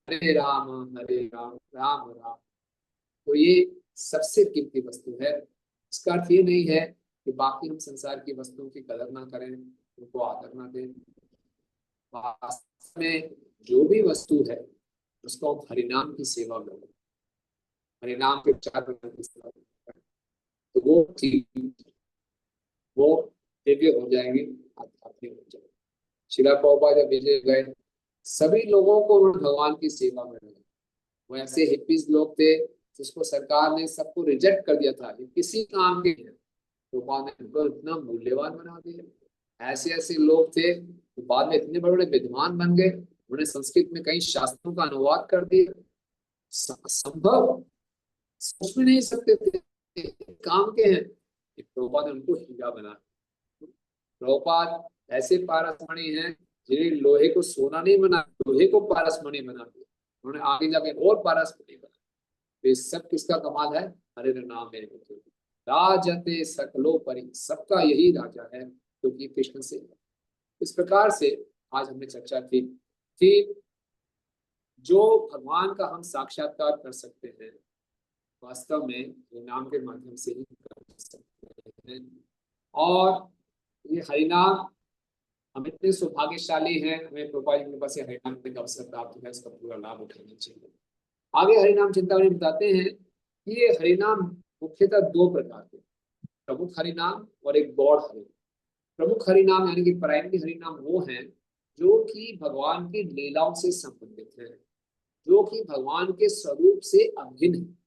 हरे राम राम राम। तो ये सबसे कीमती वस्तु है। इसका अर्थ ये नहीं है कि बाकी हम संसार की वस्तुओं की कदर ना करें, उनको आदर ना दें। वास्तव में जो भी वस्तु है उसको हम हरिनाम की सेवा में, हरिनाम के उच्चार की सेवा में, तो वो ठीक, वो दिव्य हो जाएंगे, आध्यात्मिक हो जाएंगे। शिला प्रभुपाद जब विजय गए, सभी लोगों को उन्होंने भगवान की सेवा में लगाया। वो ऐसे हिप्पीज लोग थे जिसको सरकार ने सबको रिजेक्ट कर दिया था, ये किसी काम के नहीं है, प्रभुपाद ने उनको इतना मूल्यवान बना दिया। ऐसे ऐसे लोग थे तो बाद में इतने बड़े बड़े विद्वान बन गए, उन्होंने संस्कृत में कई शास्त्रों का अनुवाद कर दिया। संभव सोच भी नहीं सकते थे, काम के हैं, प्रभुपाद ने उनको हीरा बना। प्रभुपाद ऐसे पारसमणि हैं जिन्हें लोहे को सोना नहीं बना, लोहे को पारसमणि बना दिया, उन्होंने आगे जाके और पारसमणि बना। तो ये सब किसका कमाल है, हरे नाम में राजते सकलो परि, सबका यही राजा है क्योंकि कृष्ण से। इस प्रकार से आज हमने चर्चा की कि जो भगवान का हम साक्षात्कार कर सकते हैं वास्तव में ये नाम के माध्यम से ही कर सकते हैं। और ये हरिनाम, हम इतने सौभाग्यशाली हैं, हमें प्रभुपाद जी के पास से हरिनाम का अवसर प्राप्त है, इसका पूरा लाभ उठाना चाहिए। आगे हरिनाम चिंतामणि बताते हैं कि ये हरिनाम मुख्यतः दो प्रकार के, प्रमुख हरिनाम और एक गौड़ हरिनाम। प्रमुख हरिनाम यानी कि प्राइमरी हरिनाम वो हैं जो कि भगवान की लीलाओं से संबंधित है, जो कि भगवान के स्वरूप से अभिन्न है।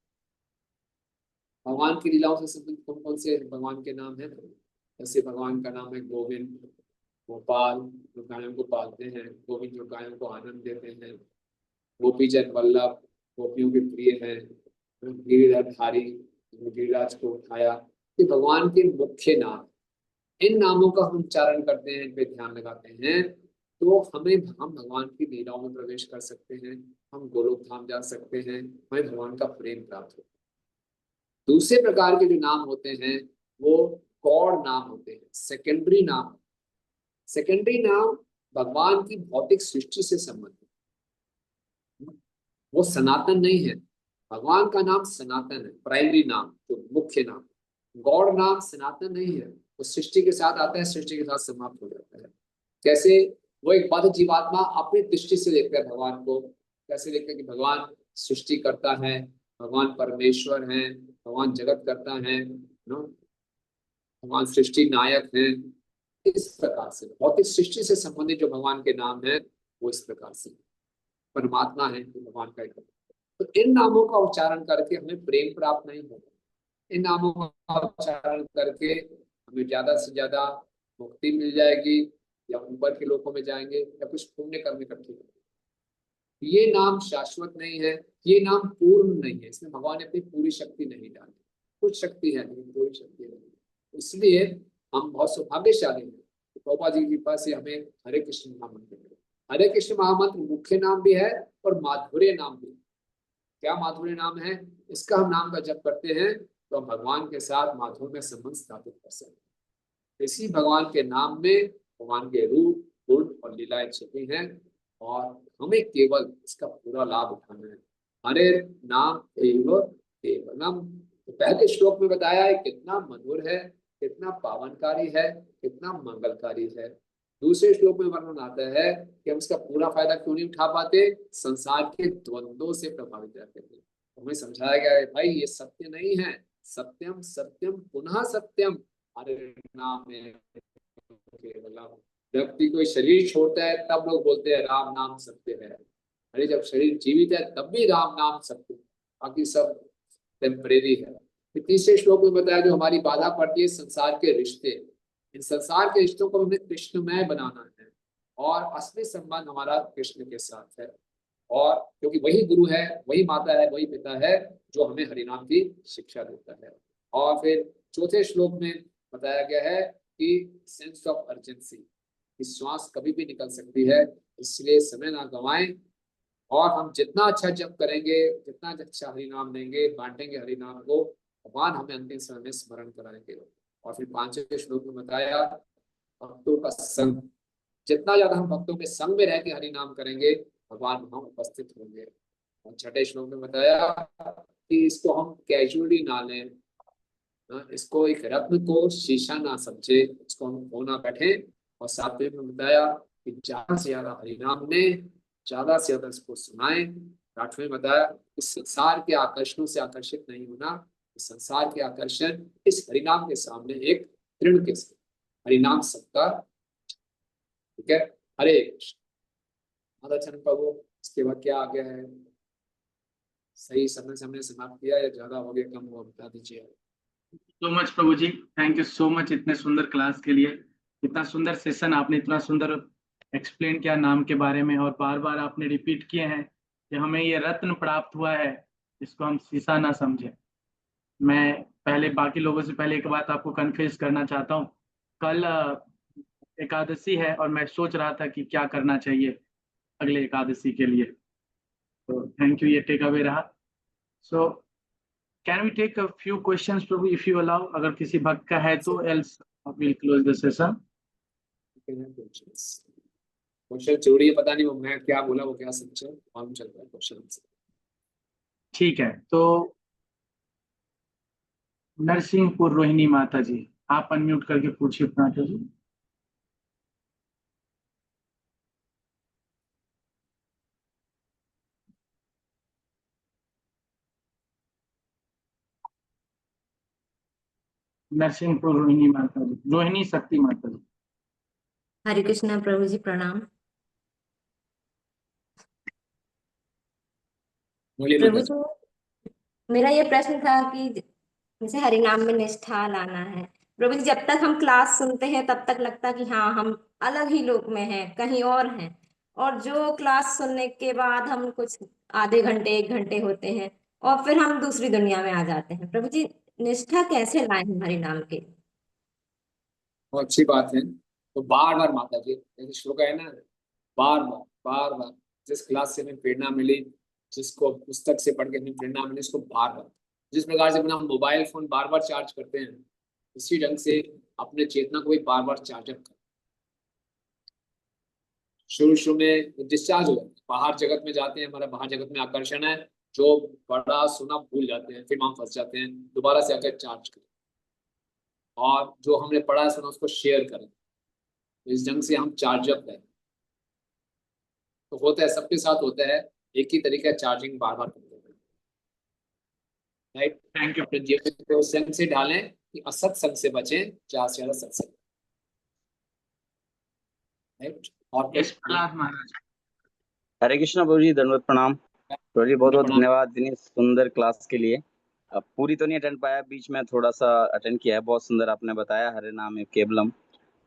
भगवान की लीलाओं से संबंधित कौन कौन से भगवान के नाम है, जैसे भगवान का नाम है गोविंद, गोपाल जो गायों को पालते हैं, गोविंद जो गायों को आनंद देते हैं, गोपीजन वल्लभ गोपियों के प्रिय हैं, गिरिधरधारी गिरिराज को उठाया, ये भगवान के मुख्य नाम। इन नामों का हम उच्चारण करते हैं, इन पे ध्यान लगाते हैं, तो हम भगवान की लीलाओं में प्रवेश कर सकते हैं, हम गोलोक धाम जा सकते हैं, हमें भगवान का प्रेम प्राप्त हो। दूसरे प्रकार के जो नाम होते हैं वो गौड़ नाम होते हैं, सेकेंडरी नाम। सेकेंडरी नाम भगवान की भौतिक सृष्टि से संबंधित, वो सनातन नहीं है। भगवान का नाम सनातन है, प्राइमरी नाम जो मुख्य नाम। गौड़ नाम सनातन नहीं है, वो सृष्टि के साथ आता है, सृष्टि के साथ समाप्त हो जाता है। कैसे, वो एक बद्ध जीवात्मा अपनी दृष्टि से देखता है भगवान को, कैसे देखते हैं कि भगवान सृष्टि करता है, भगवान परमेश्वर है, भगवान जगत करता है, भगवान सृष्टि नायक है। इस प्रकार से भौतिक सृष्टि से संबंधित जो भगवान के नाम है वो इस प्रकार से परमात्मा है, भगवान का एक। तो इन नामों का उच्चारण करके हमें प्रेम प्राप्त नहीं होगा, इन नामों का उच्चारण करके हमें ज्यादा से ज्यादा मुक्ति मिल जाएगी, या ऊपर के लोकों में जाएंगे, या कुछ पुण्य कर्म इकट्ठे करेंगे। ये नाम शाश्वत नहीं है, ये नाम पूर्ण नहीं है, इसमें भगवान ने अपनी पूरी शक्ति नहीं डाली, कुछ शक्ति है लेकिन पूरी शक्ति नहीं। इसलिए हम बहुत सौभाग्यशाली हैं, प्रभुपाद जी की कृपा से हमें हरे कृष्ण महामंत्र मिले। हरे कृष्ण महामंत्र मुख्य नाम भी है और माधुर्य नाम भी। क्या माधुर्य नाम है, इसका हम नाम का जप करते हैं तो हम भगवान के साथ माधुर्य संबंध स्थापित कर सकते हैं। इसी भगवान के नाम में भगवान के रूप गुण और लीलाएं छिपी हैं, और हमें केवल इसका पूरा लाभ उठाना है। हरे नाम एव केवलम, तो पहले श्लोक में बताया है कितना मधुर है, कितना पावनकारी है, कितना मंगलकारी है। दूसरे श्लोक में वर्णन आता है कि हम इसका पूरा फायदा क्यों नहीं उठा पाते, संसार के द्वंद्वों से प्रभावित रहते हैं। हमें समझाया गया है भाई ये सत्य नहीं है, सत्यम सत्यम पुनः सत्यम, हरे नाम में केवलम। व्यक्ति कोई शरीर छोड़ता है तब लोग बोलते हैं राम नाम सत्य है, अरे जब शरीर जीवित है तब भी राम नाम सत्य, बाकी सब टेम्परेरी है। तीसरे श्लोक में बताया जो हमारी बाधा पड़ती है संसार के रिश्ते, इन संसार के रिश्तों को हमें कृष्णमय बनाना है और असली संबंध हमारा कृष्ण के साथ है। और क्योंकि वही गुरु है, वही माता है, वही पिता है जो हमें हरिनाम की शिक्षा देता है। और फिर चौथे श्लोक में बताया गया है कि सेंस ऑफ अर्जेंसी, कि श्वास कभी भी निकल सकती है, इसलिए समय ना गंवाएं और हम जितना अच्छा जप करेंगे, जितना अच्छा हरिनाम देंगे, बांटेंगे हरिनाम को, भगवान हमें अंतिम समय में स्मरण कराएंगे। और फिर पांचवें श्लोक में बताया भक्तों का संग, जितना ज्यादा हम भक्तों के संग में रह के हरिनाम करेंगे, भगवान वहां उपस्थित होंगे। और छठे श्लोक में बताया कि इसको हम कैजुअली ना लें, इसको एक रत्न को शीशा ना समझे, इसको हम खो ना बैठे। और सातवें में बताया कि ज्यादा से ज्यादा हरिनाम ने, ज्यादा से ज्यादा इसको सुनाए। आठवें में बताया इस संसार के आकर्षणों से आकर्षित नहीं होना, इस संसार के आकर्षण इस हरिनाम के सामने एक तृण के साथ, हरिनाम सबका। ठीक है, हरे कृष्ण। माता चरण प्रभु, इसके बाद क्या आ गया है? सही समय से हमने समाप्त किया या ज्यादा हो गया, कम हुआ, बता दीजिए। सो मच प्रभु जी, थैंक यू सो मच इतने सुंदर क्लास के लिए। इतना सुंदर सेशन, आपने इतना सुंदर एक्सप्लेन किया नाम के बारे में, और बार बार आपने रिपीट किए हैं कि हमें ये रत्न प्राप्त हुआ है, इसको हम शीशा ना समझें। मैं पहले बाकी लोगों से पहले एक बात आपको कन्फेस करना चाहता हूँ। कल एकादशी है और मैं सोच रहा था कि क्या करना चाहिए अगले एकादशी के लिए। तो थैंक यू, ये टेक अवे रहा। So can we take a few questions प्रभु, इफ यू अलाउ, अगर किसी भक्त का है तो, else will close the session. Question जरूरी है, पता नहीं वो मैं क्या बोला, वो क्या समझा, मालूम चल रहा है क्वेश्चन से। ठीक है, तो नरसिंहपुर रोहिणी माता जी, आप अनम्यूट करके पूछिए माता जी। नरसिंहपुर रोहिणी माता जी, रोहिणी शक्ति माता जी। हरे कृष्णा प्रभु जी, प्रणाम। बोलिए प्रभु माता जी। जी, मेरा ये प्रश्न था कि जैसे हरिनाम में निष्ठा लाना है। प्रभु जी, जब तक हम क्लास सुनते हैं तब तक लगता है कि हाँ हम अलग ही लोक में हैं, कहीं और हैं। और जो क्लास सुनने के बाद हम कुछ आधे घंटे 1 घंटे होते हैं और फिर हम दूसरी दुनिया में आ जाते हैं। प्रभु जी, निष्ठा कैसे लाएं हम हरिनाम के? बहुत अच्छी बात है। तो बार बार माता जी, जैसे श्लोक है ना, बार बार बार बार, जिस क्लास से हमें प्रेरणा मिली, जिसको पुस्तक से पढ़ के हमें प्रेरणा मिली, उसको बार बार, जिस प्रकार से अपना मोबाइल फोन बार बार चार्ज करते हैं, इसी ढंग से अपने चेतना को भी बार बार चार्जअप कर। शुरू शुरू में डिस्चार्ज हो जाते हैं, बाहर जगत में जाते हैं, हमारा बाहर जगत में आकर्षण है, जो पढ़ा सुना भूल जाते हैं, फिर हम फंस जाते हैं, दोबारा से आकर चार्ज करें और जो हमने पढ़ा सुना उसको शेयर करें। तो इस ढंग से हम चार्जअप करें। तो होता है, सबके साथ होता है, एक ही तरीका चार्जिंग बार बार करते हैं। Right, thank you. अपने जीवन को संग से डालें कि असत संग से बचें, ज्यादा से ज्यादा सत्संग। राइट, और यस प्रहलाद महाराज। हरे कृष्णा प्रभु जी, दंडवत प्रणाम प्रभु जी, बहुत बहुत प्रणाम। धन्यवाद इतनी सुंदर क्लास के लिए। पूरी तो नहीं अटेंड पाया, बीच में थोड़ा सा अटेंड किया है। बहुत सुंदर आपने बताया, हरे नाम है केवलम।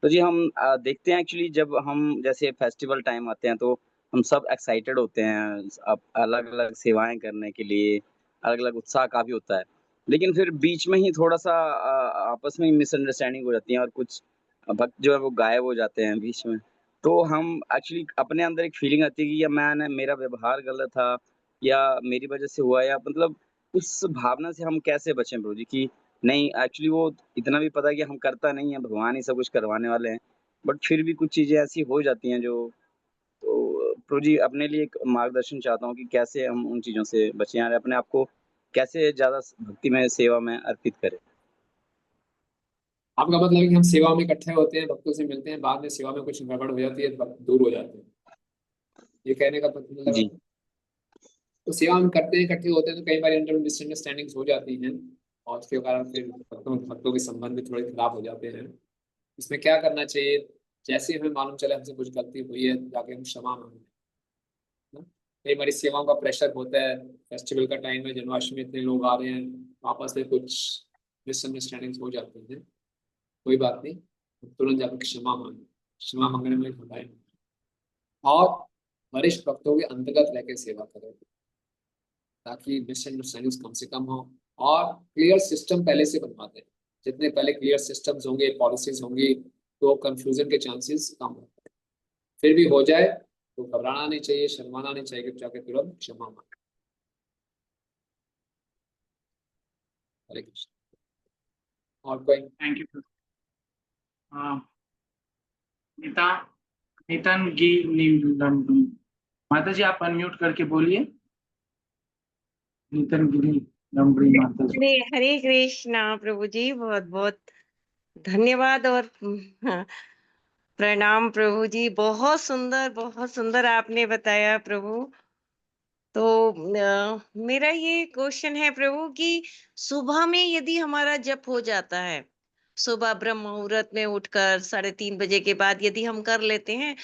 तो जी हम देखते हैं एक्चुअली, जब हम जैसे फेस्टिवल टाइम आते हैं तो हम सब एक्साइटेड होते हैं अब अलग अलग सेवाएं करने के लिए, अलग अलग उत्साह काफी होता है। लेकिन फिर बीच में ही थोड़ा सा आपस में मिसअंडरस्टैंडिंग हो जाती है और कुछ भक्त जो है वो गायब हो जाते हैं बीच में। तो हम एक्चुअली अपने अंदर एक फीलिंग आती है कि या मैंने मेरा व्यवहार गलत था या मेरी वजह से हुआ, या मतलब उस भावना से हम कैसे बचें प्रभु जी की नहीं, एक्चुअली वो इतना भी पता है कि हम करता नहीं है, भगवान ही सब कुछ करवाने वाले हैं, बट फिर भी कुछ चीजें ऐसी हो जाती हैं जो, तो प्रभु जी अपने लिए एक मार्गदर्शन चाहता हूँ कि कैसे हम उन चीजों से बचें और अपने आप को कैसे ज्यादा भक्ति में सेवा में अर्पित करें। आपका मतलब है कि हम सेवा में इकट्ठे होते हैं, भक्तों से मिलते हैं, बाद में सेवा में कुछ गड़बड़ हो जाती है, भक्त दूर हो जाते हैं, ये कहने का मतलब है? जी तो सेवा हम करते हैं, इकट्ठे होते हैं, तो कई बार इंटर मिसअंडरस्टैंडिंग्स हो जाती हैं और उसके कारण फिर भक्तों के संबंध भी थोड़े खराब हो जाते हैं। इसमें क्या करना चाहिए? जैसे ही हमें मालूम चले हमसे कुछ गलती हुई है, जाके हम क्षमा मांगे। कई बार इस सेवाओं का प्रेशर होता है, फेस्टिवल का टाइम है, जन्माष्टमी, इतने लोग आ रहे हैं, आपस में कुछ मिसअंडरस्टैंडिंग्स हो जाती हैं, कोई बात नहीं, तुरंत जाकर क्षमा मांगे, क्षमा मांगने में घबराए और वरिष्ठ भक्तों के अंतर्गत रहकर सेवा करें ताकि मिसअंडरस्टैंडिंग कम से कम हो। और क्लियर सिस्टम पहले से बनवाते हैं, जितने पहले क्लियर सिस्टम्स होंगे, पॉलिसीज होंगी, तो कंफ्यूजन के चांसेस कम होते हैं। फिर भी हो जाए तो घबराना नहीं चाहिए, शर्माना नहीं चाहिए, जाके तुरंत क्षमा मांगे। हरे कृष्ण। और कोई? Thank you. नीता नितन गी माता जी, आप अनम्यूट करके बोलिए। नितन गिरी लंबड़ी माता जी। हरे हरे कृष्णा प्रभु जी, बहुत बहुत धन्यवाद और हाँ, प्रणाम प्रभु जी। बहुत सुंदर आपने बताया प्रभु। तो मेरा ये क्वेश्चन है प्रभु कि सुबह में यदि हमारा जप हो जाता है, सुबह ब्रह्म मुहूर्त में उठकर 3:30 बजे के बाद यदि हम कर लेते हैं,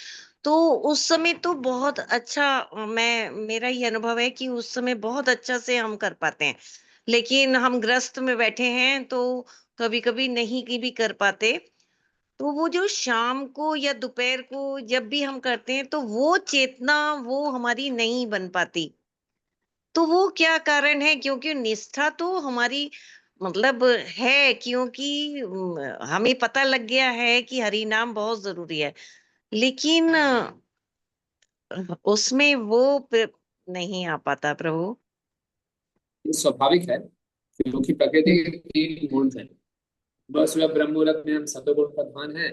तो उस समय तो बहुत अच्छा, मैं मेरा ये अनुभव है कि उस समय बहुत अच्छा से हम कर पाते हैं। लेकिन हम ग्रस्त में बैठे हैं तो कभी कभी नहीं की भी कर पाते। तो वो जो शाम को या दोपहर को जब भी हम करते हैं तो वो चेतना वो हमारी नहीं बन पाती। तो वो क्या कारण है? क्योंकि निष्ठा तो हमारी मतलब है, क्योंकि हमें पता लग गया है कि हरि नाम बहुत जरूरी है। लेकिन उसमें वो नहीं आ पाता प्रभु। ये स्वाभाविक है क्योंकि प्रकृति के तीन गुण हैं। बस वह ब्रह्म मुहूर्त में हम सतोगुण प्रधान है,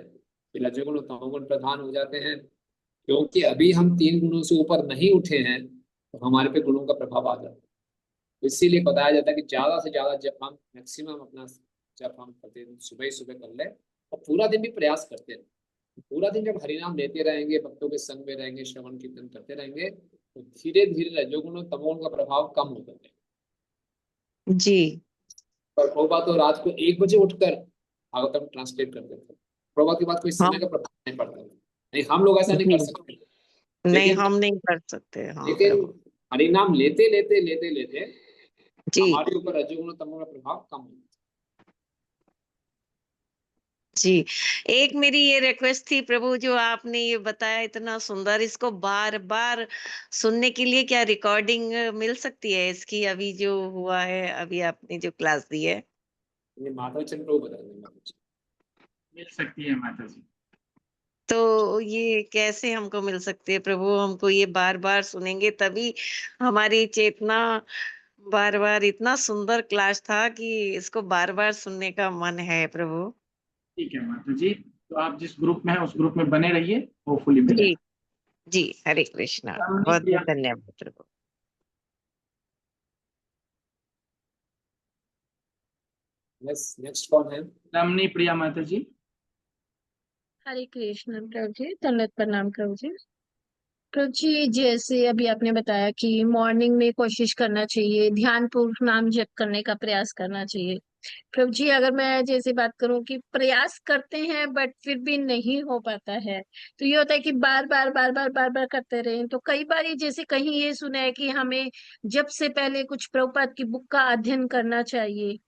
फिर रजोगुण और तमोगुण प्रधान हो जाते हैं। क्योंकि अभी हम तीन गुणों से ऊपर नहीं उठे हैं तो हमारे पे गुणों का प्रभाव आ जाता है। तो इसीलिए बताया जाता है कि ज्यादा से ज्यादा जब हम मैक्सिमम अपना जब हम प्रतिदिन सुबह ही सुबह कर ले और पूरा दिन भी प्रयास करते हैं। पूरा दिन जब हरिनाम लेते रहेंगे, भक्तों के संग में रहेंगे, श्रवण कीर्तन करते रहेंगे, तो धीरे धीरे रजोगुण और तमोगुण का प्रभाव कम हो जाता है। जी पर प्रभुपाद तो रात को 1 बजे उठकर भागवतम ट्रांसलेट करते थे। प्रभुपाद की बात कोई समय हम का प्रभाव नहीं पड़ता। नहीं, हम लोग ऐसा नहीं जी कर सकते। नहीं, लेकिन हम नहीं कर सकते। हाँ लेकिन प्रभु हरिनाम लेते लेते लेते लेते जी हमारे ऊपर रजोगुण तमोगुण का प्रभाव कम हो जी। एक मेरी ये रिक्वेस्ट थी प्रभु, जो आपने ये बताया इतना सुंदर, इसको बार बार सुनने के लिए क्या रिकॉर्डिंग मिल सकती है इसकी? अभी जो हुआ है, अभी आपने जो क्लास दी है, जाता है। माधव चंद्र प्रभु बता देंगे। मिल सकती है माता जी। तो ये कैसे हमको मिल सकती है प्रभु? हमको ये बार बार सुनेंगे तभी हमारी चेतना, बार बार इतना सुंदर क्लास था कि इसको बार बार सुनने का मन है प्रभु। ठीक है माता जी, तो आप जिस ग्रुप में है उस ग्रुप में बने रहिए, होपफुली जी मिलेगा। जी, हरे कृष्णा, रमणी बहुत प्रिया बहुत धन्यवाद प्रभु। नेक्स्ट कौन है? रमणी प्रिया माता जी। हरे कृष्ण प्रभु जी, दंडवत प्रणाम प्रभु जी। प्रभु जी, जैसे अभी आपने बताया कि मॉर्निंग में कोशिश करना चाहिए, ध्यान पूर्वक नाम जप करने का प्रयास करना चाहिए। प्रभु जी, अगर मैं जैसे बात करूं कि प्रयास करते हैं बट फिर भी नहीं हो पाता है, तो ये होता है कि बार बार करते रहें। तो कई बार ये जैसे कहीं ये सुना है कि हमें जब से पहले कुछ प्रभुपाद की बुक का अध्ययन करना चाहिए।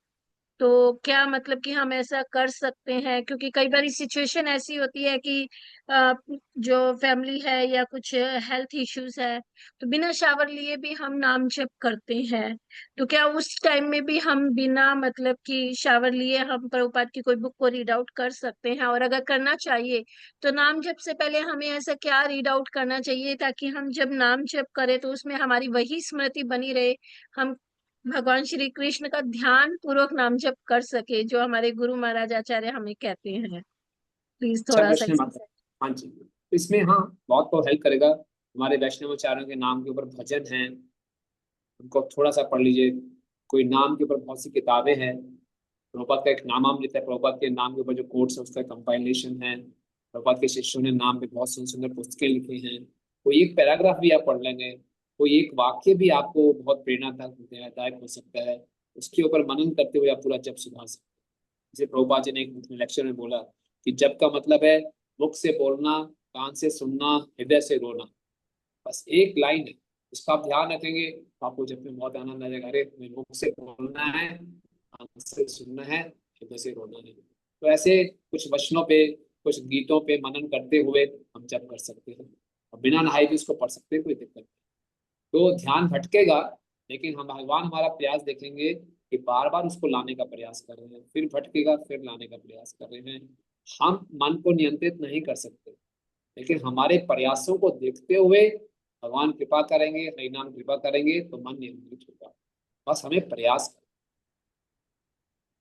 तो क्या मतलब कि हम ऐसा कर सकते हैं? क्योंकि कई बार सिचुएशन ऐसी होती है कि अ, जो फैमिली है या कुछ हेल्थ इश्यूज है, तो बिना शावर लिए भी हम नाम जप करते हैं। तो क्या उस टाइम में भी हम बिना मतलब कि शावर लिए हम प्रभुपाद की कोई बुक को रीड आउट कर सकते हैं? और अगर करना चाहिए तो नाम जप से पहले हमें ऐसा क्या रीड आउट करना चाहिए ताकि हम जब नाम जप करें तो उसमें हमारी वही स्मृति बनी रहे, हम भगवान श्री कृष्ण का ध्यान पूर्वक नाम जप कर सके, जो हमारे गुरु महाराज आचार्य हमें कहते हैं। प्लीज अच्छा थोड़ा सा प्रश्न है माता। हाँ जी, तो इसमें हाँ बहुत को हेल्प करेगा। हमारे वैष्णवाचार्यों के नाम के ऊपर भजन है, उनको थोड़ा सा पढ़ लीजिए। कोई नाम के ऊपर बहुत सी किताबें हैं। प्रभुपाद का एक नामामृत है, प्रभुपाद के नाम के ऊपर जो कोट्स है उसका कंपाइलेशन है। प्रभुपाद के शिष्यों ने नाम पे बहुत सुंदर सुंदर पुस्तकें लिखी हैं। कोई एक पैराग्राफ भी आप पढ़ लेंगे, कोई एक वाक्य भी आपको बहुत प्रेरणादायक हो सकता है, उसके ऊपर मनन करते हुए आप पूरा जप सुधार सकते हैं। जैसे प्रभुपाद जी ने एक लेक्चर में बोला कि जप का मतलब है मुख से बोलना, कान से सुनना, हृदय से रोना। बस एक लाइन है, इसका आप ध्यान रखेंगे तो आपको जब में बहुत आनंद आ जाएगा। अरे मुझे मुख से बोलना है, कान से सुनना है, हृदय से रोना है। तो ऐसे कुछ वचनों पे, कुछ गीतों पे मनन करते हुए हम जप कर सकते हैं, और बिना नहाए भी उसको पढ़ सकते हैं, कोई दिक्कत नहीं। तो ध्यान भटकेगा, लेकिन हम भगवान हमारा प्रयास देखेंगे कि बार बार उसको लाने का प्रयास कर रहे हैं, फिर भटकेगा, फिर लाने का प्रयास कर रहे हैं। हम मन को नियंत्रित नहीं कर सकते, लेकिन हमारे प्रयासों को देखते हुए भगवान कृपा करेंगे, हरिनाम कृपा करेंगे तो मन नियंत्रित होगा। बस हमें प्रयास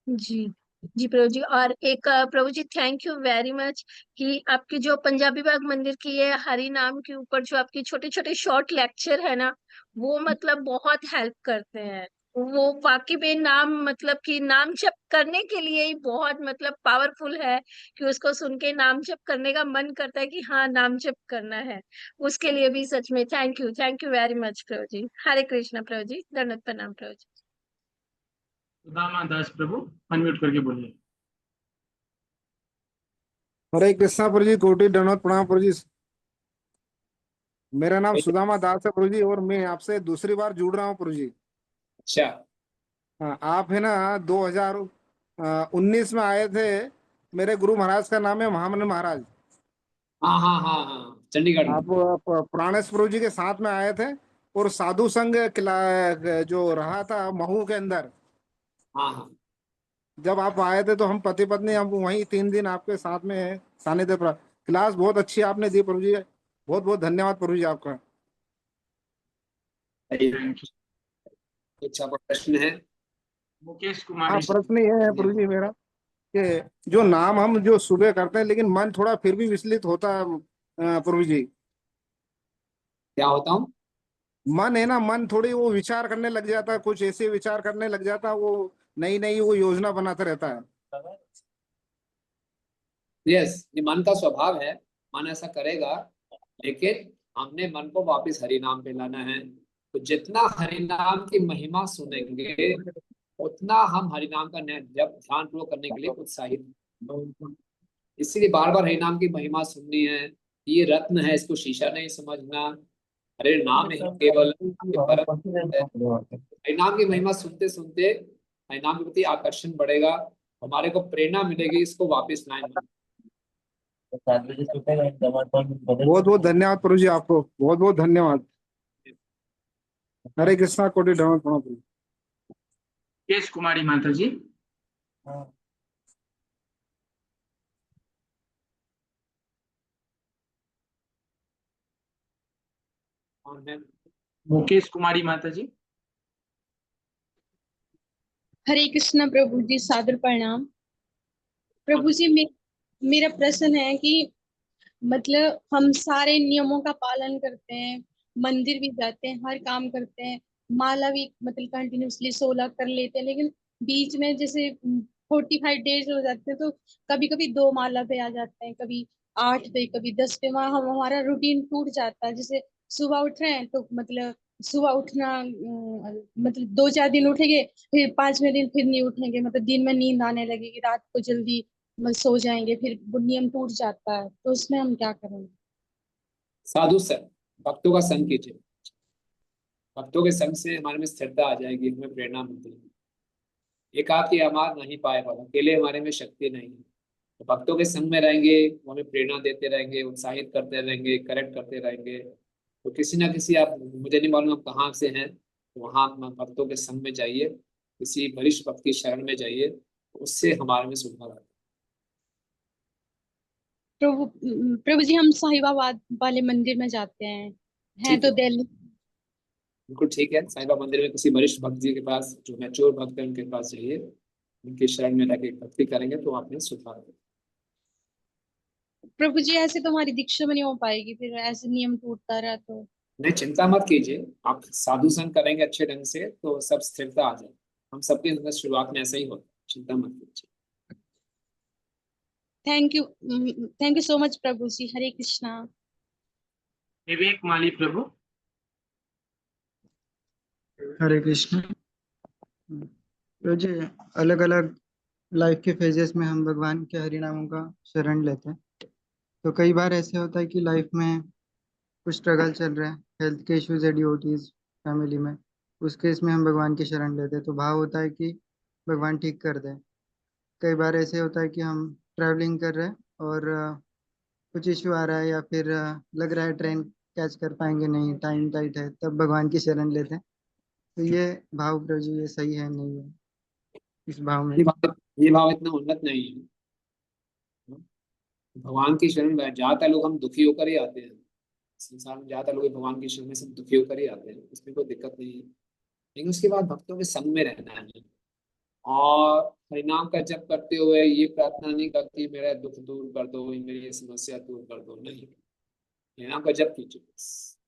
जी जी प्रभु जी। और एक प्रभु जी, थैंक यू वेरी मच कि आपकी जो पंजाबी बाग मंदिर की ये हरि नाम के ऊपर जो आपकी छोटे छोटे शॉर्ट लेक्चर है ना, वो मतलब बहुत हेल्प करते हैं। वो वाकई में नाम मतलब कि नाम जप करने के लिए ही बहुत मतलब पावरफुल है, कि उसको सुन के नाम जप करने का मन करता है कि हाँ नाम जप करना है। उसके लिए भी सच में थैंक यू वेरी मच प्रभु जी। हरे कृष्णा प्रभु जी, दंडवत प्रणाम प्रभु जी। सुदामा दास प्रभु अनम्यूट करके बोलिए। हरे कृष्णा प्रभु जी, कोटि दंडवत प्रणाम प्रभु जी। मेरा नाम करें। सुदामा दास है प्रभु जी, और मैं आपसे दूसरी बार जुड़ रहा हूँ प्रभु जी। अच्छा। हाँ, आप है ना 2019 में आए थे। मेरे गुरु महाराज का नाम है महामन महाराज। हाँ हाँ हाँ हाँ, चंडीगढ़ में। आप प्राणेश प्रभु जी के साथ में आए थे, और साधु संघ जो रहा था महू के अंदर। हाँ हाँ। जब आप आए थे तो हम पति पत्नी हम वहीं 3 दिन आपके साथ में सानिध्य क्लास बहुत अच्छी आपने दी प्रभु जी। बहुत बहुत धन्यवाद प्रभु जी आपका। Thank you. कुछ आपका प्रश्न है? मुकेश हाँ, कुमारी प्रश्न ये है प्रभु जी मेरा, कि जो नाम हम जो सुबह करते हैं, लेकिन मन थोड़ा फिर भी विचलित होता है प्रभु जी। क्या होता हूँ? मन है ना, मन थोड़ी वो विचार करने लग जाता है, कुछ ऐसे विचार करने लग जाता है, वो नई नई वो योजना बनाता रहता है। यस, ये मन का स्वभाव है, मन ऐसा करेगा। लेकिन हमने मन को वापस हरि नाम पे लाना है। तो जितना हरि नाम की महिमा सुनेंगे, उतना हम हरि नाम का जब ध्यान पूर्वक करने के लिए उत्साहित हैं। इसीलिए बार बार हरि नाम की महिमा सुननी है। ये रत्न है, इसको शीशा नहीं समझना। हरे नाम ही केवल ये परम है। हरि नाम की महिमा सुनते सुनते हरि नाम के प्रति आकर्षण बढ़ेगा, हमारे को प्रेरणा मिलेगी इसको वापस लाइन। बहुत बहुत धन्यवाद प्रभु जी, आपको बहुत बहुत धन्यवाद। हरे कृष्णा, कोटि धर्म प्रणाम प्रभु। मुकेश कुमारी माता जी। कौन है? मुकेश कुमारी माता जी। हरे कृष्णा प्रभु जी, सादर प्रणाम प्रभु जी। मेरा प्रश्न है कि मतलब हम सारे नियमों का पालन करते हैं, मंदिर भी जाते हैं, हर काम करते हैं, माला भी मतलब कंटिन्यूसली 16 कर लेते हैं, लेकिन बीच में जैसे 45 डेज हो जाते हैं तो कभी कभी 2 माला पे आ जाते हैं, कभी 8 पे, कभी 10 पे। वहाँ हम हमारा रूटीन टूट जाता है। जैसे सुबह उठ रहे हैं तो मतलब सुबह उठना मतलब 2-4 दिन उठेंगे, फिर 5वें दिन फिर नहीं उठेंगे, मतलब दिन में नींद आने लगेगी, रात को जल्दी सो जाएंगे, फिर वो नियम टूट जाता है। तो उसमें हम क्या करें? साधु संग, भक्तों का संग कीजिए। भक्तों के संग से हमारे में स्थिरता आ जाएगी, हमें प्रेरणा मिलती है। एकाकी हमार नहीं पाए बाबा, अकेले हमारे में शक्ति नहीं है। तो भक्तों के संग में रहेंगे, वो हमें प्रेरणा देते रहेंगे, उत्साहित करते रहेंगे, करेक्ट करते रहेंगे। तो किसी ना किसी, आप मुझे नहीं मालूम आप कहाँ से हैं, तो वहाँ आप भक्तों के संग में जाइए, किसी वरिष्ठ भक्त की शरण में जाइए, तो उससे हमारे में सुधार आता है। प्रभु जी, हम साहिबाबाद वाले मंदिर में जाते हैं ठीक है, तो दिल्ली। बिल्कुल ठीक है। साईं बाबा मंदिर में किसी वरिष्ठ भक्त जी के पास, जो मैच्योर भक्त है उनके पास जाइए, उनकी शरण में रहकर भक्ति करेंगे तो आप में सुधार होगा। प्रभु जी, ऐसे तो हमारी दीक्षा में नहीं हो पाएगी, फिर ऐसे नियम टूटता रहा तो। नहीं, चिंता मत कीजिए, आप साधु संग करेंगे अच्छे ढंग से तो सब स्थिरता आ जाए। हम सबके अंदर शुरुआत में ऐसा ही होता है, चिंता मत कीजिए। थैंक यू सो मच प्रभु जी। हरे कृष्णा। विवेक माली प्रभु। हरे कृष्ण प्रभु जी। अलग अलग लाइफ के फेजेस में हम भगवान के हरि नामों का शरण लेते हैं, तो कई बार ऐसे होता है कि लाइफ में कुछ स्ट्रगल चल रहा है, हेल्थ के इश्यूज है, ड्यूटीज फैमिली में, उस केस में हम भगवान की शरण लेते हैं, तो भाव होता है कि भगवान ठीक कर दे। कई बार ऐसे होता है कि हम ट्रैवलिंग कर रहे हैं और कुछ इशू आ रहा है या फिर लग रहा है ट्रेन कैच कर पाएंगे नहीं, टाइम टाइट है, तब भगवान की शरण लेते हैं। तो ये भाव प्रभु जी, ये सही है नहीं है इस भाव में? ये भाव इतना उन्नत नहीं है। भगवान की शरण में ज्यादातर लोग हम दुखी होकर ही आते हैं। संसार में ज्यादातर लोग भगवान की शरण में सब दुखी होकर ही आते हैं, उसमें कोई दिक्कत नहीं है। लेकिन उसके बाद भक्तों के संग में रहना है और हरिनाम का जप करते हुए ये प्रार्थना नहीं करती मेरा दुख दूर कर दो, मेरी ये समस्या दूर कर दो, नहीं। हरिनाम का जप कीजिए बस।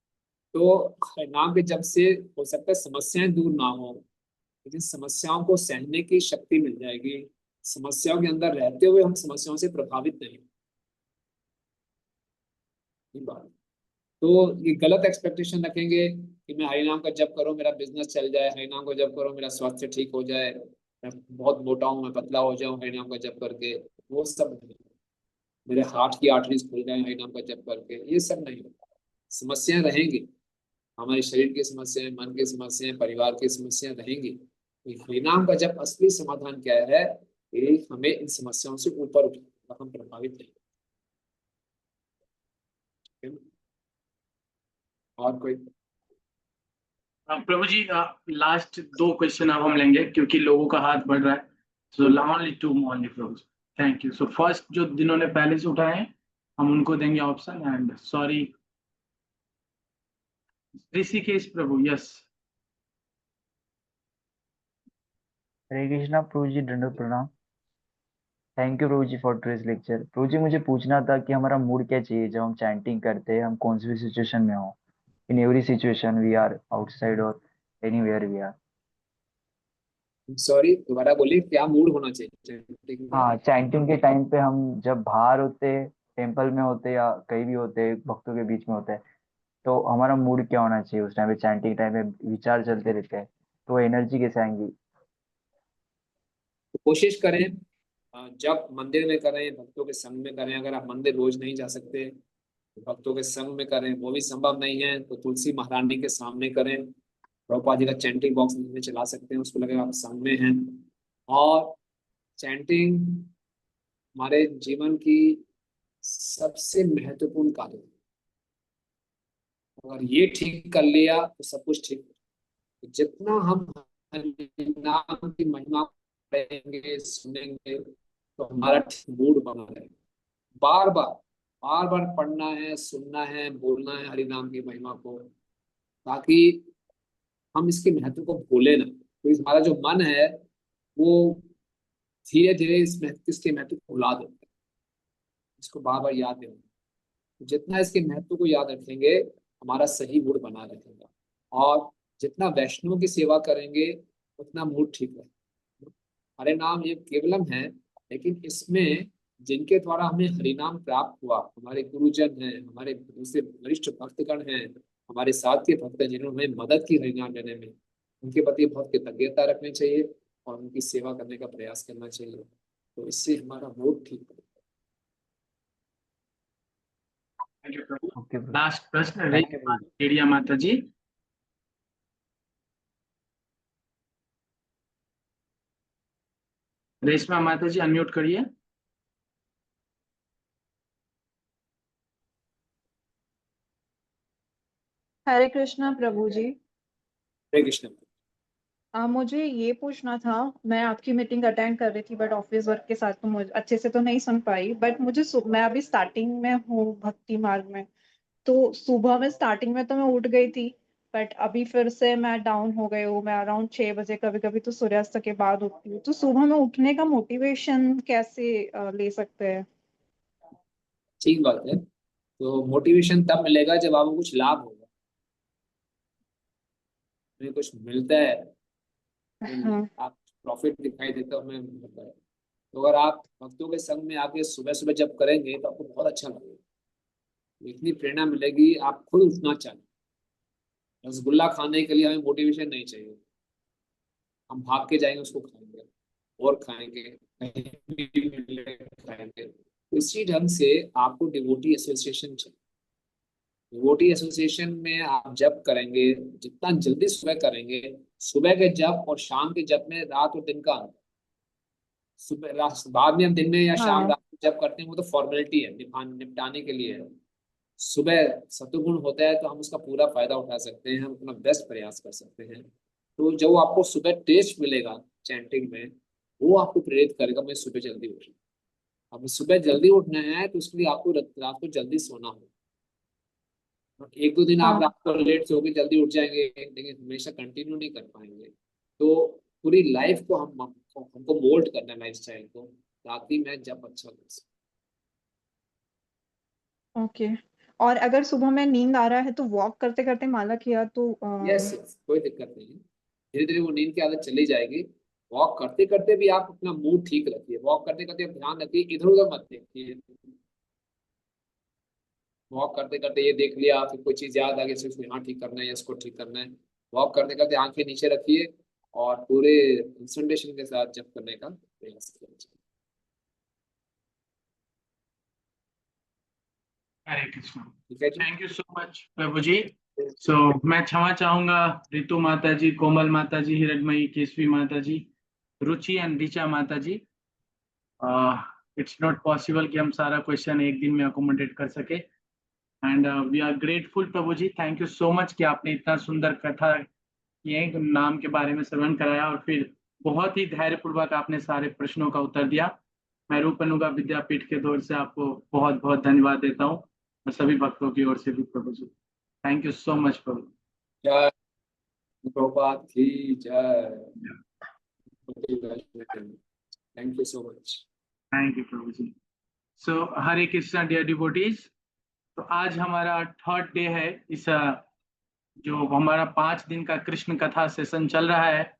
तो हरिनाम के जप से हो सकता है समस्याएं दूर ना हो, लेकिन समस्याओं को सहने की शक्ति मिल जाएगी। समस्याओं के अंदर रहते हुए हम समस्याओं से प्रभावित नहीं बात। तो ये गलत एक्सपेक्टेशन रखेंगे कि मैं हरिनाम का जप करूं मेरा बिजनेस चल जाए, हरिनाम का जप करूं मेरा स्वास्थ्य ठीक हो जाए, मैं बहुत मोटा हूं मैं पतला हो जाऊं हरिनाम का जप करके, वो सब नहीं। मेरे हार्ट की आर्टरीज खुल जाए हरिनाम का जप करके, ये सब नहीं होता। समस्याएं रहेंगी, हमारे शरीर की समस्याएं, मन की समस्याएं, परिवार की समस्याएं रहेंगी। हरिनाम का जप असली समाधान क्या है कि हमें इन समस्याओं से ऊपर उठना, हम प्रभावित नहीं। और कोई? प्रभु जी लास्ट 2 क्वेश्चन अब हम लेंगे क्योंकि लोगों का हाथ बढ़ रहा है। So only 2 only Prabhu ji, thank you. So first जो जिन्होंने पहले से उठाए हैं हम उनको देंगे option. And sorry Rishikesh Prabhu, yes. Hare Krishna Prabhu ji, दंडवत प्रणाम। Thank you Prabhu ji for today's lecture. Prabhu ji मुझे पूछना था कि हमारा मूड क्या चाहिए जब हम चैंटिंग करते हैं, हम कौन सी भी सिचुएशन में हो, in every situation we are outside और एनीवेयर वी आर। सॉरी दोबारा बोलिए, क्या मूड होना चाहिए? हाँ, चैंटिंग के टाइम पे हम जब बाहर होते, टेम्पल में होते या कहीं भी होते, भक्तों के बीच में होते हैं, तो हमारा मूड क्या होना चाहिए उस टाइम पे? चैंटिंग टाइम पे विचार चलते रहते हैं, तो एनर्जी कैसे आएंगी? तो कोशिश करें जब मंदिर में करें, भक्तों के संग में करें। अगर आप मंदिर रोज नहीं जा सकते तो भक्तों के संग में करें, वो भी संभव नहीं है तो तुलसी महारानी के सामने करें। प्रभुपाद जी का चैंटिंग बॉक्स में चला सकते हैं, उसको लगे आप संग में हैं। और चैंटिंग हमारे जीवन की सबसे महत्वपूर्ण कार्य है। अगर ये ठीक कर लिया तो सब कुछ ठीक। जितना हम नाम की महिमा पढ़ेंगे सुनेंगे तो हमारा मूड बना रहेगा। बार बार बार बार पढ़ना है, सुनना है, बोलना है हरि नाम की महिमा को, ताकि हम इसके महत्व को भूले ना। तो हमारा जो मन है वो धीरे धीरे इसके महत्व को भुला देता है, इसको बार बार याद देना। जितना इसके महत्व को याद रखेंगे हमारा सही मूड बना रहेगा। और जितना वैष्णव की सेवा करेंगे उतना मूड ठीक रहेगा। हरे नाम ये केवलम है, लेकिन इसमें जिनके द्वारा हमें हरिनाम प्राप्त हुआ, हमारे गुरुजन हैं, हमारे दूसरे वरिष्ठ भक्तगण हैं, हमारे साथ के भक्त हैं जिन्होंने हमें मदद की हरिनाम लेने में, उनके प्रति बहुत कृतज्ञता रखनी चाहिए और उनकी सेवा करने का प्रयास करना चाहिए। तो इससे हमारा मूड ठीक रहेगा। ओके प्रभु। लास्ट प्रश्न Thank you, प्रभु। रेडिया माता जी। रेशमा माता जी अनम्यूट करिए। हरे कृष्णा प्रभु जी। हरे कृष्ण। मुझे ये पूछना था, मैं आपकी मीटिंग अटेंड कर रही थी बट ऑफिस वर्क के साथ तो मुझे अच्छे से तो नहीं सुन पाई। बट मुझे मैं अभी स्टार्टिंग में हूँ भक्ति मार्ग में, तो सुबह में स्टार्टिंग में तो मैं उठ गई थी, बट अभी फिर से मैं डाउन हो गई हूँ। मैं अराउंड 6 बजे, कभी कभी तो सूर्यास्त के बाद उठती हूँ। तो सुबह में उठने का मोटिवेशन कैसे ले सकते हैं? ठीक बात है। तो मोटिवेशन तब मिलेगा जब आपको कुछ लाभ होगा, हमें कुछ मिलता है, हाँ। आप प्रॉफिट दिखाई देता है हमें मिलता है। तो अगर आप भक्तों के संग में आके सुबह सुबह जब करेंगे तो आपको बहुत अच्छा लगेगा, इतनी प्रेरणा मिलेगी आप खुद उठना चाहिए। रसगुल्ला खाने के लिए हमें मोटिवेशन नहीं चाहिए, हम भाग के जाएंगे उसको खाएंगे और खाएंगे, कहीं भी मिले खाएंगे। तो इसी ढंग से आपको डिवोटी एसोसिएशन चाहिए। डिवोटी एसोसिएशन में आप जप करेंगे, जितना जल्दी सुबह करेंगे, सुबह के जप और शाम के जप में रात और दिन का अंतर। सुबह बाद में हम दिन में या शाम हाँ रात को जब करते हैं वो तो फॉर्मेलिटी है, निपटाने के लिए है। सुबह सत्वगुण होता है तो हम उसका पूरा फायदा उठा सकते हैं, हम अपना बेस्ट प्रयास कर सकते हैं। तो जो आपको सुबह टेस्ट मिलेगा चैंटिंग में, वो आपको प्रेरित करेगा मैं सुबह जल्दी उठूं। अब सुबह जल्दी उठना है तो उसके लिए आपको रात को जल्दी सोना होगा। एक दो दिन आप हाँ रात को लेट सोके जल्दी उठ जाएंगे, लेकिन हमेशा कंटिन्यू नहीं कर पाएंगे। तो पूरी लाइफ को हमको मोल्ड करना है, लाइफ स्टाइल को, ताकि मैं जब अच्छा कर सकूं। ओके। और अगर सुबह में नींद आ रहा है तो वॉक करते करते माला किया तो यस, कोई दिक्कत नहीं है, धीरे धीरे वो नींद की आदत चली जाएगी। वॉक करते करते भी आप अपना मूड ठीक रखिए, वॉक करते करते आप ध्यान रखिए, इधर उधर मत देखिए। वॉक करते करते ये देख लिया फिर कोई चीज याद आ गई, सिर्फ यहाँ ठीक करना है या इसको ठीक करना है। वॉक करते करते आंखें नीचे रखिए और पूरे कंसंट्रेशन के साथ जप करने का प्रयास कीजिए। हरे कृष्ण। ठीक है जी। थैंक यू सो मच प्रभु जी। सो मैं क्षमा चाहूंगा रितु माता जी, कोमल माता जी, हिरणमयी, केशवी माता जी, रुचि एंड ऋचा माता जी। इट्स नॉट पॉसिबल कि हम सारा क्वेश्चन एक दिन में अकोमोडेट कर सके, एंड वी आर ग्रेटफुल प्रभु जी। थैंक यू सो मच कि आपने इतना सुंदर कथा ये नाम के बारे में श्रवण कराया और फिर बहुत ही धैर्यपूर्वक आपने सारे प्रश्नों का उत्तर दिया। मैं रूपनुगा विद्यापीठ के ओर से आपको बहुत बहुत धन्यवाद देता हूँ और सभी भक्तों की ओर से भी प्रभु जी। थैंक यू सो मच प्रभु। जय प्रभुपाद की जय। Thank you so much. Thank you प्रभु जी। So Hare Krishna dear devotees, तो आज हमारा थर्ड डे है इस जो हमारा 5 दिन का कृष्ण कथा सेशन चल रहा है,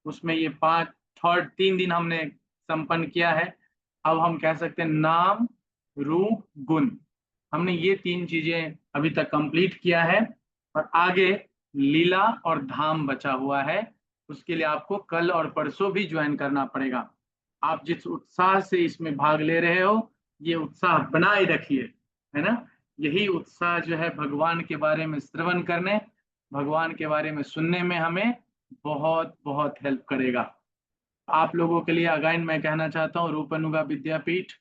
उसमें ये 3 दिन हमने संपन्न किया है। अब हम कह सकते हैं नाम, रूप, गुण, हमने ये 3 चीजें अभी तक कंप्लीट किया है और आगे लीला और धाम बचा हुआ है। उसके लिए आपको कल और परसों भी ज्वाइन करना पड़ेगा। आप जिस उत्साह से इसमें भाग ले रहे हो, ये उत्साह बनाए रखिए, है ना। यही उत्साह जो है भगवान के बारे में श्रवण करने, भगवान के बारे में सुनने में हमें बहुत बहुत हेल्प करेगा। आप लोगों के लिए अगेन मैं कहना चाहता हूँ, रूपनुगा विद्यापीठ,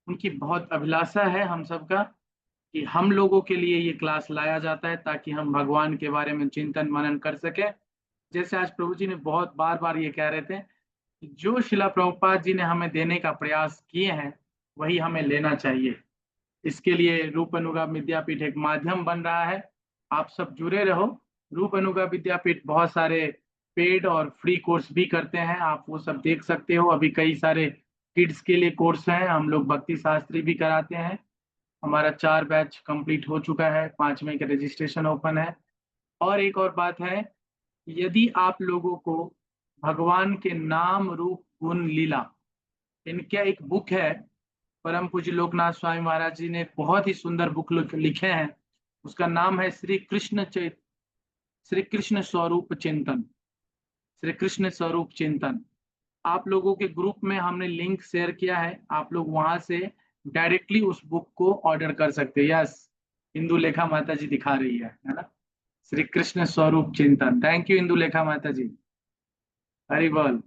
उनकी बहुत अभिलाषा है हम सबका कि हम लोगों के लिए ये क्लास लाया जाता है ताकि हम भगवान के बारे में चिंतन मनन कर सके। जैसे आज प्रभु जी ने बहुत बार बार ये कह रहे थे कि जो शिला प्रभुपाद जी ने हमें देने का प्रयास किए हैं वही हमें लेना चाहिए। इसके लिए रूपनुगा विद्यापीठ एक माध्यम बन रहा है। आप सब जुड़े रहो। रूपनुगा विद्यापीठ बहुत सारे पेड और फ्री कोर्स भी करते हैं, आप वो सब देख सकते हो। अभी कई सारे किड्स के लिए कोर्स हैं, हम लोग भक्ति शास्त्री भी कराते हैं। हमारा 4 बैच कंप्लीट हो चुका है, 5वें का रजिस्ट्रेशन ओपन है। और एक और बात है, यदि आप लोगों को भगवान के नाम, रूप, गुण, लीला, इनका एक बुक है, परम पूज्य लोकनाथ स्वामी महाराज जी ने बहुत ही सुंदर बुक लिखे हैं। उसका नाम है श्री कृष्ण स्वरूप चिंतन, श्री कृष्ण स्वरूप चिंतन। आप लोगों के ग्रुप में हमने लिंक शेयर किया है, आप लोग वहां से डायरेक्टली उस बुक को ऑर्डर कर सकते हैं। यस, इंदु लेखा माता जी दिखा रही है ना, श्री कृष्ण स्वरूप चिंतन। थैंक यू इंदु लेखा माता जी, हरि बोल।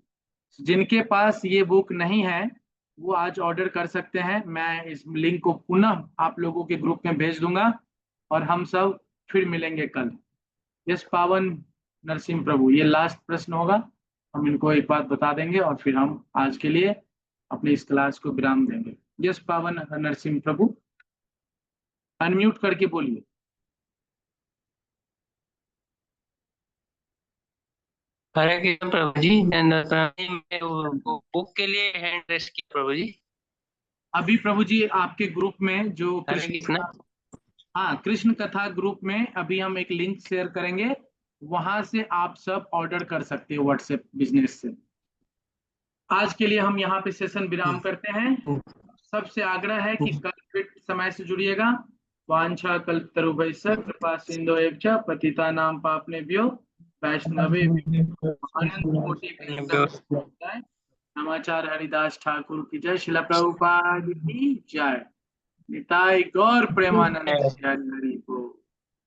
जिनके पास ये बुक नहीं है वो आज ऑर्डर कर सकते हैं। मैं इस लिंक को पुनः आप लोगों के ग्रुप में भेज दूंगा और हम सब फिर मिलेंगे कल। यस पावन नरसिंह प्रभु, ये लास्ट प्रश्न होगा, हम इनको एक बात बता देंगे और फिर हम आज के लिए अपनी इस क्लास को विराम देंगे। यस पावन नरसिंह प्रभु, अनम्यूट करके बोलिए। हरे कृष्ण प्रभु जी, मैं बुक के लिए हैंड रेस किया प्रभु जी। अभी प्रभु जी आपके ग्रुप में जो कृष्ण, हाँ, कृष्ण कथा ग्रुप में अभी हम एक लिंक शेयर करेंगे, वहां से आप सब ऑर्डर कर सकते हो व्हाट्सएप बिजनेस से। आज के लिए हम यहाँ पे सेशन विराम करते हैं। सबसे आग्रह है कि कल फिर समय से जुड़िएगा। वांछा कल्पतरुभ्यश्च कृपा सिंधु एव च पतितानां पावनेभ्यो वैष्णवे नमाचार हरिदास ठाकुर की जय, शिला प्रभुपाद की जय, निताई गौर प्रेमानंद।